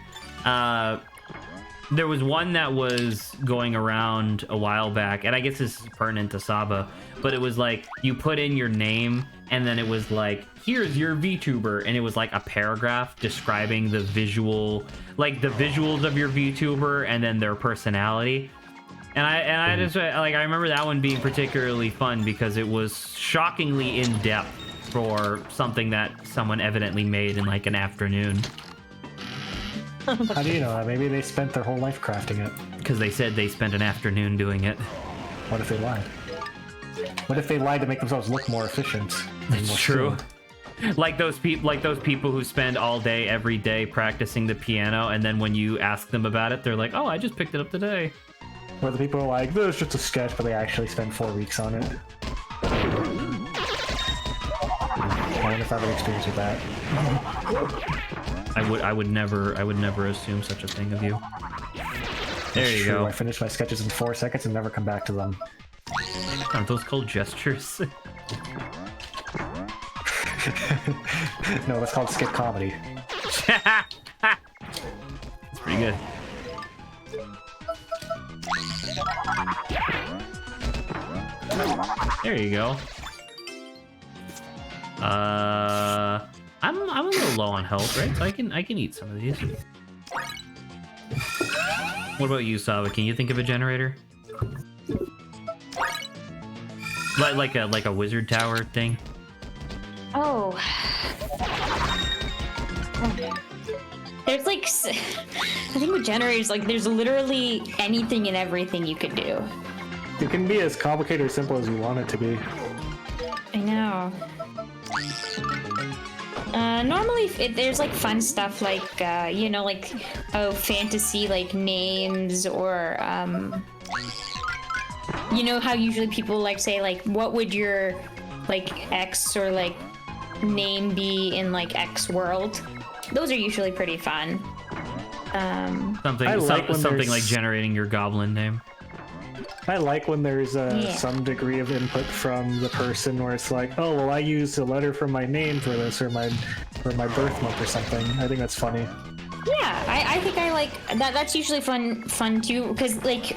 There was one that was going around a while back, and I guess this is pertinent to Saba, but it was like you put in your name and then it was like, here's your VTuber, and it was like a paragraph describing the visuals of your VTuber and then their personality. And I just like, I remember that one being particularly fun because it was shockingly in depth for something that someone evidently made in like an afternoon. How do you know that? Maybe they spent their whole life crafting it. Because they said they spent an afternoon doing it. What if they lied? What if they lied to make themselves look more efficient? That's true. Like those people who spend all day every day practicing the piano, and then when you ask them about it, they're like, "Oh, I just picked it up today." Or the people are like, "This is just a sketch," but they actually spend 4 weeks on it. I wonder if I have an experience with that. I would never assume such a thing of you. There you go. I finish my sketches in 4 seconds and never come back to them. Aren't those called gestures? No, that's called skit comedy. It's pretty good. There you go. I'm a little low on health, right? So I can eat some of these. What about you, Saba? Can you think of a generator? Like a wizard tower thing? Oh. There's like, I think with generators, like there's literally anything and everything you could do. It can be as complicated or simple as you want it to be. I know. Normally there's like fun stuff like, you know, like, fantasy like names or, you know how usually people like say like, what would your like X or like name be in like X world? Those are usually pretty fun. Something like generating your goblin name. I like when there's some degree of input from the person where it's like, oh, well, I used a letter from my name for this or my birth month or something. I think that's funny. Yeah, I think I like that. That's usually fun too, because like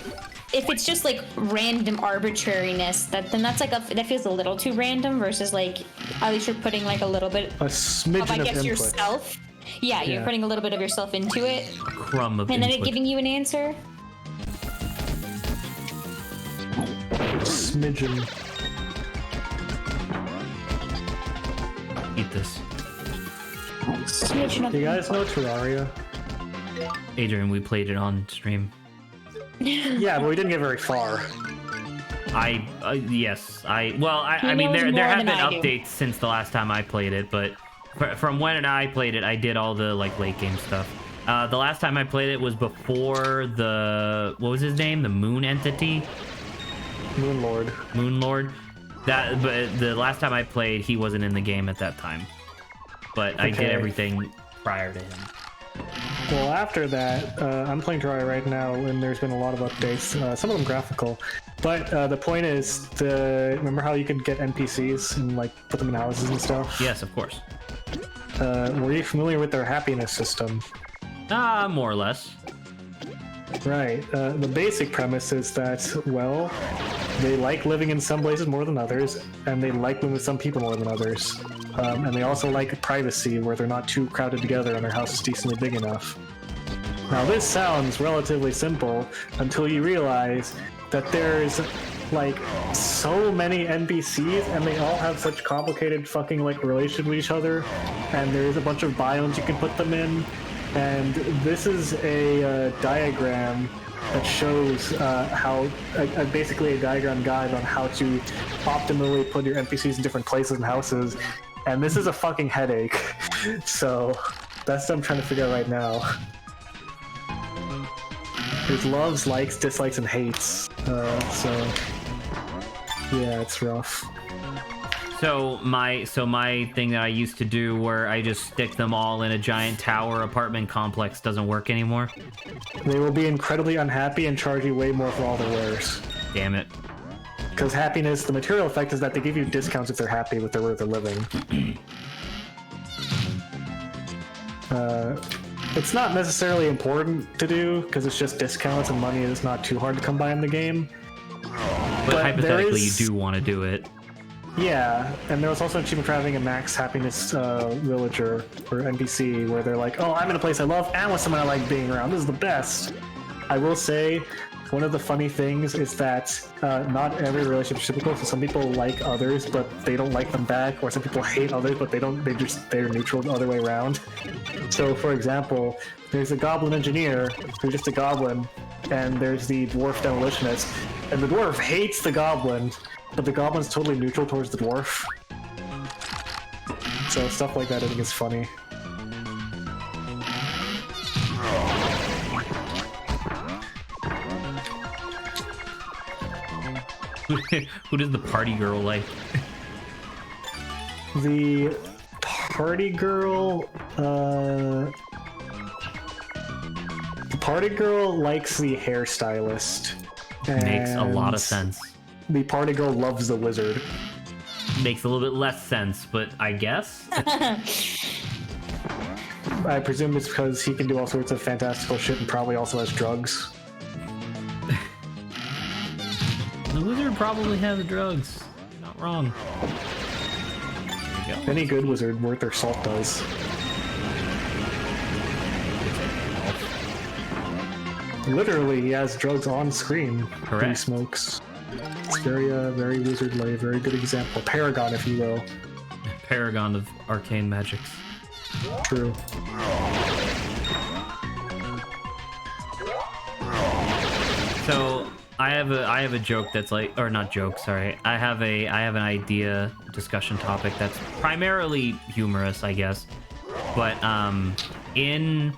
if it's just like random arbitrariness, then that's like that feels a little too random versus like at least you're putting like a little bit a smidgen of I guess input. Yourself. Yeah, you're putting a little bit of yourself into it. A crumb of and then input. it giving you an answer. Smidgen. Eat this. Smidgen of Do you guys know Terraria? Adrian, we played it on stream. Yeah, but we didn't get very far. Yes, I mean, knows there more have than been I do. updates since the last time I played it, but from when I played it, I did all the like late game stuff. The last time I played it was before what was his name? The Moon Entity? Moonlord. Moonlord. But the last time I played, he wasn't in the game at that time. But I did everything prior to him. Well, after that, I'm playing Terraria right now, and there's been a lot of updates. Some of them graphical, but the point is, remember how you could get NPCs and like put them in houses and stuff? Yes, of course. Were you familiar with their happiness system? More or less. Right. The basic premise is that, well, they like living in some places more than others, and they like living with some people more than others. And they also like privacy, where they're not too crowded together and their house is decently big enough. Now, this sounds relatively simple until you realize that there's, like, so many NPCs, and they all have such complicated fucking, like, relation with each other, and there's a bunch of biomes you can put them in. And this is a diagram that shows how, basically a diagram guide on how to optimally put your NPCs in different places and houses. And this is a fucking headache. So that's what I'm trying to figure out right now. There's loves, likes, dislikes, and hates. So yeah, it's rough. So my thing that I used to do where I just stick them all in a giant tower apartment complex doesn't work anymore. They will be incredibly unhappy and charge you way more for all their wares. Damn it. Because happiness, the material effect is that they give you discounts if they're happy with where they're living. It's not necessarily important to do because it's just discounts and money is not too hard to come by in the game. But hypothetically, you do want to do it. Yeah, and there was also an achievement for having a max happiness villager or NPC where they're like, oh, I'm in a place I love and with someone I like being around. This is the best. I will say, one of the funny things is that not every relationship is typical. So some people like others, but they don't like them back, or some people hate others, but they're neutral the other way around. So, for example, there's a goblin engineer who's just a goblin, and there's the dwarf demolitionist, and the dwarf hates the goblin, but the goblin's totally neutral towards the dwarf. So stuff like that I think is funny. Who does the party girl like? The party girl, the party girl likes the hairstylist. Makes a lot of sense. The party girl loves the wizard. Makes a little bit less sense, but I guess. I presume it's because he can do all sorts of fantastical shit and probably also has drugs. The wizard probably has drugs. You're not wrong. There you go. Any good wizard worth their salt does. Literally, he has drugs on screen. Correct. He smokes. It's very wizardly, a very good example. Paragon, if you will. Paragon of arcane magics. True. So I have a joke that's like, or not joke, sorry. I have an idea discussion topic that's primarily humorous, I guess. But in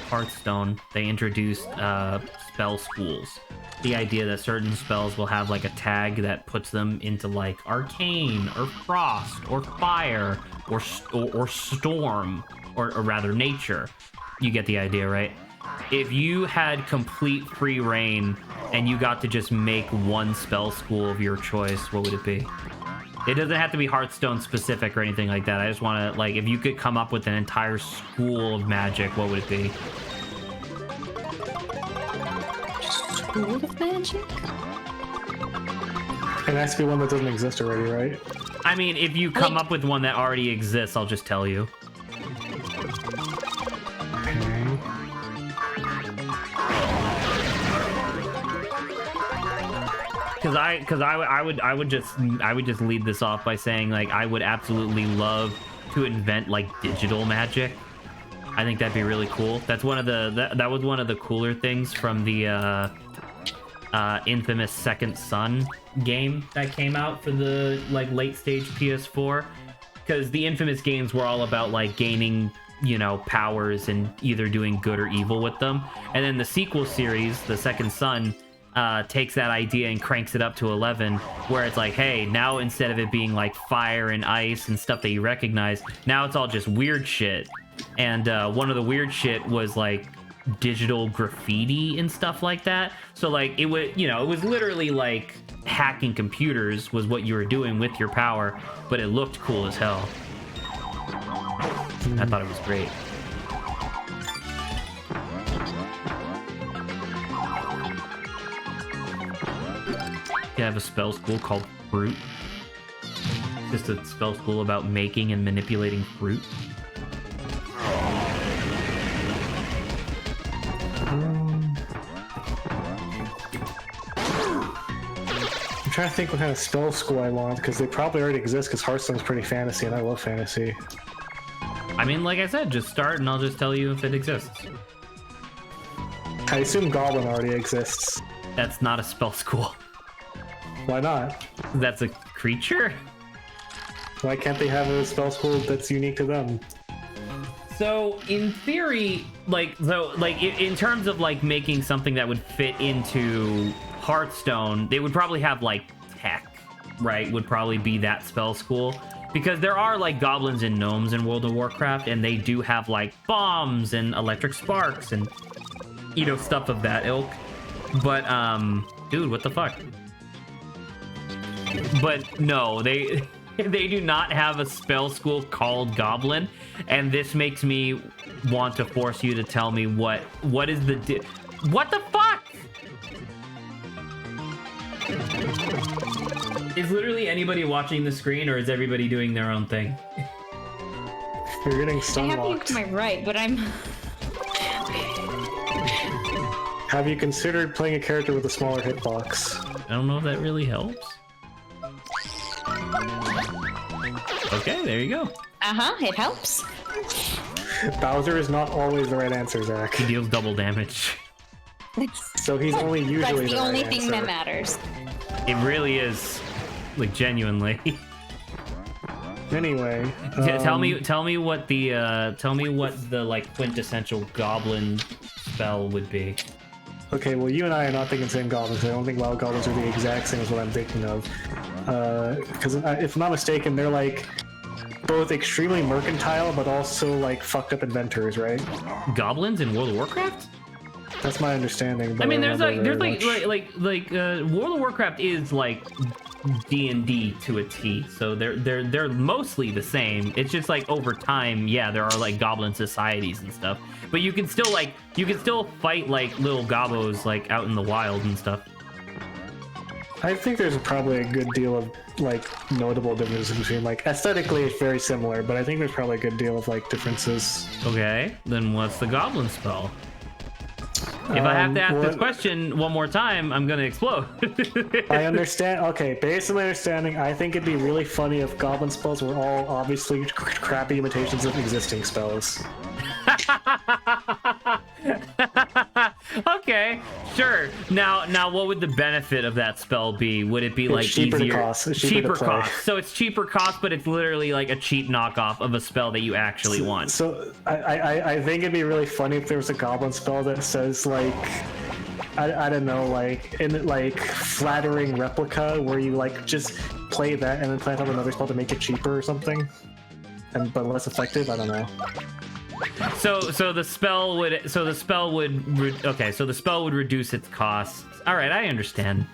Hearthstone, they introduced spell schools. The idea that certain spells will have like a tag that puts them into like arcane or frost or fire or storm or rather nature. You get the idea, right? If you had complete free reign and you got to just make one spell school of your choice, what would it be? It doesn't have to be Hearthstone specific or anything like that. I just want to, like, if you could come up with an entire school of magic, what would it be? School of magic? It has to be one that doesn't exist already, right? I mean, if you come up with one that already exists, I'll just tell you. Because I would just lead this off by saying, like, I would absolutely love to invent like digital magic. I think that'd be really cool. That's one of the that was one of the cooler things from the infamous Second Son game that came out for the like late stage PS4. Because the infamous games were all about like gaining, you know, powers and either doing good or evil with them. And then the sequel series, the Second Son, takes that idea and cranks it up to 11, where it's like, hey, now instead of it being like fire and ice and stuff that you recognize, now it's all just weird shit. And one of the weird shit was like digital graffiti and stuff like that. So like it would, it was literally like hacking computers was what you were doing with your power, but it looked cool as hell. I thought it was great. You have a spell school called Fruit. Just a spell school about making and manipulating fruit. I'm trying to think what kind of spell school I want, because they probably already exist, because Hearthstone's pretty fantasy, and I love fantasy. I mean, like I said, just start and I'll just tell you if it exists. I assume Goblin already exists. That's not a spell school. Why not? That's a creature? Why can't they have a spell school that's unique to them? So, in theory, in terms of like making something that would fit into Hearthstone, they would probably have like tech, right? Would probably be that spell school. Because there are like goblins and gnomes in World of Warcraft, and they do have like bombs and electric sparks and, stuff of that ilk. But, dude, what the fuck? But no, they do not have a spell school called Goblin, and this makes me want to force you to tell me what is the what the fuck? Is literally anybody watching the screen, or is everybody doing their own thing? You're getting I have you stunlocked. to my right, but I'm... Have you considered playing a character with a smaller hitbox? I don't know if that really helps. Okay, there you go. it helps. Bowser is not always the right answer, Zach. He deals double damage. So he's only usually That's the the right only thing answer. that matters. It really is, like, genuinely. Anyway, Tell me what the like quintessential goblin spell would be. Okay, well, you and I are not thinking same goblins. I don't think wild goblins are the exact same as what I'm thinking of. Because if I'm not mistaken, they're like both extremely mercantile, but also like fucked up inventors, right? Goblins in World of Warcraft? That's my understanding. But I mean, don't there's remember like very much. World of Warcraft is like D&D to a T, so they're mostly the same. It's just like over time, yeah, there are like goblin societies and stuff, but you can still fight like little gobbos like out in the wild and stuff. I think there's probably a good deal of like notable differences between like aesthetically it's very similar, but I think there's probably a good deal of like differences. Okay, then what's the goblin spell? If I have to ask this question one more time, I'm gonna explode. I understand. Okay, based on my understanding, I think it'd be really funny if goblin spells were all obviously crappy imitations of existing spells. Okay, sure. Now, what would the benefit of that spell be? Would it be like cheaper to easier? cost. It's cheaper to play. cost. So it's cheaper cost, but it's literally like a cheap knockoff of a spell that you actually want. So I think it'd be really funny if there was a goblin spell that says like I don't know, like in like flattering replica, where you like just play that and then plant on another spell to make it cheaper or something, but less effective. I don't know. So the spell would reduce its costs. All right, I understand.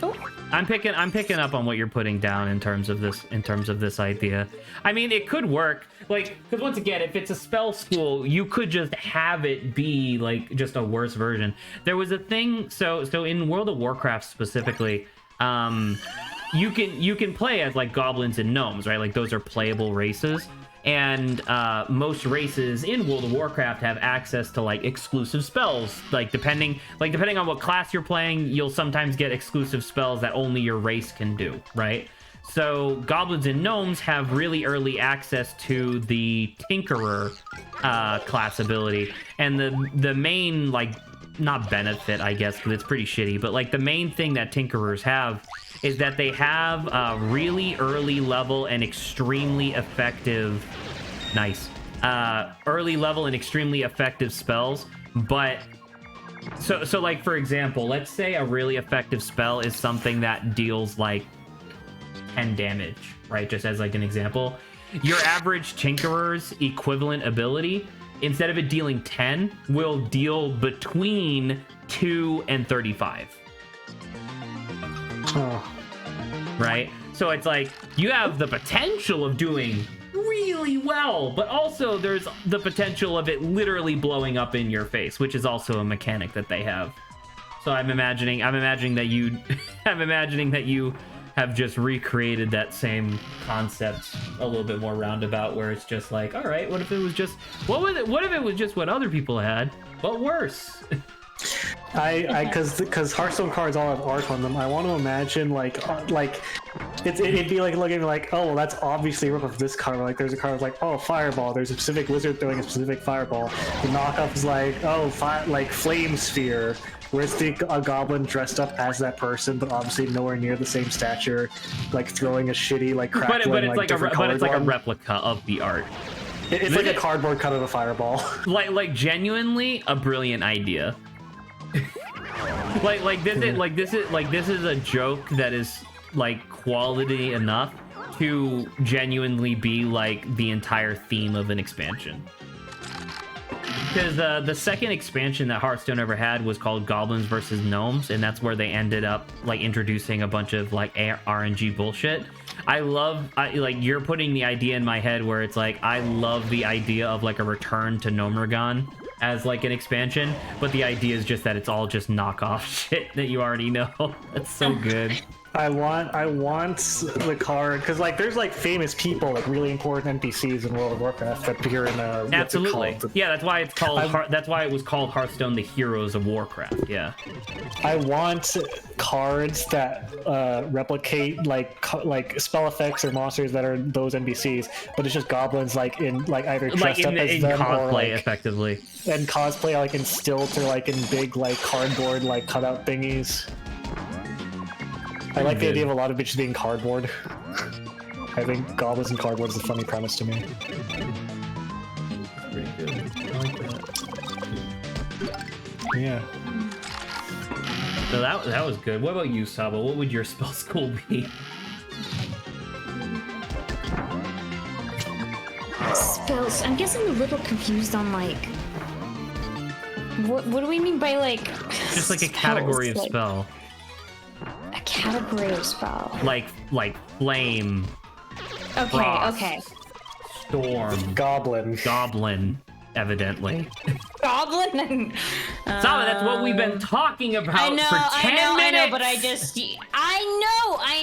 Oh. I'm picking up on what you're putting down in terms of this idea. I mean, it could work, like, because once again, if it's a spell school, you could just have it be like just a worse version. There was a thing, so in World of Warcraft specifically, you can play as like goblins and gnomes, right? Like those are playable races. And most races in World of Warcraft have access to like exclusive spells. Like depending on what class you're playing, you'll sometimes get exclusive spells that only your race can do, right? So goblins and gnomes have really early access to the Tinkerer class ability, and the main like not benefit, I guess, because it's pretty shitty, but like the main thing that Tinkerers have is that they have really early level and extremely effective, early level and extremely effective spells, but So like for example, let's say a really effective spell is something that deals like 10 damage, right? Just as like an example. Your average Tinkerer's equivalent ability, instead of it dealing 10, will deal between 2 and 35. Oh. Right? So it's like you have the potential of doing really well, but also there's the potential of it literally blowing up in your face, which is also a mechanic that they have. So I'm imagining that you I'm imagining that you have just recreated that same concept a little bit more roundabout, where it's just like, all right, what if it was just what if it was just what other people had, but worse? Because Hearthstone cards all have art on them. I want to imagine like it'd be like looking like, oh well, that's obviously a rip of this card. Like there's a card like, oh, fireball. There's a specific wizard throwing a specific fireball. The knockup is like, oh, like flame sphere, where it's a goblin dressed up as that person, but obviously nowhere near the same stature, like throwing a shitty like crackling, but it's like a one. replica of the art. It's like a cardboard cut of a fireball. Like genuinely a brilliant idea. This is a joke that is like quality enough to genuinely be like the entire theme of an expansion. Because the second expansion that Hearthstone ever had was called Goblins versus Gnomes, and that's where they ended up like introducing a bunch of like RNG bullshit. Like you're putting the idea in my head where it's like I love the idea of like a return to Gnomeregan as like an expansion, but the idea is just that it's all just knockoff shit that you already know. That's so good. I want the card because like there's like famous people, like really important NPCs in World of Warcraft that appear in absolutely. Yeah, that's why it's called. That's why it was called Hearthstone: The Heroes of Warcraft. Yeah. I want cards that replicate like spell effects or monsters that are those NPCs, but it's just goblins like in like either dressed up as them cosplay, or like, effectively. And cosplay like in stilts or like in big like cardboard like cutout thingies. I like the idea of a lot of bitches being cardboard. I think goblins and cardboard is a funny premise to me. Pretty good. I like that. Yeah. So that was good. What about you, Saba? What would your spell school be? Spells. I'm guessing a little confused on like. What do we mean by like? Just like a category of spell. A category of spell. Like flame. Okay. Frost, okay. Storm. Goblin. Evidently. Goblin. Saba, that's what we've been talking about for 10 minutes. I know, but I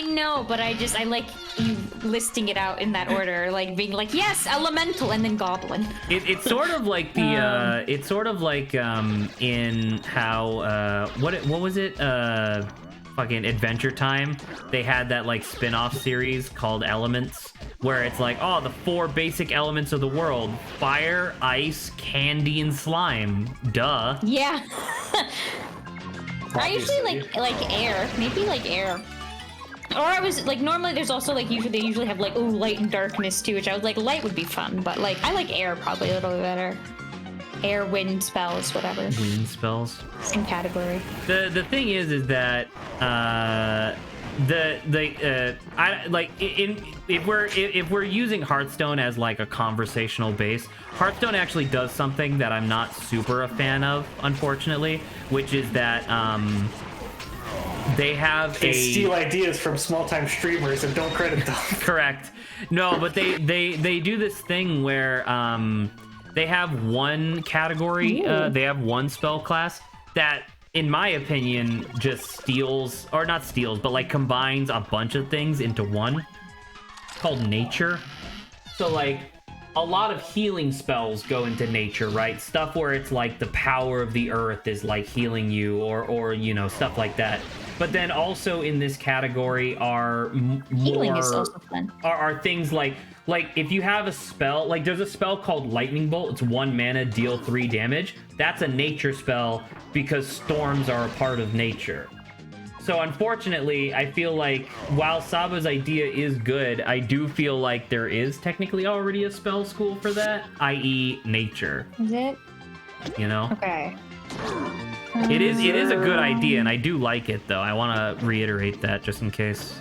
know, but I like you listing it out in that order, like being like, yes, elemental, and then goblin. It's sort of like the it's sort of like in how what was it fucking Adventure Time, they had that like spin-off series called Elements, where it's like, oh, the 4 basic elements of the world: fire, ice, candy, and slime. Duh. Yeah. I usually like air, maybe like air. Or I was like, normally there's also like they usually have like, oh, light and darkness too, which I was like, light would be fun, but like I like air probably a little bit better. Air, wind spells, whatever. Wind spells. Same category. The thing is that if we're using Hearthstone as like a conversational base, Hearthstone actually does something that I'm not super a fan of, unfortunately, which is that they steal ideas from small-time streamers and don't credit them. Correct. No, but they do this thing where they have one category, they have one spell class that, in my opinion, just steals, or not steals, but like combines a bunch of things into one. It's called Nature. So like a lot of healing spells go into Nature, right? Stuff where it's like the power of the earth is like healing you, or you know, stuff like that. But then also in this category are healing is also fun. Are things like if you have a spell, like there's a spell called Lightning Bolt. It's 1 mana, deal 3 damage. That's a nature spell because storms are a part of nature. So unfortunately, I feel like while Saba's idea is good, I do feel like there is technically already a spell school for that, i.e. nature. Is it? You know? Okay. It is a good idea, and I do like it though. I want to reiterate that just in case.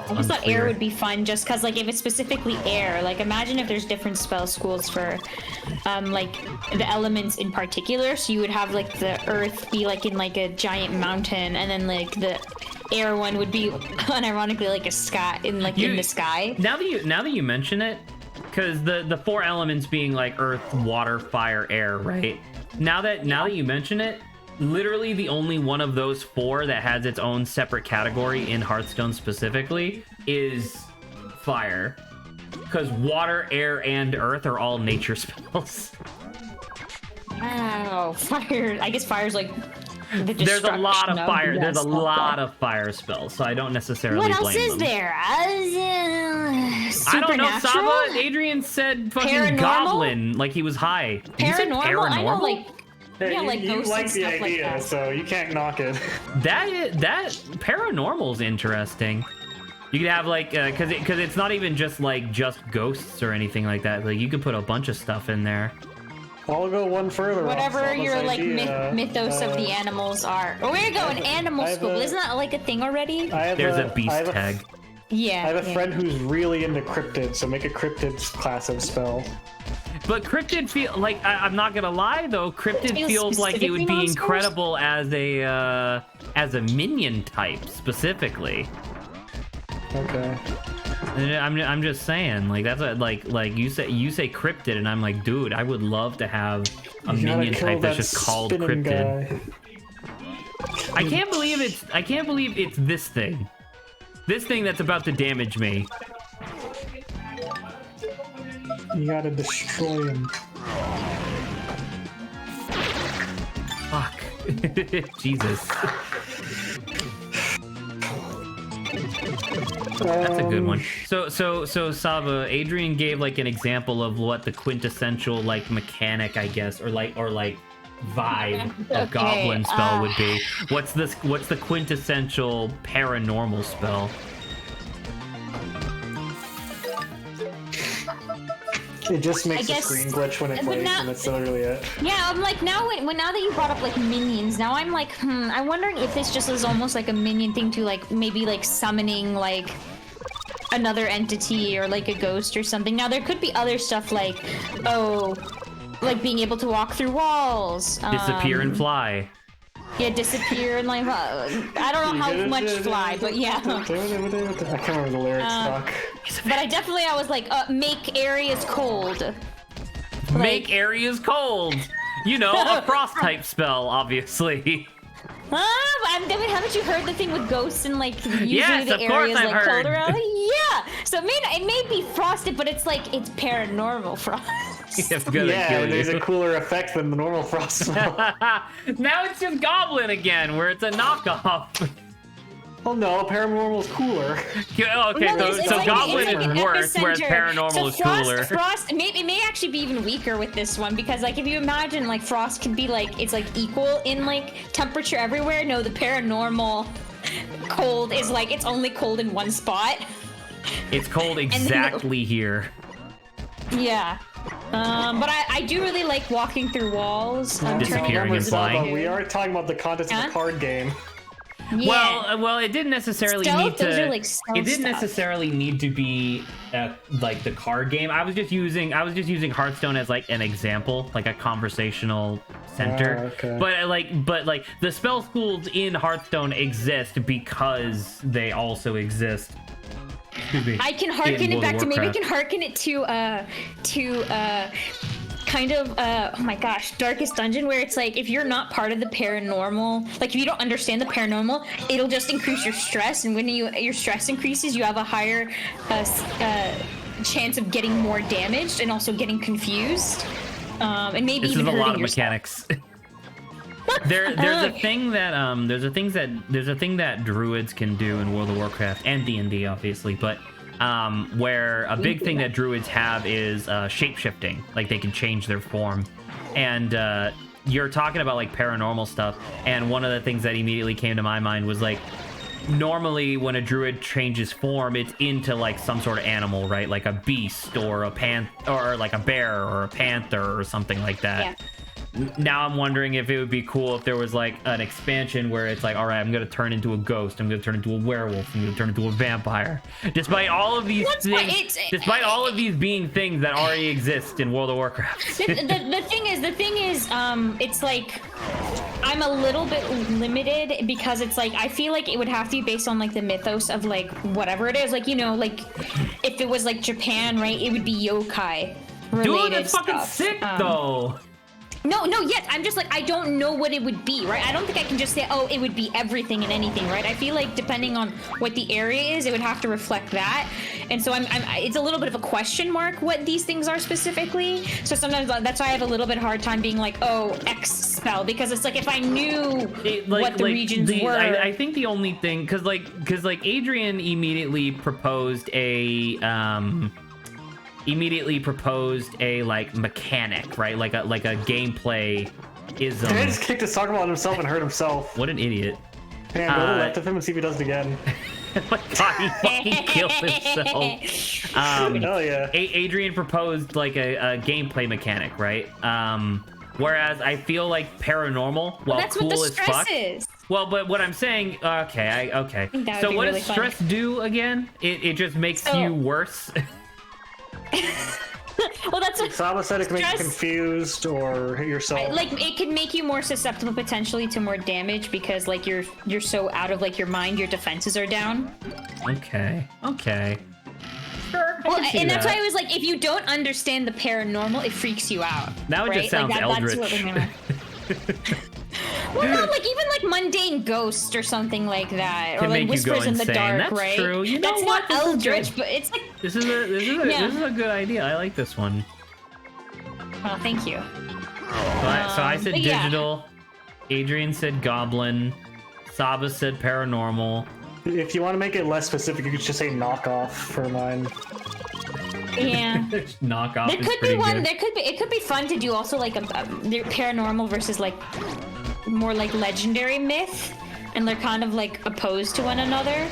I just thought air would be fun, just because, like, if it's specifically air, like, imagine if there's different spell schools for, like, the elements in particular. So you would have, like, the earth be, like, in, like, a giant mountain, and then, like, the air one would be, unironically, like, a sky, in the sky. Now that you mention it, because the 4 elements being, like, earth, water, fire, air, right? Now that you mention it, literally the only one of those 4 that has its own separate category in Hearthstone specifically is fire, because water, air, and earth are all nature spells. Oh, fire! I guess fire's like the there's a lot of fire. Yes, There's a lot of fire spells, so I don't necessarily what blame else is them. there? I don't know, Saba. Adrian said fucking Paranormal? goblin, like he was high. Did you say Paranormal? I know, like. Hey, Yeah, like you ghosts like and the stuff like idea, that. so you can't knock it. That paranormal's interesting. You could have like because it's not even just ghosts or anything like that. Like you could put a bunch of stuff in there. I'll go one further. Whatever your like idea. mythos of the animals are. Oh, we're going animal school. Isn't that like a thing already? There's a beast tag. Yeah. I have a friend who's really into cryptid, so make a cryptid class of spell. But cryptid I'm not gonna lie though, cryptid feels like it would be monsters? incredible as a minion type specifically. Okay. I'm just saying, like that's what, like you say cryptid, and I'm like, dude, I would love to have a minion type that's just called cryptid. Guy. I can't believe it's this thing. This thing that's about to damage me. You gotta destroy him. Fuck. Jesus. That's a good one. So Saba, Adrian gave like an example of what the quintessential like mechanic, I guess, or like vibe of goblin spell would be. What's the quintessential paranormal spell? It just makes a screen glitch when it plays, and that's literally it. Yeah, I'm like, now that you brought up like minions, now I'm like, I'm wondering if this just is almost like a minion thing to like maybe like summoning like another entity or like a ghost or something. Now there could be other stuff like, like being able to walk through walls, Disappear and fly. Yeah, disappear and like I don't know how much fly, but yeah. I can't remember the lyrics. Fuck. But I was like, make areas cold. Make areas cold. You know, a frost type spell, obviously. Haven't you heard the thing with ghosts and like usually yes, the of course areas I've like heard. cold around? Yeah. So it may be frosted, but it's like it's paranormal frost. Yeah, there's a cooler effect than the normal frost spell. Now it's just goblin again, where it's a knockoff. Oh no, paranormal is cooler. Okay, No, so like, goblin it's like is worse, whereas epicenter. paranormal is cooler. Frost it may actually be even weaker with this one, because like if you imagine like frost can be like it's like equal in like temperature everywhere. No, the paranormal cold is like it's only cold in one spot. It's cold exactly here. Yeah. But I do really like walking through walls. Disappearing and flying. We are talking about the contents of the card game. Yeah. Well, it didn't necessarily Stealth? need to. Those are, like, stealth it didn't stuff. necessarily need to be like the card game. I was just using Hearthstone as like an example, like a conversational center. Okay. But like the spell schools in Hearthstone exist because they also exist. Excuse me. I can harken it back to maybe I Warcraft. can harken it to kind of oh my gosh, Darkest Dungeon, where it's like if you're not part of the paranormal, like if you don't understand the paranormal, it'll just increase your stress, and when your stress increases, you have a higher chance of getting more damaged and also getting confused, and maybe This even is a lot hurting of yourself. mechanics. There's a thing that druids can do in World of Warcraft and D&D obviously, but where a big thing that druids have is shape-shifting. Like they can change their form, and you're talking about like paranormal stuff, and one of the things that immediately came to my mind was like, normally when a druid changes form, it's into like some sort of animal, right? Like a beast or a or like a bear or a panther or something like that. Yeah. now I'm wondering if it would be cool if there was like an expansion where it's like, all right, I'm gonna turn into a ghost, I'm gonna turn into a werewolf, I'm gonna turn into a vampire. Despite all of these things, despite all of these being things that already exist in World of Warcraft. The thing is, it's like I'm a little bit limited because it's like I feel like it would have to be based on like the mythos of like whatever it is. Like, you know, like if it was like Japan, right? It would be yokai related. Dude, that's fucking sick though. No, yet I'm just like I don't know what it would be, right? I don't think I can just say, oh, it would be everything and anything, right? I feel like depending on what the area is, it would have to reflect that, and so it's a little bit of a question mark what these things are specifically. So sometimes that's why I have a little bit hard time being like, oh, X spell, because it's like if I knew what the regions were. I think the only thing, because Adrian immediately proposed a like mechanic, right? Like a gameplay ism. He just kicked his soccer ball on himself and hurt himself. What an idiot. Man, go to the left of him and see if he does it again. Oh my god, he fucking killed himself. Hell yeah. Adrian proposed like a gameplay mechanic, right? Whereas I feel like paranormal, while that's cool what the as stress fuck. is. Well, but what I'm saying, okay. So what really does stress do again? It just makes you worse. Well, that's what Saba said it can make you confused or hit yourself. like it could make you more susceptible potentially to more damage because like you're so out of like your mind, your defenses are down. Okay. Sure. Well, and that's why I was like, if you don't understand the paranormal, it freaks you out. Now it right? just sounds like eldritch. That's what we're gonna... Well, no, like even like mundane ghost or something like that, or like whispers in the dark, that's right? True. You know that's what? not eldritch, but it's like this is a good idea. I like this one. Well, thank you. So I said digital. Yeah. Adrian said goblin. Saba said paranormal. If you want to make it less specific, you could just say knockoff for mine. Yeah. Knockoff. There could be one. There could be. It could be fun to do also like a paranormal versus like more like legendary myth, and they're kind of like opposed to one another.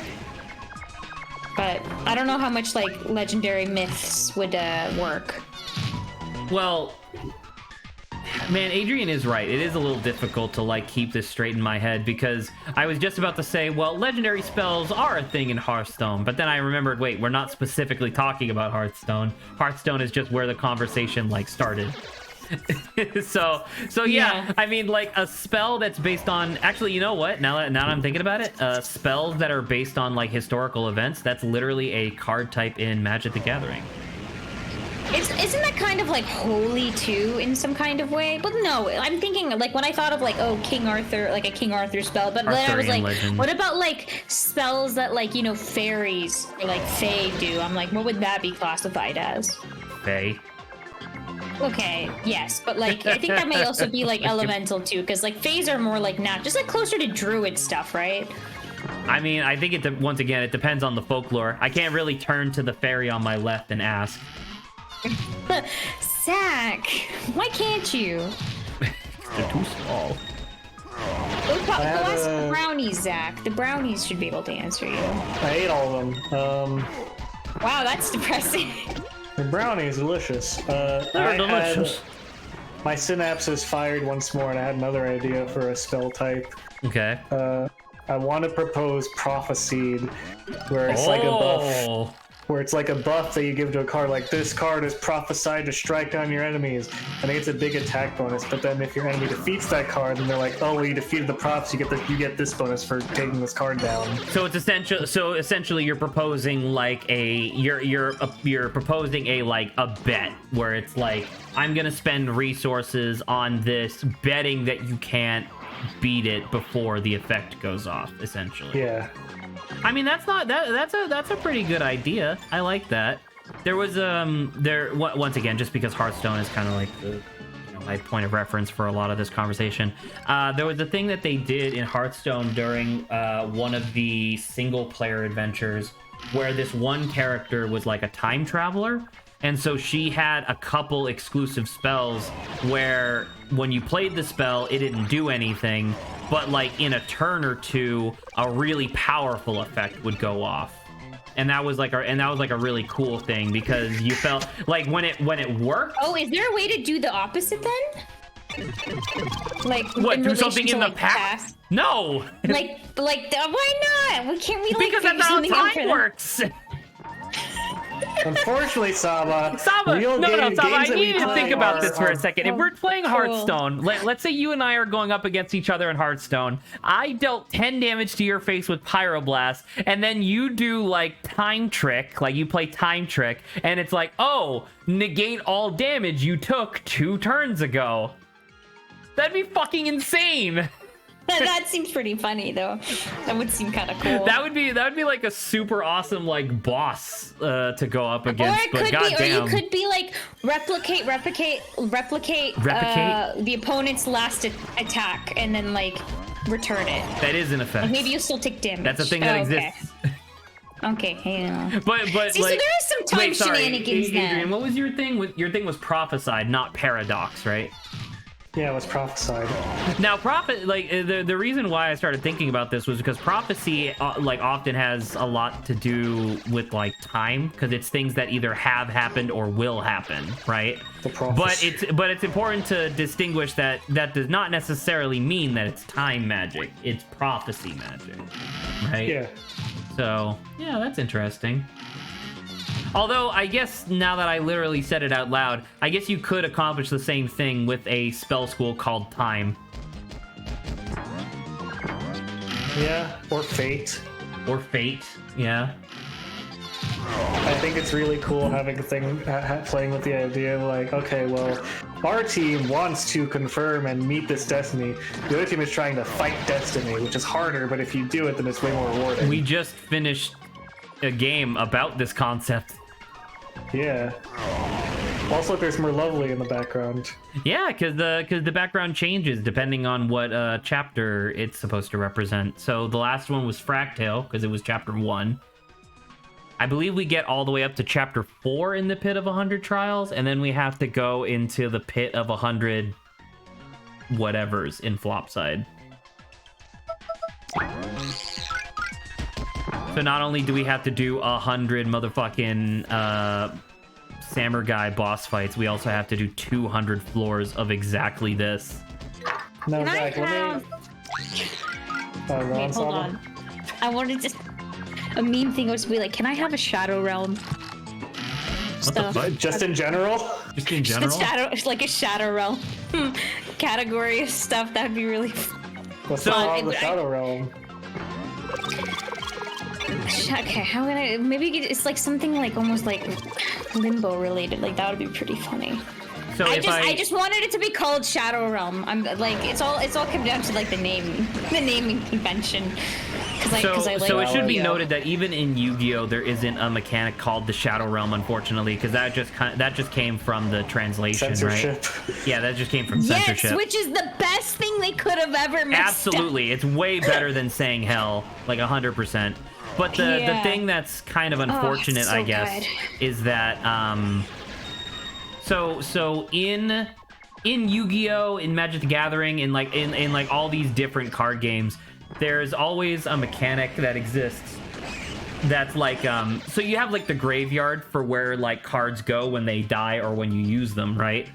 But I don't know how much like legendary myths would work. Well, man, Adrian is right. It is a little difficult to like keep this straight in my head because I was just about to say, well, legendary spells are a thing in Hearthstone, but then I remembered, wait, we're not specifically talking about Hearthstone. Hearthstone is just where the conversation like started. so yeah, I mean, like a spell that's based on, actually, you know what? Now that I'm thinking about it, spells that are based on like historical events, that's literally a card type in Magic the Gathering. Isn't that kind of like holy too in some kind of way? But no, I'm thinking like when I thought of like, oh, King Arthur, like a King Arthur spell, but then I was like, legend. What about like spells that like, you know, fairies or like fae do? I'm like, what would that be classified as? Fae. Okay, yes, but like I think that may also be like elemental too, because like faes are more like just like closer to druid stuff, right? I mean, I think once again it depends on the folklore. I can't really turn to the fairy on my left and ask. Zach, why can't you? They're too small. Go ask the brownies, Zach. The brownies should be able to answer you. I ate all of them. Wow, that's depressing. The brownies, delicious. They're delicious. My synapses fired once more, and I had another idea for a spell type. Okay. I want to propose Prophesied, where it's like a buff. Where it's like a buff that you give to a card, like this card is prophesied to strike down your enemies, and it gets a big attack bonus. But then if your enemy defeats that card, then they're like, oh, well, you defeated the props, you get this bonus for taking this card down. So it's essential. So essentially, you're proposing like you're proposing a bet where it's like, I'm gonna spend resources on this, betting that you can't beat it before the effect goes off. Essentially. Yeah. I mean, that's a pretty good idea. I like that. There was once again, just because Hearthstone is kind of like my point of reference for a lot of this conversation. There was a thing that they did in Hearthstone during one of the single player adventures where this one character was like a time traveler. And so she had a couple exclusive spells where when you played the spell, it didn't do anything, but like in a turn or two, a really powerful effect would go off. And that was like a really cool thing because you felt like when it worked. Oh, is there a way to do the opposite then? Like What, in do relation something to, in the like, past? No! Why not? We can't we like Because that's figure not how something out for time them? works! Unfortunately, Saba, Saba, real no, games Saba, I that need we you to think play about this for a are- second. If we're playing Hearthstone, let's say you and I are going up against each other in Hearthstone. I dealt 10 damage to your face with Pyroblast, and then you do, like, Time Trick, like, you play Time Trick, and it's like, oh, negate all damage you took 2 turns ago. That'd be fucking insane! That seems pretty funny though. That would seem kind of cool. That would be like a super awesome like boss to go up against. Or it but could be, or goddamn, you could be like replicate the opponent's last attack and then like return it. that is an effect. Maybe you still take damage. That's a thing that okay. exists. Okay, yeah. But See, like, so there is some time wait, sorry, shenanigans Adrian, then. what was your thing? Your thing was prophesied, not paradox, right? Yeah, it was prophesied. Now, the reason why I started thinking about this was because prophecy like often has a lot to do with like time, because it's things that either have happened or will happen, right? The prophecy. But it's important to distinguish that does not necessarily mean that it's time magic. It's prophecy magic, right? Yeah. So yeah, that's interesting. Although, I guess now that I literally said it out loud, I guess you could accomplish the same thing with a spell school called Time. Yeah, or Fate. Or Fate, yeah. I think it's really cool having a thing, playing with the idea of like, okay, well, our team wants to confirm and meet this destiny. The other team is trying to fight destiny, which is harder, but if you do it, then it's way more rewarding. We just finished a game about this concept. Yeah. Also, there's more lovely in the background. Yeah, because the background changes depending on what chapter it's supposed to represent. So the last one was Fractale, because it was chapter 1. I believe we get all the way up to chapter 4 in the Pit of 100 Trials, and then we have to go into the Pit of 100 whatevers in Flopside. So not only do we have to do 100 motherfucking Samurai boss fights, we also have to do 200 floors of exactly this. No, Can I Zach, let have... me... Wait, hold on. I wanted to... A meme thing was to be like, can I have a Shadow Realm? What the fuck? Just in general? Just in general? Like a Shadow Realm category of stuff. That'd be really... What's So- the problem with the Shadow Realm? Okay, how can I... Maybe it's like something like almost like Limbo related. Like that would be pretty funny. So I just wanted it to be called Shadow Realm. I'm like it's all come down to like the naming convention. Cause I like so it should be Yu-Gi-Oh. noted that even in Yu-Gi-Oh, there isn't a mechanic called the Shadow Realm, unfortunately, because that just came from the translation, Censorship. right? Yeah, that just came from Yes, censorship. which is the best thing they could have ever mixed Absolutely, it's way better than saying hell, like 100%. But the Yeah. thing that's kind of unfortunate, so I guess, good. is that so in Yu-Gi-Oh, in Magic the Gathering, in like all these different card games, there's always a mechanic that exists that's like so you have like the graveyard for where like cards go when they die or when you use them, right?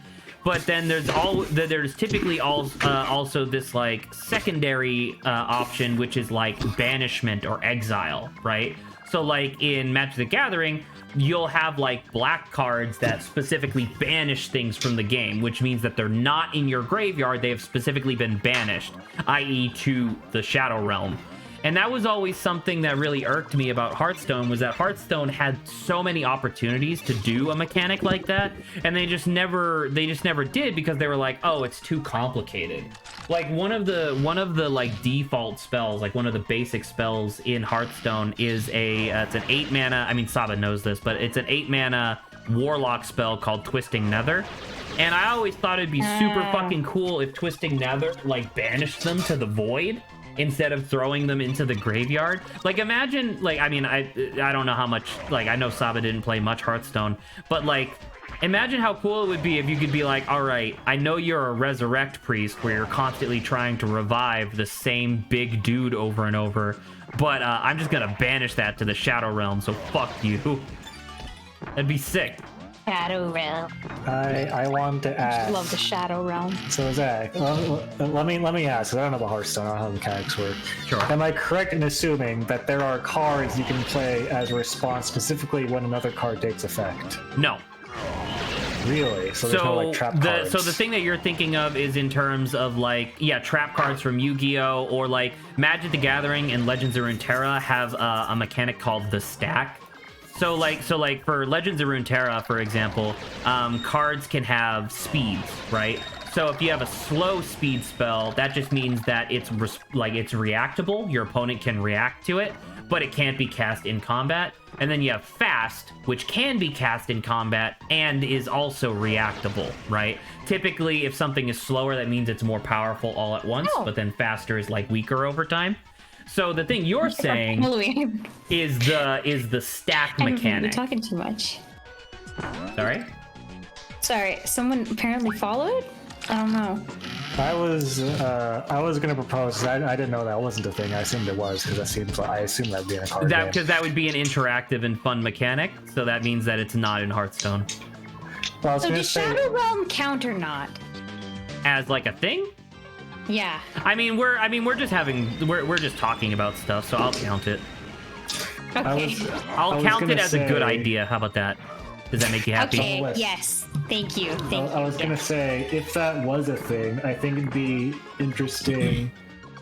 But then there's typically also this like secondary option, which is like banishment or exile, right? So like in Magic the Gathering, you'll have like black cards that specifically banish things from the game, which means that they're not in your graveyard, they have specifically been banished, i.e. to the Shadow Realm. And that was always something that really irked me about Hearthstone, was that Hearthstone had so many opportunities to do a mechanic like that, and they just never did, because they were like, oh, it's too complicated. Like one of the like default spells, like one of the basic spells in Hearthstone is it's an 8 mana, I mean Saba knows this, but it's an 8 mana warlock spell called Twisting Nether. And I always thought it'd be super fucking cool if Twisting Nether like banished them to the void instead of throwing them into the graveyard. Like imagine, like, I mean, I don't know how much, like, I know Saba didn't play much Hearthstone, but like, imagine how cool it would be if you could be like, all right, I know you're a resurrect priest where you're constantly trying to revive the same big dude over and over, but I'm just gonna banish that to the Shadow Realm, so fuck you. That'd be sick. Shadow Realm. I want to ask. Love the Shadow Realm. So Zach, let me ask. I don't know about Hearthstone. I don't know how the mechanics work. Sure. Am I correct in assuming that there are cards you can play as a response, specifically when another card takes effect? No. Really? So there's no like trap cards. So the thing that you're thinking of is in terms of like, yeah, trap cards from Yu-Gi-Oh! Or like Magic the Gathering and Legends of Runeterra have a mechanic called the stack. So like for Legends of Runeterra, for example, cards can have speeds, right? So if you have a slow speed spell, that just means that it's reactable. Your opponent can react to it, but it can't be cast in combat. And then you have fast, which can be cast in combat and is also reactable, right? Typically, if something is slower, that means it's more powerful all at once, but then faster is like weaker over time. So the thing you're saying is the stack mechanic. You're talking too much. Sorry, someone apparently followed? I don't know. I was gonna propose. I didn't know that wasn't a thing. I assumed it was because I assumed that'd be in a card game. Because that would be an interactive and fun mechanic. So that means that it's not in Hearthstone. Well, So does Shadow Realm count or not? As like a thing? Yeah. We're just talking about stuff, so I'll count it. Okay. I'll count it as a good idea. How about that? Does that make you happy? Okay, yes. Thank you. I was gonna say, if that was a thing, I think it'd be interesting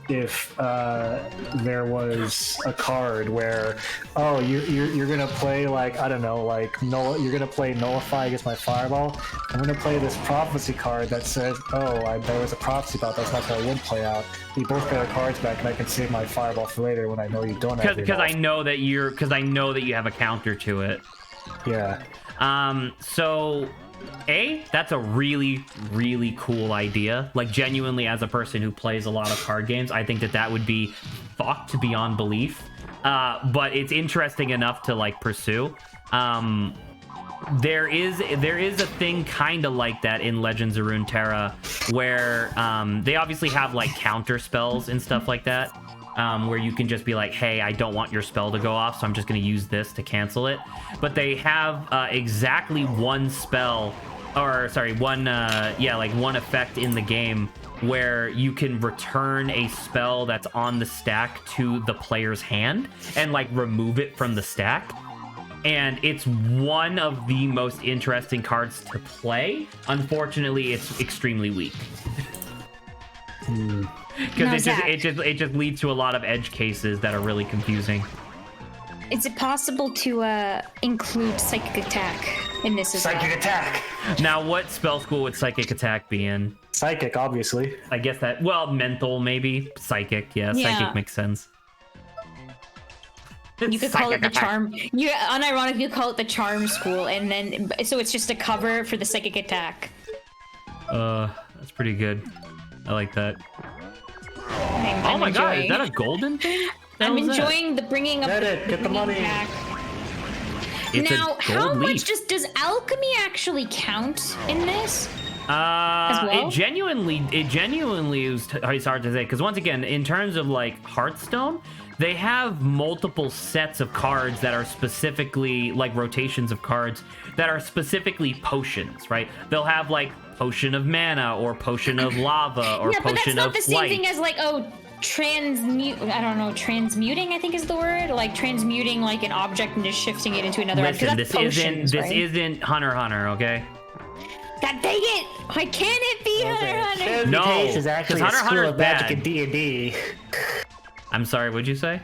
if there was a card where, oh, you're gonna play like, I don't know, like you're gonna play Nullify against my Fireball. I'm gonna play this prophecy card that says, oh, there was a prophecy about that's not how it would play out. We both get our cards back, and I can save my Fireball for later when I know you don't have. Because I know that you have a counter to it. Yeah. So that's a really, really cool idea. Like, genuinely, as a person who plays a lot of card games, I think that would be fucked beyond belief. But it's interesting enough to like pursue. There is a thing kind of like that in Legends of Runeterra where they obviously have like counter spells and stuff like that. Where you can just be like, hey, I don't want your spell to go off, so I'm just going to use this to cancel it. But they have exactly one spell, one effect in the game where you can return a spell that's on the stack to the player's hand and like remove it from the stack. And it's one of the most interesting cards to play. Unfortunately, it's extremely weak. Because it just leads to a lot of edge cases that are really confusing. Is it possible to include Psychic Attack in this as well? Psychic Attack! Now, what spell school would Psychic Attack be in? Psychic, obviously. I guess that, well, mental maybe. Psychic, yeah. Psychic makes sense. You could call it the charm. You unironically you call it the charm school, and then so it's just a cover for the Psychic Attack. That's pretty good. I like that. I'm my god, is that a golden thing? I'm enjoying the bringing up. Get the money. Now, how much does alchemy actually count in this? Well? It genuinely is it's hard to say, because once again, in terms of like Hearthstone, they have multiple sets of cards that are specifically like rotations of cards that are specifically potions, right? They'll have like Potion of Mana or Potion of Lava or yeah, Potion of Light. but that's not the same thing as like, transmuting, I think is the word. Like transmuting like an object and just shifting it into another. Listen, this isn't Hunter x Hunter, okay? God dang it! Why can't it be Hunter x Hunter? No, is actually Hunter a x school Hunter of magic in D&D. I'm sorry, what'd you say?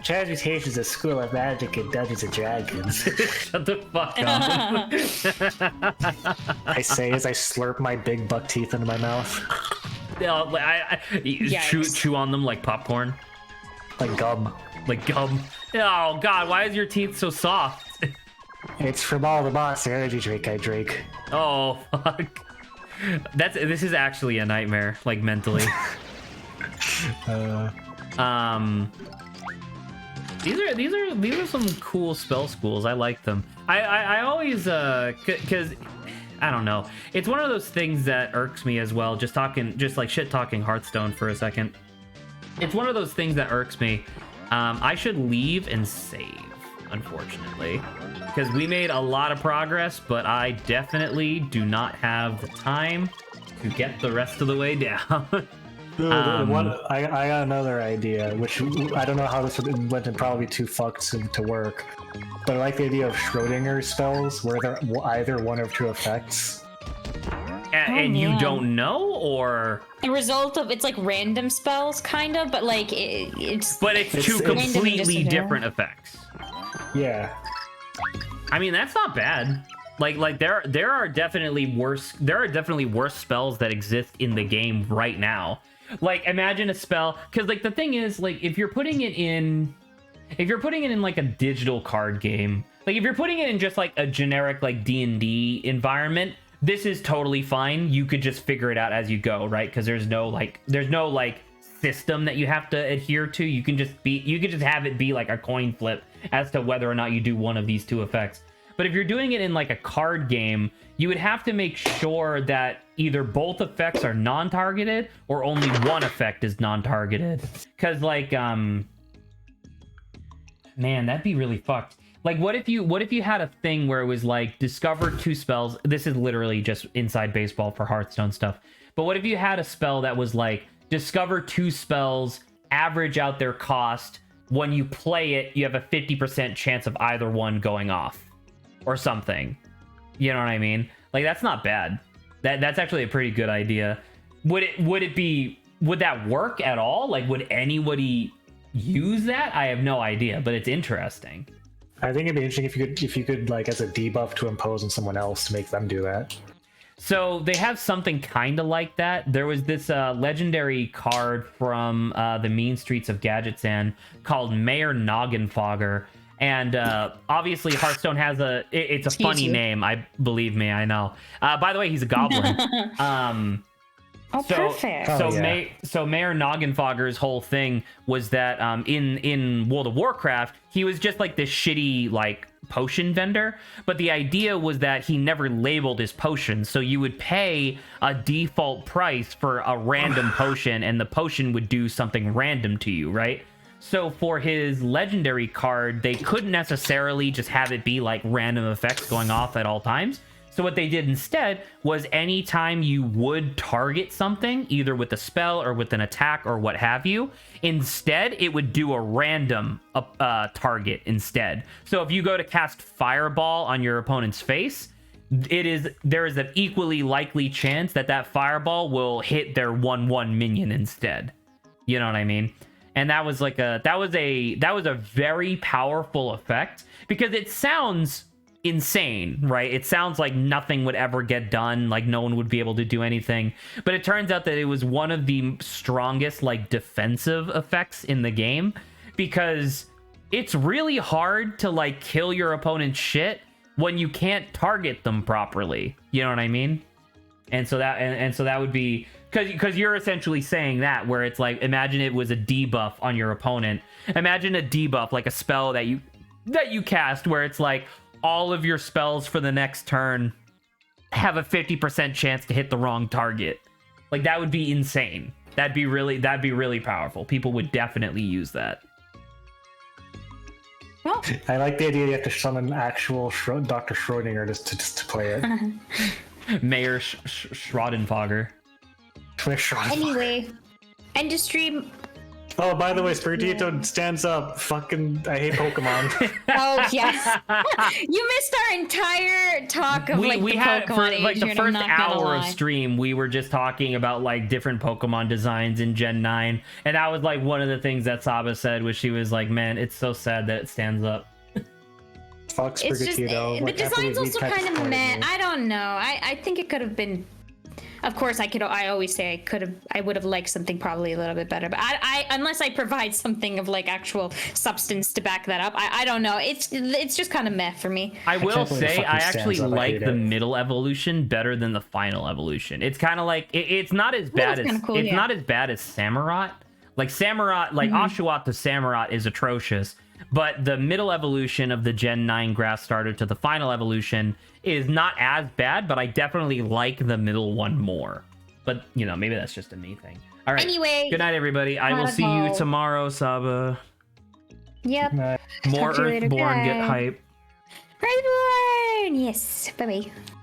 Transmutation is a school of magic in Dungeons and Dragons. Shut the fuck up. I say as I slurp my big buck teeth into my mouth. Chew on them like popcorn. Like gum. Like gum. Oh god, why is your teeth so soft? It's from all the Monster Energy drink I drink. Oh fuck. This is actually a nightmare, like mentally. These are some cool spell schools. I like them. I always because I don't know. It's one of those things that irks me as well. Just like shit talking Hearthstone for a second. It's one of those things that irks me. I should leave and save, unfortunately. because we made a lot of progress, but I definitely do not have the time to get the rest of the way down. I got another idea, which I don't know how this would probably too fucked to work. But I like the idea of Schrödinger spells, where they're either one of two effects. And you don't know, or the result of it's like random spells, kind of, but like it's two completely different effects. Yeah. I mean, that's not bad. Like there are definitely worse spells that exist in the game right now. Like, imagine a spell, because like the thing is, like, if you're putting it in like a digital card game, like if you're putting it in just like a generic like D&D environment, this is totally fine. You could just figure it out as you go, right? Because there's no system that you have to adhere to. You can just have it be like a coin flip as to whether or not you do one of these two effects. But if you're doing it in like a card game, you would have to make sure that either both effects are non-targeted or only one effect is non-targeted. Because like, man, that'd be really fucked. Like, what if you had a thing where it was like discover two spells? This is literally just inside baseball for Hearthstone stuff. But what if you had a spell that was like discover two spells, average out their cost. When you play it, you have a 50% chance of either one going off, or something. You know what I mean? Like, that's not bad. That's actually a pretty good idea. Would that work at all? Like, would anybody use that? I have no idea, but it's interesting. I think it'd be interesting if you could like as a debuff to impose on someone else to make them do that. So they have something kind of like that. There was this legendary card from the Mean Streets of Gadgetzan called Mayor Noggenfogger. And obviously Hearthstone has it's a funny name. Believe me, I know. By the way, he's a goblin. Perfect. So Mayor Noggenfogger's whole thing was that in World of Warcraft, he was just like this shitty like potion vendor, but the idea was that he never labeled his potions, so you would pay a default price for a random potion, and the potion would do something random to you, right? So for his legendary card, they couldn't necessarily just have it be like random effects going off at all times. So what they did instead was anytime you would target something, either with a spell or with an attack or what have you, instead it would do a random target instead. So if you go to cast Fireball on your opponent's face, there is an equally likely chance that Fireball will hit their 1/1 minion instead. You know what I mean? And that was a very powerful effect, because it sounds insane, right? It sounds like nothing would ever get done, like no one would be able to do anything, but it turns out that it was one of the strongest like defensive effects in the game, because it's really hard to like kill your opponent's shit when you can't target them properly. You know what I mean? And so that would be because you're essentially saying that, where it's like, imagine it was a debuff on your opponent. Imagine a debuff, like a spell that you cast, where it's like all of your spells for the next turn have a 50% chance to hit the wrong target. Like, that would be insane. That'd be really powerful. People would definitely use that. Well, I like the idea you have to summon actual Dr. Schrödinger just to play it. Mayor Schrodenfogger. Anyway, end of stream. Oh, by the way, Spiritito stands up. Fucking, I hate Pokemon. Oh, yes. You missed our entire talk of we the had Pokemon for like the Adrian, first I'm not gonna hour of lie. stream, we were just talking about like different Pokemon designs in Gen 9. And that was like one of the things that Saba said, was she was like, man, it's so sad that it stands up. Fuck It's just, Sprigatito. the Like, design's also kind of meh. me. I don't know. I think it could have been. Of course, I always say I would have liked something probably a little bit better. But I unless I provide something of like actual substance to back that up, I don't know. It's just kind of meh for me. I will can't believe it say, fucking I actually stands up. I like hate the it. middle evolution better than the final evolution. It's kind of like it's not as bad as kinda cool, it's yeah. not as bad as Samurott. Like Samurott, like Oshawott to Samurott is atrocious, but the middle evolution of the Gen 9 grass starter to the final evolution is not as bad, but I definitely like the middle one more. But, you know, maybe that's just a me thing. All right. Anyway, Good night, everybody. I will see you go. tomorrow, Saba. Yep. Nah. More Talk to you later, Earthborn, get guys. hype. Right, yes. Bye bye.